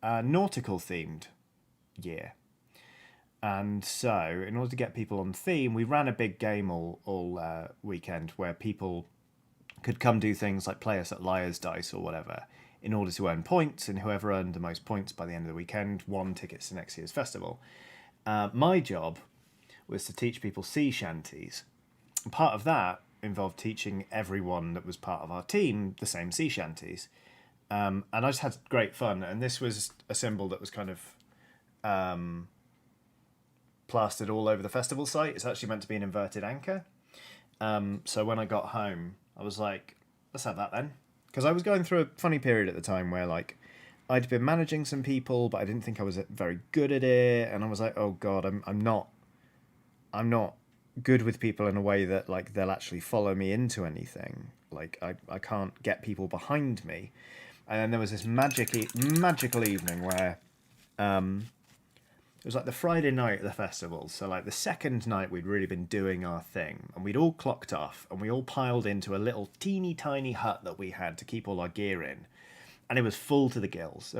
nautical themed year. And so, in order to get people on theme, we ran a big game all weekend where people could come do things like play us at Liar's Dice or whatever in order to earn points, and whoever earned the most points by the end of the weekend won tickets to next year's festival. My job was to teach people sea shanties. Part of that involved teaching everyone that was part of our team the same sea shanties. And I just had great fun. And this was a symbol that was kind of plastered all over the festival site. It's actually meant to be an inverted anchor. So when I got home, I was like, let's have that then. Because I was going through a funny period at the time where, like, I'd been managing some people, but I didn't think I was very good at it. And I was like, oh God, I'm not good with people in a way that, like, they'll actually follow me into anything. Like, I can't get people behind me. And then there was this magical evening where it was like the Friday night at the festival. So, like, the second night we'd really been doing our thing, and we'd all clocked off, and we all piled into a little teeny tiny hut that we had to keep all our gear in. And it was full to the gills.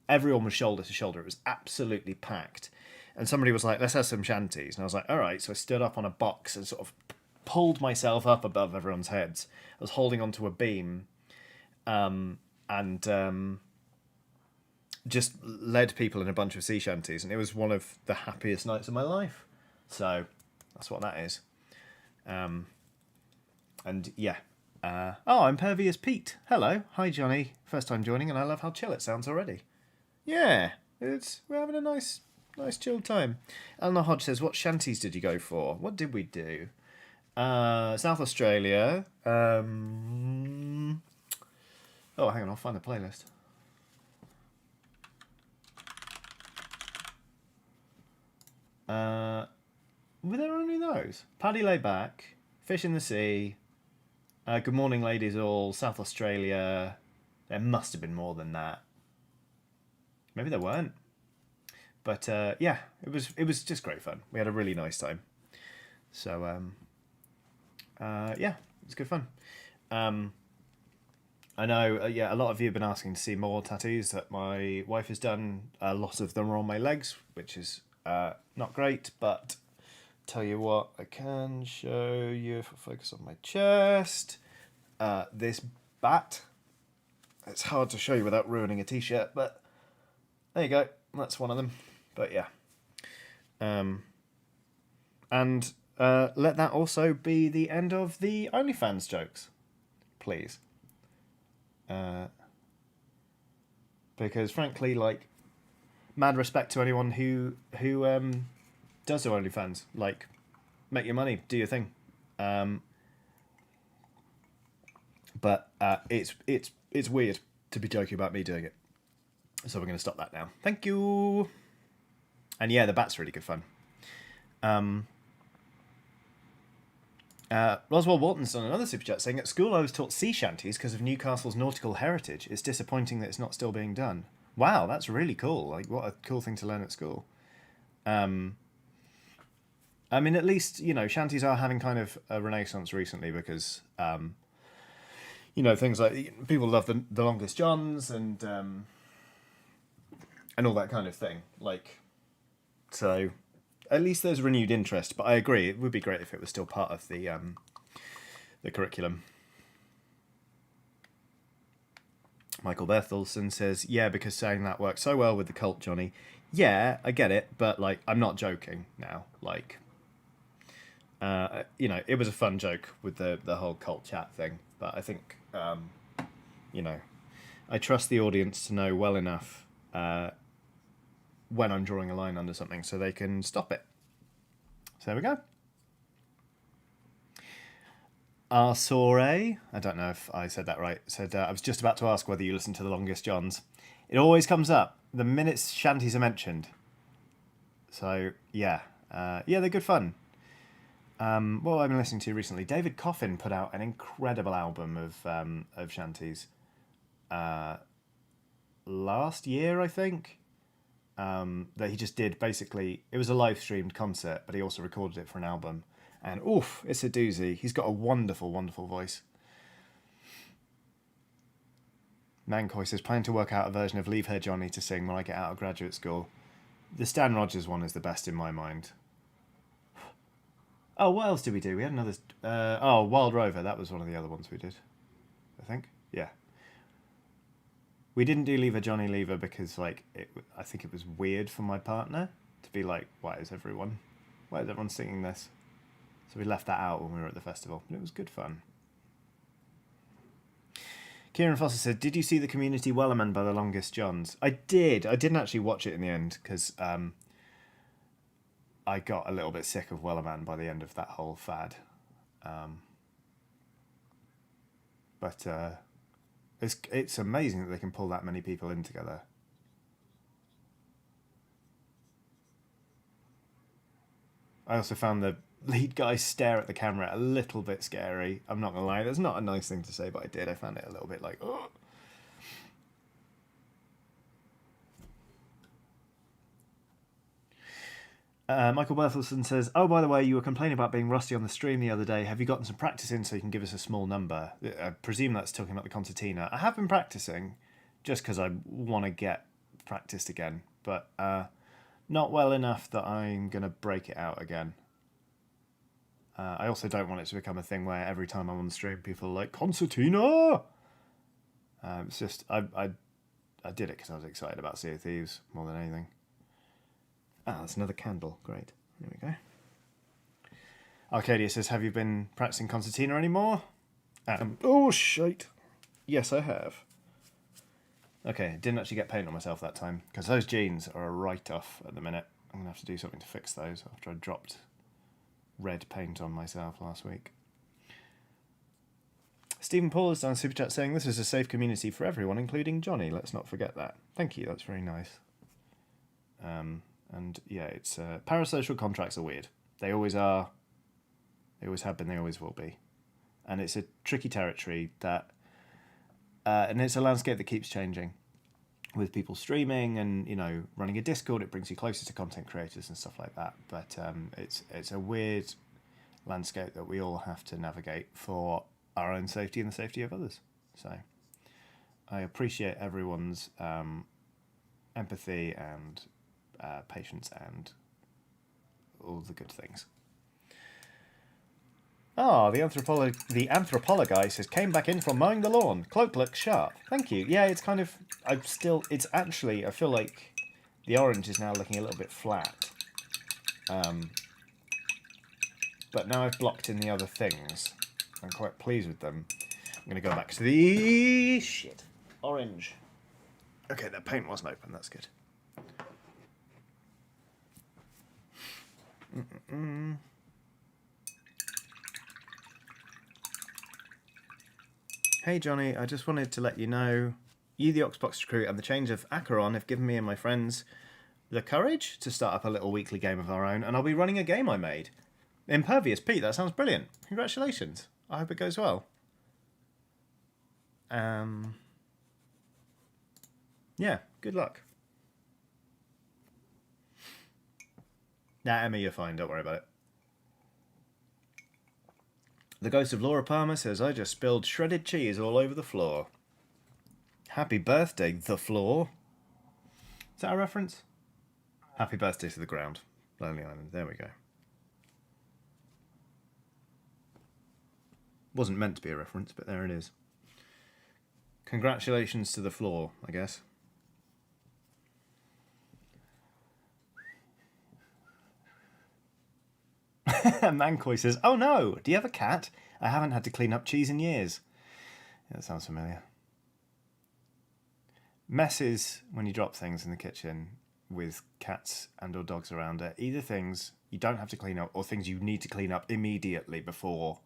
Everyone was shoulder to shoulder. It was absolutely packed. And somebody was like, let's have some shanties. And I was like, all right. So I stood up on a box and sort of pulled myself up above everyone's heads. I was holding onto a beam and just led people in a bunch of sea shanties. And it was one of the happiest nights of my life. So that's what that is. And yeah. I'm Pervious Pete. Hello. Hi, Johnny. First time joining, and I love how chill it sounds already. Yeah. We're having a nice chilled time. Eleanor Hodge says, what shanties did you go for? What did we do? South Australia. Oh, hang on, I'll find the playlist. Were there only those? Paddy Lay Back, Fish in the Sea, Good Morning Ladies All, South Australia. There must have been more than that. Maybe there weren't. But yeah, it was just great fun. We had a really nice time. So yeah, it was good fun. I know, a lot of you have been asking to see more tattoos that my wife has done. A lot of them are on my legs, which is not great, but tell you what, I can show you if I focus on my chest. This bat. It's hard to show you without ruining a t-shirt, but there you go. That's one of them. But yeah. And let that also be the end of the OnlyFans jokes, please. Because frankly, like, mad respect to anyone who does do OnlyFans. Like, make your money, do your thing. But it's weird to be joking about me doing it. So we're going to stop that now. Thank you. And yeah, the bat's really good fun. Roswell Walton's done another super chat saying, at school I was taught sea shanties because of Newcastle's nautical heritage. It's disappointing that it's not still being done. Wow, that's really cool. Like, what a cool thing to learn at school. I mean, at least, you know, shanties are having kind of a renaissance recently because, you know, things like people love the Longest Johns and all that kind of thing. Like, so at least there's renewed interest. But I agree, it would be great if it was still part of the curriculum. Michael Berthelsen says, yeah, because saying that works so well with the cult, Johnny. Yeah, I get it, but, like, I'm not joking now. Like, you know, it was a fun joke with the whole cult chat thing, but I think, you know, I trust the audience to know well enough when I'm drawing a line under something so they can stop it. So there we go. Arsore, I don't know if I said that right, said, I was just about to ask whether you listen to The Longest Johns. It always comes up the minute shanties are mentioned. So, yeah. Yeah, they're good fun. What I've been listening to recently, David Coffin put out an incredible album of shanties last year, I think, that he just did. Basically, it was a live streamed concert, but he also recorded it for an album. And oof, it's a doozy. He's got a wonderful, wonderful voice. Mancoy says, planning to work out a version of Leave Her Johnny to sing when I get out of graduate school. The Stan Rogers one is the best in my mind. Oh, what else did we do? We had another... Wild Rover. That was one of the other ones we did, I think. Yeah. We didn't do Leave Her Johnny Leave Her because, like, I think it was weird for my partner to be like, why is everyone singing this? So we left that out when we were at the festival. But it was good fun. Kieran Foster said, did you see the Community Wellerman by The Longest Johns? I did. I didn't actually watch it in the end because I got a little bit sick of Wellerman by the end of that whole fad. But it's amazing that they can pull that many people in together. I also found the lead guy stare at the camera a little bit scary. I'm not gonna lie, that's not a nice thing to say, but I did. I found it a little bit like, oh. Michael Berthelsen says, oh, by the way, you were complaining about being rusty on the stream the other day. Have you gotten some practice in so you can give us a small number? I presume that's talking about the concertina. I have been practicing just because I want to get practiced again, but not well enough that I'm going to break it out again. I also don't want it to become a thing where every time I'm on the stream, people are like, concertina! It's just, I did it because I was excited about Sea of Thieves more than anything. Ah, that's another candle. Great. There we go. Arcadia says, have you been practicing concertina anymore? Oh, shite. Yes, I have. Okay, didn't actually get paint on myself that time, because those jeans are a write-off at the minute. I'm going to have to do something to fix those after I dropped red paint on myself last week. Stephen Paul is down Super Chat saying, this is a safe community for everyone, including Johnny. Let's not forget that. Thank you, that's very nice. And yeah, it's parasocial contracts are weird. They always are. They always have been. They always will be. And it's a tricky territory that, and it's a landscape that keeps changing. With people streaming and running a Discord, it brings you closer to content creators and stuff like that. But it's a weird landscape that we all have to navigate for our own safety and the safety of others. So I appreciate everyone's empathy and patience and all the good things. The anthropolog guy says, came back in from mowing the lawn. Cloak looks sharp. Thank you. Yeah, it's kind of, I feel like the orange is now looking a little bit flat. But now I've blocked in the other things. I'm quite pleased with them. I'm going to go back to the orange. Okay, that paint wasn't open. That's good. Hey Johnny, I just wanted to let you know, you, the Oxbox crew, and the change of Acheron have given me and my friends the courage to start up a little weekly game of our own, and I'll be running a game I made. Impervious Pete, that sounds brilliant. Congratulations. I hope it goes well. Yeah, good luck. Nah, Emma, you're fine. Don't worry about it. The ghost of Laura Palmer says, I just spilled shredded cheese all over the floor. Happy birthday, the floor. Is that a reference? Happy birthday to the ground. Lonely Island. There we go. Wasn't meant to be a reference, but there it is. Congratulations to the floor, I guess. Mancoy says, "Oh no, do you have a cat? I haven't had to clean up cheese in years." Yeah, that sounds familiar. Messes when you drop things in the kitchen with cats and or dogs around it. Either things you don't have to clean up or things you need to clean up immediately before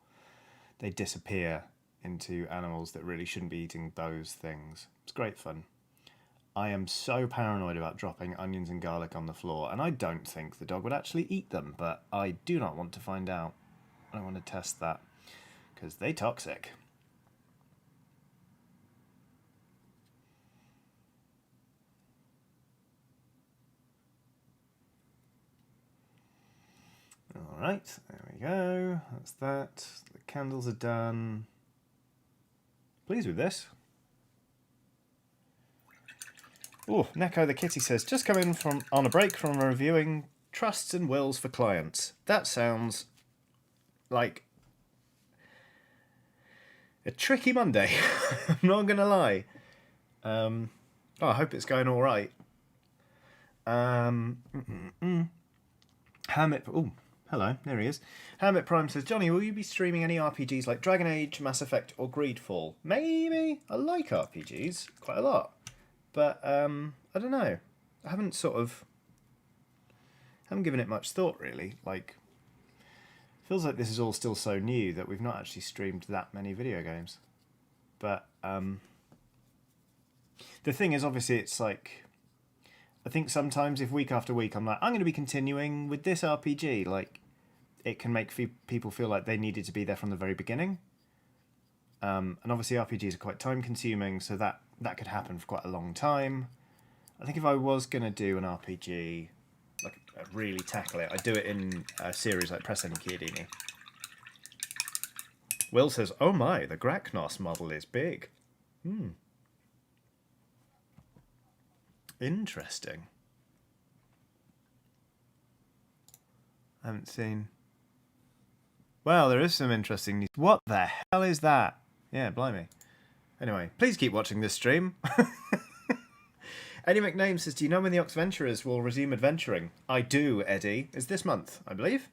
they disappear into animals that really shouldn't be eating those things. It's great fun. I am so paranoid about dropping onions and garlic on the floor, and I don't think the dog would actually eat them, but I do not want to find out. I want to test that, because they're toxic. Alright, there we go. That's that. The candles are done. Pleased with this. Oh, Neko the kitty says, just come in from on a break from reviewing trusts and wills for clients. That sounds like a tricky Monday. I'm not going to lie. I hope it's going all right. Hermit. Oh, hello. There he is. Hermit Prime says, Johnny, will you be streaming any RPGs like Dragon Age, Mass Effect, or Greedfall? Maybe. I like RPGs quite a lot. But, I don't know. I haven't given it much thought, really. Like, feels like this is all still so new that we've not actually streamed that many video games. But, the thing is, obviously, it's like, I think sometimes if week after week I'm like, I'm going to be continuing with this RPG, like, it can make people feel like they needed to be there from the very beginning. And obviously RPGs are quite time consuming, so that could happen for quite a long time. I think if I was going to do an RPG, like really tackle it, I'd do it in a series like Press Any Chiodini. Will says, oh my, the Graknos model is big. Interesting. I haven't seen... Well, there is some interesting news. What the hell is that? Yeah, blimey. Anyway, please keep watching this stream. Eddie McName says, do you know when the Oxventurers will resume adventuring? I do, Eddie. It's this month, I believe.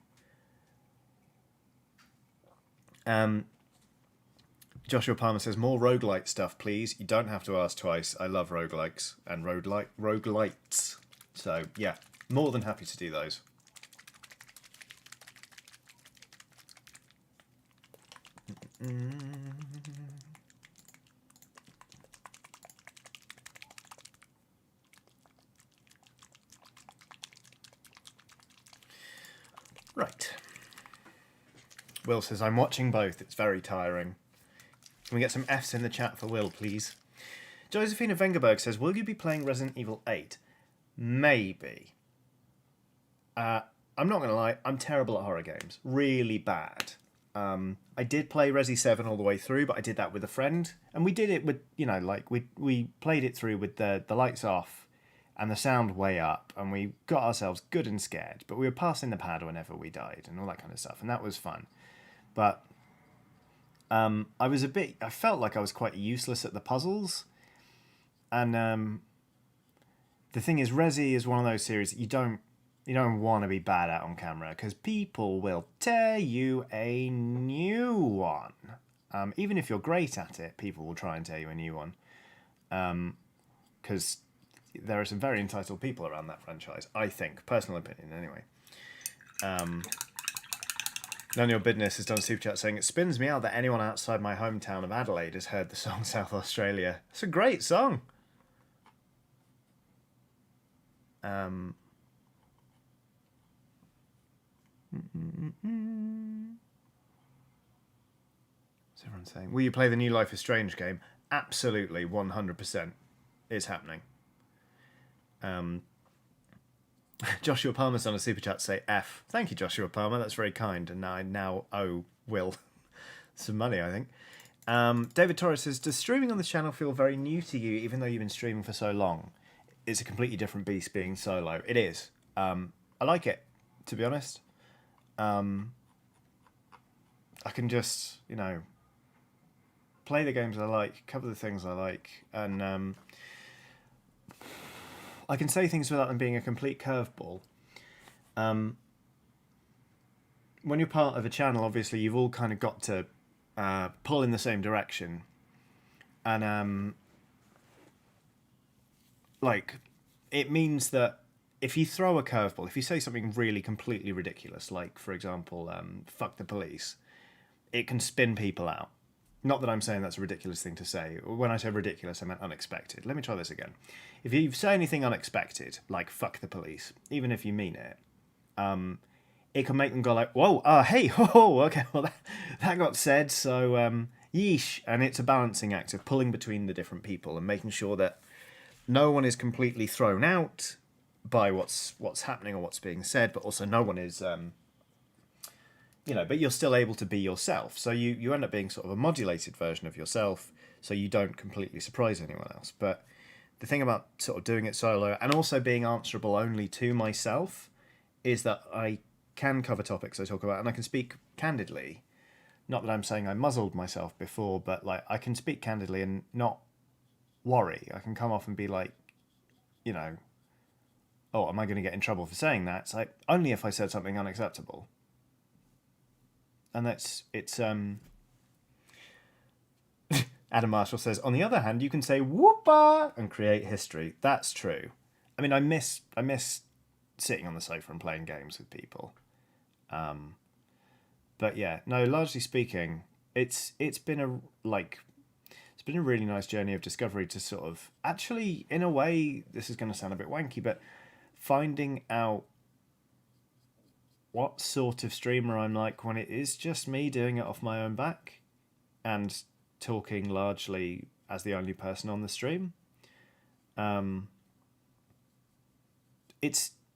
Joshua Palmer says, more roguelite stuff, please. You don't have to ask twice. I love roguelikes and roguelites. So, yeah, more than happy to do those. Right. Will says, I'm watching both. It's very tiring. Can we get some Fs in the chat for Will, please? Josephina Vengerberg says, will you be playing Resident Evil 8? Maybe. I'm not going to lie, I'm terrible at horror games. Really bad. I did play Resi 7 all the way through, but I did that with a friend. And we did it with, you know, like, we played it through with the lights off and the sound way up, and we got ourselves good and scared. But we were passing the pad whenever we died and all that kind of stuff, and that was fun. But I felt like I was quite useless at the puzzles. And the thing is, Resi is one of those series that you don't want to be bad at on camera, because people will tear you a new one. Even if you're great at it, people will try and tear you a new one. Because there are some very entitled people around that franchise, I think. Personal opinion, anyway. None of your business has done a super chat saying, it spins me out that anyone outside my hometown of Adelaide has heard the song South Australia. It's a great song. What's everyone saying? Will you play the new Life is Strange game? Absolutely, 100%. It's happening. Joshua Palmer's on a super chat to say F. Thank you, Joshua Palmer. That's very kind. And I now owe Will some money, I think. David Torres says, does streaming on this channel feel very new to you, even though you've been streaming for so long? It's a completely different beast being solo. It is. I like it, to be honest. I can just, you know, play the games I like, cover the things I like, and I can say things without them being a complete curveball. When you're part of a channel, obviously you've all kind of got to pull in the same direction, and like it means that if you throw a curveball, if you say something really completely ridiculous, like for example, "fuck the police," it can spin people out. Not that I'm saying that's a ridiculous thing to say. When I say ridiculous, I meant unexpected. Let me try this again. If you say anything unexpected, like "fuck the police," even if you mean it, it can make them go like, "Whoa, hey, oh, okay, well that got said, so yeesh." And it's a balancing act of pulling between the different people and making sure that no one is completely thrown out by what's happening or what's being said, but also no one is, but you're still able to be yourself. So you end up being sort of a modulated version of yourself, so you don't completely surprise anyone else. But the thing about sort of doing it solo and also being answerable only to myself is that I can cover topics I talk about and I can speak candidly. Not that I'm saying I muzzled myself before, but like I can speak candidly and not worry. I can come off and be like, oh, am I going to get in trouble for saying that? It's like only if I said something unacceptable. And it's Adam Marshall says, on the other hand, you can say whoopa and create history. That's true. I mean, I miss sitting on the sofa and playing games with people. But yeah, no, largely speaking, it's been a really nice journey of discovery to sort of actually, in a way, this is going to sound a bit wanky, but finding out what sort of streamer I'm like when it is just me doing it off my own back and talking largely as the only person on the stream. And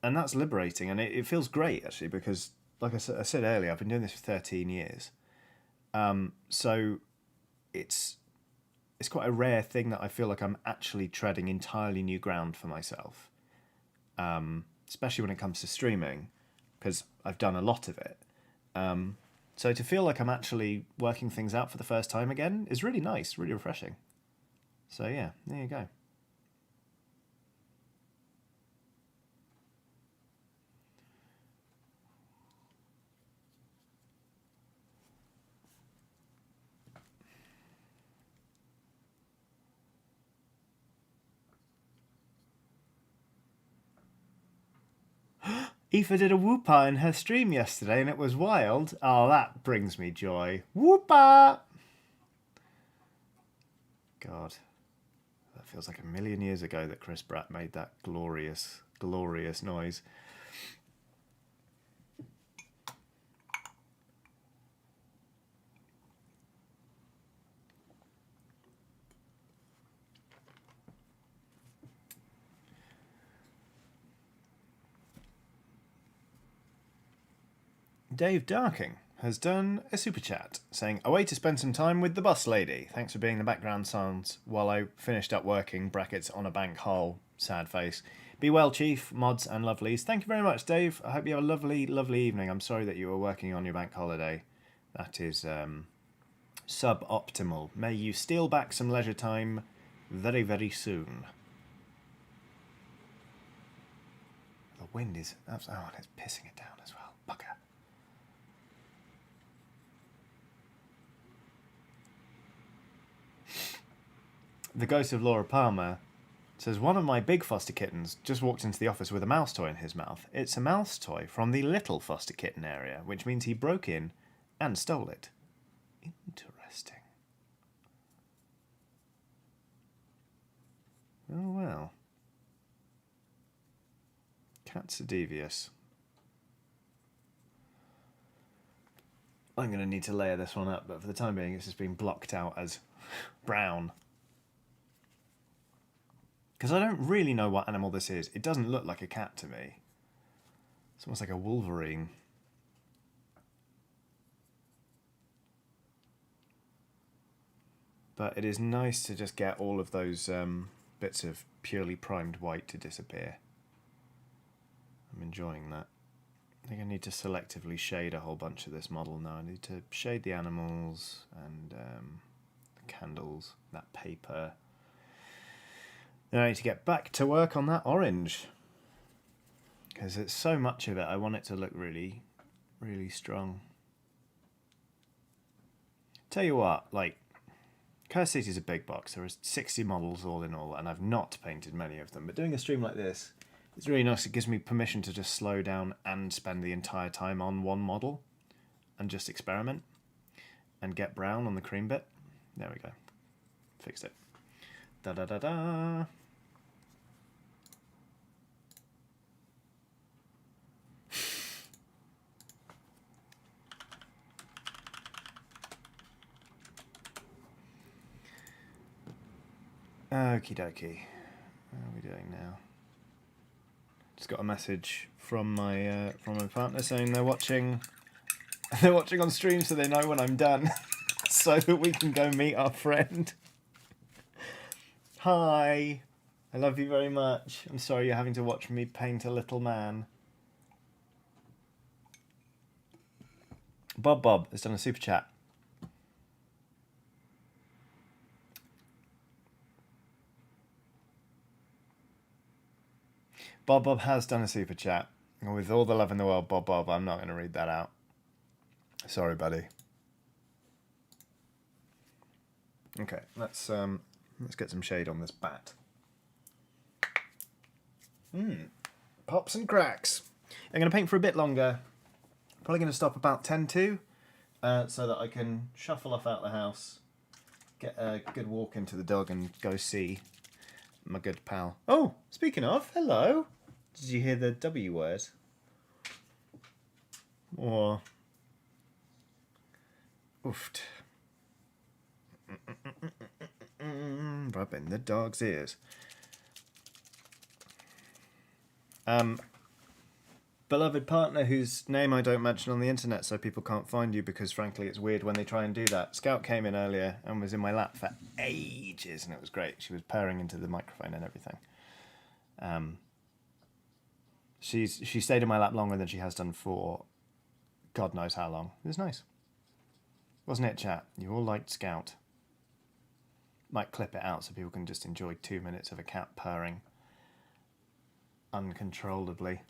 that's liberating, and it feels great actually, because like I said earlier, I've been doing this for 13 years. So it's quite a rare thing that I feel like I'm actually treading entirely new ground for myself, especially when it comes to streaming, because I've done a lot of it. So to feel like I'm actually working things out for the first time again is really nice, really refreshing. So yeah, there you go. Aoife did a whoopa in her stream yesterday and it was wild. Oh, that brings me joy. Whoopa! God. That feels like a million years ago that Chris Pratt made that glorious, glorious noise. Dave Darking has done a super chat saying, "A way to spend some time with the bus lady. Thanks for being the background sounds while I finished up working, brackets on a bank hole, sad face. Be well, Chief, mods and lovelies." Thank you very much, Dave. I hope you have a lovely, lovely evening. I'm sorry that you were working on your bank holiday. That is suboptimal. May you steal back some leisure time very, very soon. The wind is... Oh, and it's pissing it down as well. Bugger. The Ghost of Laura Palmer says, "One of my big foster kittens just walked into the office with a mouse toy in his mouth. It's a mouse toy from the little foster kitten area, which means he broke in and stole it." Interesting. Oh, well. Cats are devious. I'm going to need to layer this one up, but for the time being, it's just been blocked out as brown. Because I don't really know what animal this is. It doesn't look like a cat to me. It's almost like a wolverine. But it is nice to just get all of those bits of purely primed white to disappear. I'm enjoying that. I think I need to selectively shade a whole bunch of this model now. I need to shade the animals and the candles, that paper. Then I need to get back to work on that orange. Because it's so much of it, I want it to look really, really strong. Tell you what, like, Curse City is a big box. There are 60 models all in all, and I've not painted many of them. But doing a stream like this, it's really nice. It gives me permission to just slow down and spend the entire time on one model and just experiment and get brown on the cream bit. There we go. Fixed it. Da-da-da-da. Okie dokie. What are we doing now? Just got a message from my partner saying they're watching on stream, so they know when I'm done, so that we can go meet our friend. Hi, I love you very much. I'm sorry you're having to watch me paint a little man. Bob has done a super chat. Bob has done a super chat. And with all the love in the world, Bob, I'm not going to read that out. Sorry, buddy. Okay, let's get some shade on this bat. Pops and cracks. I'm going to paint for a bit longer. Probably going to stop about 10 to, so that I can shuffle off out the house, get a good walk into the dog, and go see my good pal. Oh, speaking of, hello. Did you hear the W word? Or oofed. Rubbing the dog's ears. Beloved partner whose name I don't mention on the internet so people can't find you, because frankly it's weird when they try and do that. Scout came in earlier and was in my lap for ages, and it was great. She was purring into the microphone and everything. She stayed in my lap longer than she has done for God knows how long. It was nice. Wasn't it, chat? You all liked Scout. Might clip it out so people can just enjoy 2 minutes of a cat purring uncontrollably.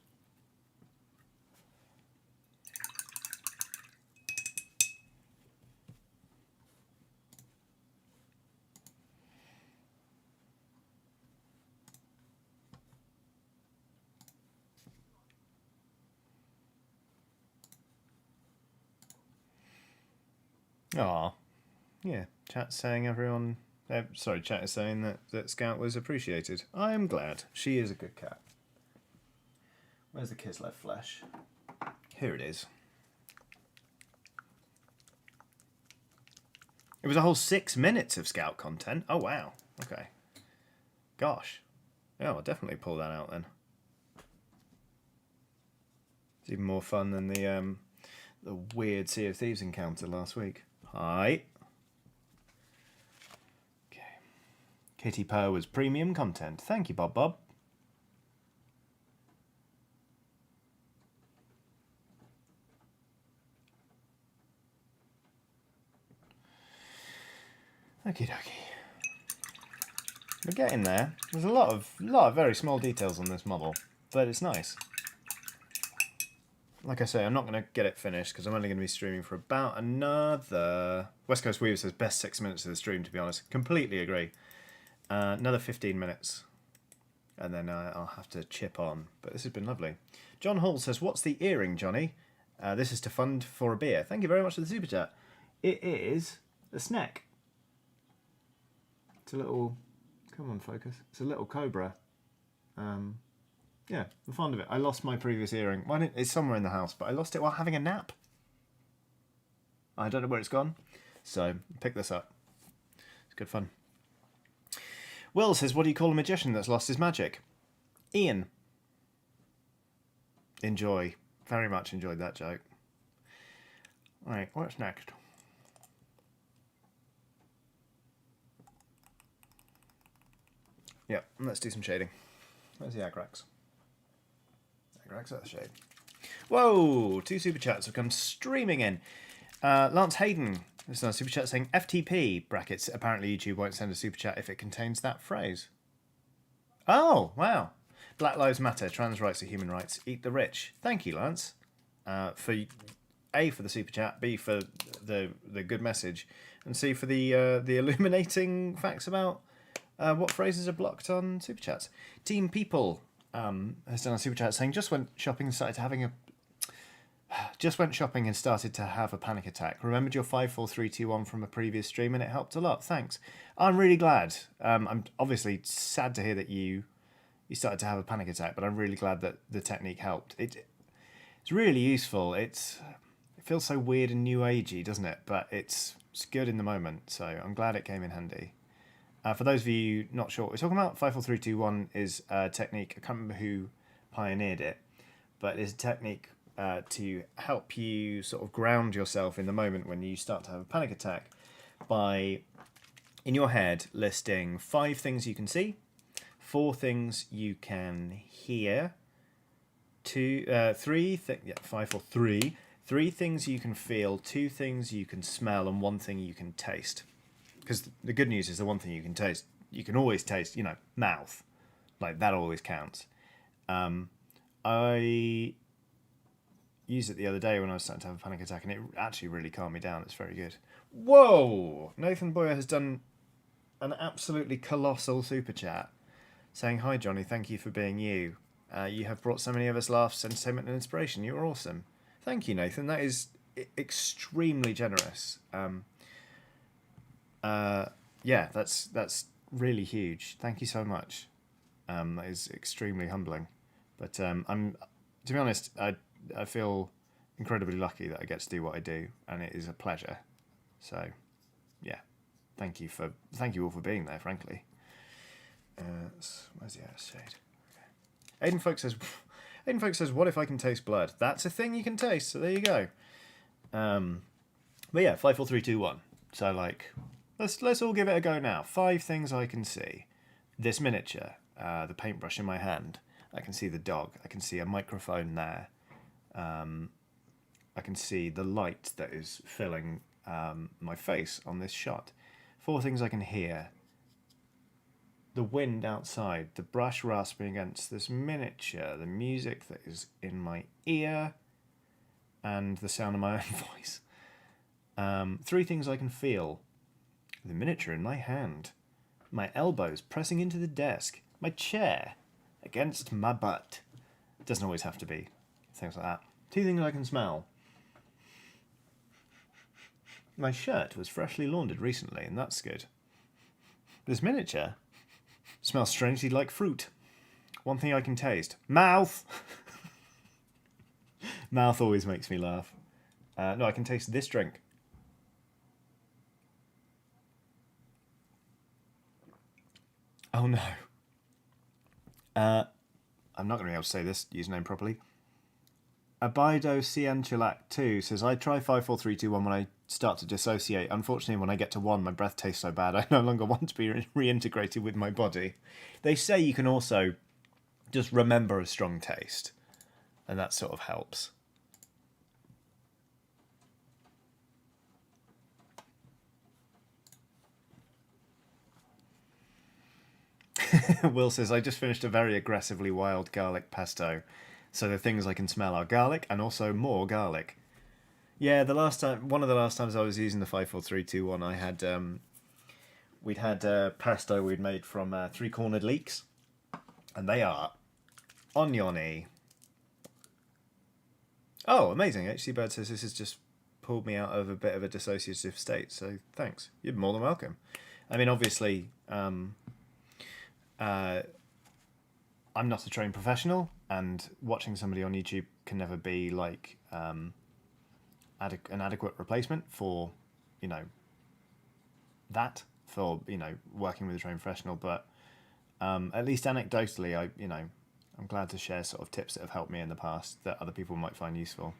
Aw, yeah. Chat's saying everyone. Chat is saying that Scout was appreciated. I am glad. She is a good cat. Where's the Kislev flesh? Here it is. It was a whole 6 minutes of Scout content. Oh wow. Okay. Gosh. Yeah, I'll definitely pull that out then. It's even more fun than the weird Sea of Thieves encounter last week. Hi. Okay. Kitty Purr was premium content. Thank you, Bob. Okie dokie. We're getting there. There's a lot of very small details on this model, but it's nice. Like I say, I'm not going to get it finished because I'm only going to be streaming for about another... West Coast Weaver says best 6 minutes of the stream, to be honest. Completely agree. Another 15 minutes. And then I'll have to chip on. But this has been lovely. John Hall says, what's the earring, Johnny? This is to fund for a beer. Thank you very much for the super chat. It is a snack. It's a little... Come on, focus. It's a little cobra. Yeah, I'm fond of it. I lost my previous earring. It's somewhere in the house, but I lost it while having a nap. I don't know where it's gone. So, pick this up. It's good fun. Will says, what do you call a magician that's lost his magic? Ian. Enjoy. Very much enjoyed that joke. Alright, what's next? Yep, let's do some shading. Where's the Agrax? Agrax at the shade. Whoa! 2 super chats have come streaming in. Lance Hayden There's another super chat saying FTP brackets. Apparently YouTube won't send a super chat if it contains that phrase. Oh, wow. Black Lives Matter, trans rights are human rights, eat the rich. Thank you, Lance. For A, for the super chat, B, for the good message, and C, for the illuminating facts about what phrases are blocked on super chats. Team People has done a super chat saying just went shopping and started to have a panic attack. Remembered your 5, 4, 3, 2, 1 from a previous stream and it helped a lot. Thanks. I'm really glad. I'm obviously sad to hear that you started to have a panic attack, but I'm really glad that the technique helped. It's really useful. It feels so weird and new agey, doesn't it? But it's good in the moment, so I'm glad it came in handy. For those of you not sure what we're talking about, 5, 4, 3, 2, 1 is a technique. I can't remember who pioneered it, but it's a technique to help you sort of ground yourself in the moment when you start to have a panic attack by, in your head, listing 5 things you can see, 4 things you can hear, 3 things you can feel, 2 things you can smell, and 1 thing you can taste. Because the good news is the 1 thing you can taste, you can always taste, mouth. Like, that always counts. I used it the other day when I was starting to have a panic attack, and it actually really calmed me down. It's very good. Whoa! Nathan Boyer has done an absolutely colossal super chat saying, "Hi Johnny, thank you for being you. You have brought so many of us laughs, entertainment and inspiration. You're awesome." Thank you, Nathan. That is extremely generous. Yeah, that's really huge. Thank you so much. That is extremely humbling. But to be honest, I feel incredibly lucky that I get to do what I do, and it is a pleasure. So, yeah, thank you all for being there. Frankly, where's the other shade? Okay. Aiden Folk says, "What if I can taste blood?" That's a thing you can taste. So there you go. But yeah, 5, 4, 3, 2, 1. So like, let's all give it a go now. 5 things I can see. This miniature, the paintbrush in my hand. I can see the dog. I can see a microphone there. I can see the light that is filling my face on this shot. 4 things I can hear. The wind outside, the brush rasping against this miniature, the music that is in my ear, and the sound of my own voice. 3 things I can feel. The miniature in my hand. My elbows pressing into the desk. My chair against my butt. It doesn't always have to be. Things like that. 2 things I can smell. My shirt was freshly laundered recently, and that's good. This miniature smells strangely like fruit. 1 thing I can taste. Mouth! Mouth always makes me laugh. No, I can taste this drink. Oh no. I'm not going to be able to say this username properly. Abido Cianchulac 2 says, "I try 5, 4, 3, 2, 1 when I start to dissociate. Unfortunately, when I get to 1, my breath tastes so bad I no longer want to be reintegrated with my body." They say you can also just remember a strong taste, and that sort of helps. Will says, "I just finished a very aggressively wild garlic pesto. So the things I can smell are garlic and also more garlic." Yeah, one of the last times I was using the 5, 4, 3, 2, 1, I had we'd had pesto we'd made from 3 Cornered Leeks, and they are on your knee. Oh, amazing! HC Bird says this has just pulled me out of a bit of a dissociative state. So thanks. You're more than welcome. I mean, obviously, I'm not a trained professional, and watching somebody on YouTube can never be like an adequate replacement for, working with a trained professional. But at least anecdotally, I'm glad to share sort of tips that have helped me in the past that other people might find useful.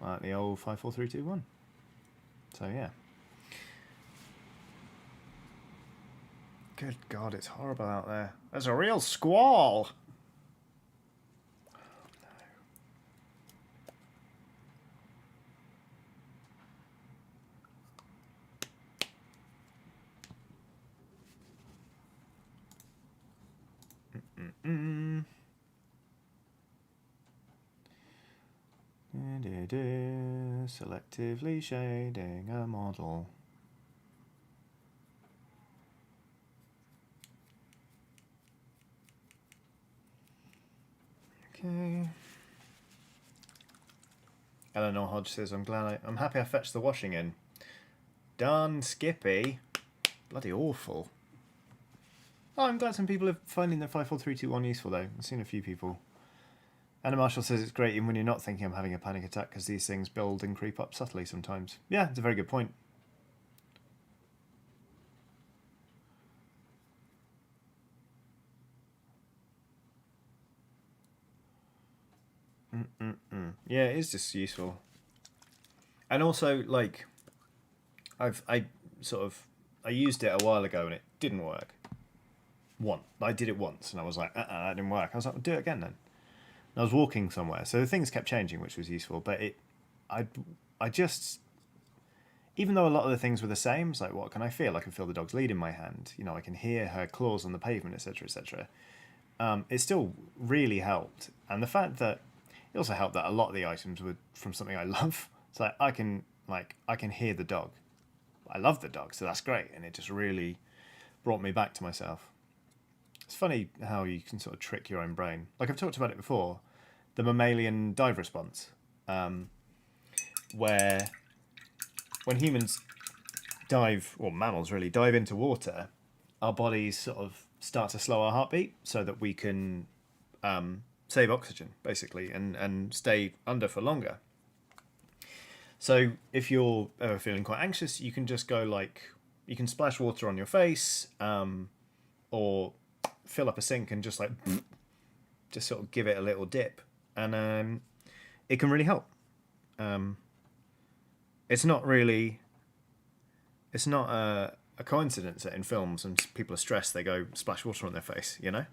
Like the old 5, 4, 3, 2, 1. So yeah. Good God, it's horrible out there. There's a real squall. Oh, no. Selectively shading a model. Okay. Eleanor Hodge says, I'm happy I fetched the washing in. Darn Skippy. Bloody awful. Oh, I'm glad some people are finding the 54321 useful though. I've seen a few people. Anna Marshall says it's great even when you're not thinking I'm having a panic attack because these things build and creep up subtly sometimes. Yeah, it's a very good point. Yeah, it is just useful. And also, like, I used it a while ago and it didn't work. I did it once and I was like, that didn't work. I was like, well, do it again then. And I was walking somewhere, so things kept changing, which was useful. But I just, even though a lot of the things were the same, it's like, what can I feel? I can feel the dog's lead in my hand. You know, I can hear her claws on the pavement, etc., etc. It still really helped, and the fact that it also helped that a lot of the items were from something I love. So I can hear the dog. I love the dog, so that's great, and it just really brought me back to myself. It's funny how you can sort of trick your own brain. Like I've talked about it before, the mammalian dive response, where when humans dive, or mammals really, dive into water, our bodies sort of start to slow our heartbeat so that we can save oxygen, basically, and stay under for longer. So if you're ever feeling quite anxious, you can just go you can splash water on your face, or fill up a sink and just sort of give it a little dip, and it can really help. It's not a coincidence that in films when people are stressed they go splash water on their face. You know,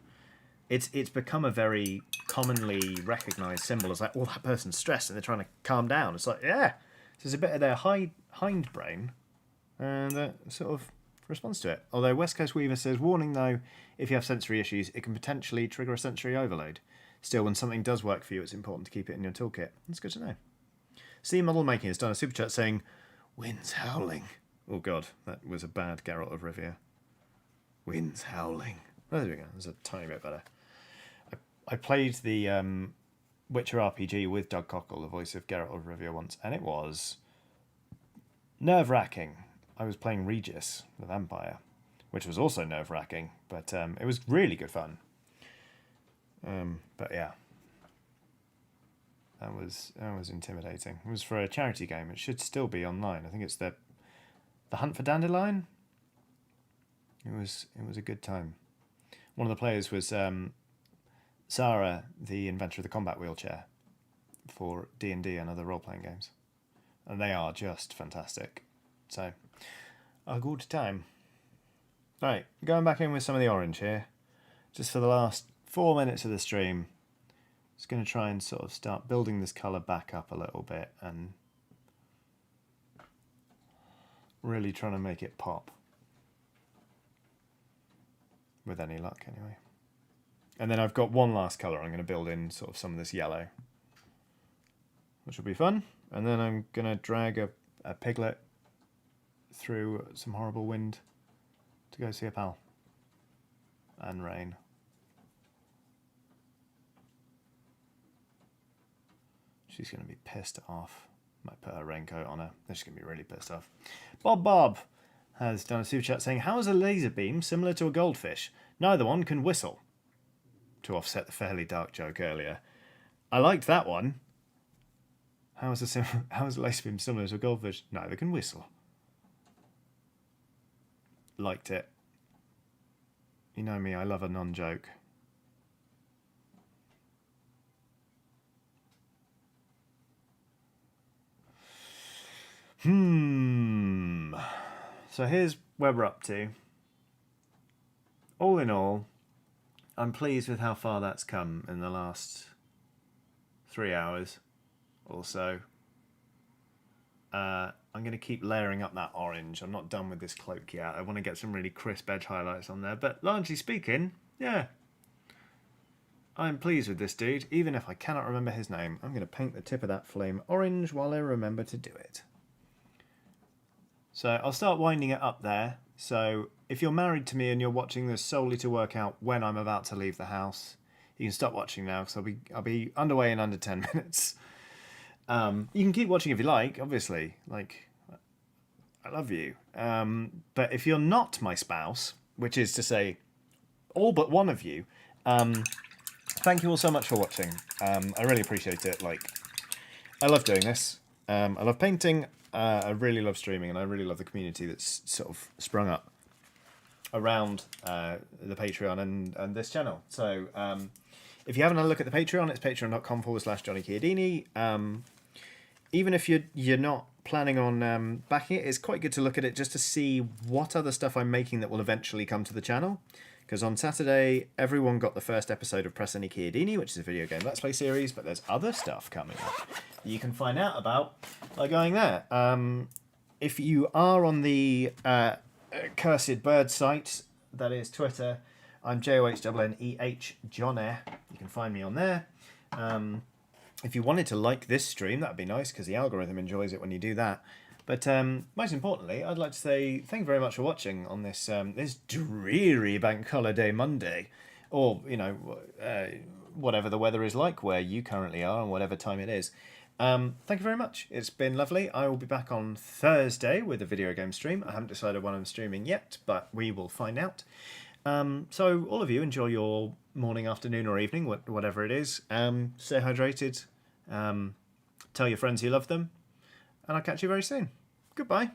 it's become a very commonly recognised symbol as like, oh, that person's stressed and they're trying to calm down. It's like, yeah, so there's a bit of their hindbrain that sort of responds to it. Although West Coast Weaver says, warning though, if you have sensory issues, it can potentially trigger a sensory overload. Still, when something does work for you, it's important to keep it in your toolkit. That's good to know. Steve Model Making has done a super chat saying, wind's howling. Oh god, that was a bad Geralt of Rivia. Wind's howling. Oh, there we go, there's a tiny bit better. I played the Witcher RPG with Doug Cockle, the voice of Geralt of Rivia, once, and it was nerve-wracking. I was playing Regis, the vampire, which was also nerve-wracking, but it was really good fun. But yeah, that was intimidating. It was for a charity game. It should still be online. I think it's the Hunt for Dandelion. It was a good time. One of the players was Sarah, the inventor of the combat wheelchair for D&D and other role-playing games, and they are just fantastic. So, a good time. Right, going back in with some of the orange here, just for the last 4 minutes of the stream. Just going to try and sort of start building this colour back up a little bit and really trying to make it pop. With any luck, anyway. And then I've got one last colour I'm going to build in sort of some of this yellow, which will be fun. And then I'm going to drag a piglet through some horrible wind to go see a pal. And rain. She's going to be pissed off. Might put her raincoat on her. She's going to be really pissed off. Bob has done a super chat saying, how is a laser beam similar to a goldfish? Neither one can whistle. To offset the fairly dark joke earlier. I liked that one. How is a laser beam similar to a goldfish? Neither can whistle. Liked it. You know me, I love a non-joke. So here's where we're up to. All in all, I'm pleased with how far that's come in the last 3 hours or so. I'm going to keep layering up that orange. I'm not done with this cloak yet. I want to get some really crisp edge highlights on there. But largely speaking, yeah, I'm pleased with this dude, even if I cannot remember his name. I'm going to paint the tip of that flame orange while I remember to do it. So I'll start winding it up there. So if you're married to me and you're watching this solely to work out when I'm about to leave the house, you can stop watching now because I'll be underway in under 10 minutes. You can keep watching if you like, obviously. Like, I love you. But if you're not my spouse, which is to say, all but one of you, thank you all so much for watching. I really appreciate it. Like, I love doing this. I love painting. I really love streaming, and I really love the community that's sort of sprung up around the Patreon and this channel. So if you haven't had a look at the Patreon, it's patreon.com/Johnny Chiodini. Even if you're not planning on backing it, it's quite good to look at it just to see what other stuff I'm making that will eventually come to the channel. Because on Saturday, everyone got the first episode of Press Any Chiodini, which is a video game Let's Play series, but there's other stuff coming up that you can find out about by going there. If you are on the Cursed Bird site, that is Twitter, I'm JOHNNEH John. You can find me on there. If you wanted to like this stream, that would be nice, because the algorithm enjoys it when you do that. But most importantly, I'd like to say thank you very much for watching on this this dreary bank holiday Monday, or whatever the weather is like where you currently are and whatever time it is. Thank you very much. It's been lovely. I will be back on Thursday with a video game stream. I haven't decided when I'm streaming yet, but we will find out. So all of you enjoy your morning, afternoon, or evening, whatever it is. Stay hydrated. Tell your friends you love them. And I'll catch you very soon. Goodbye.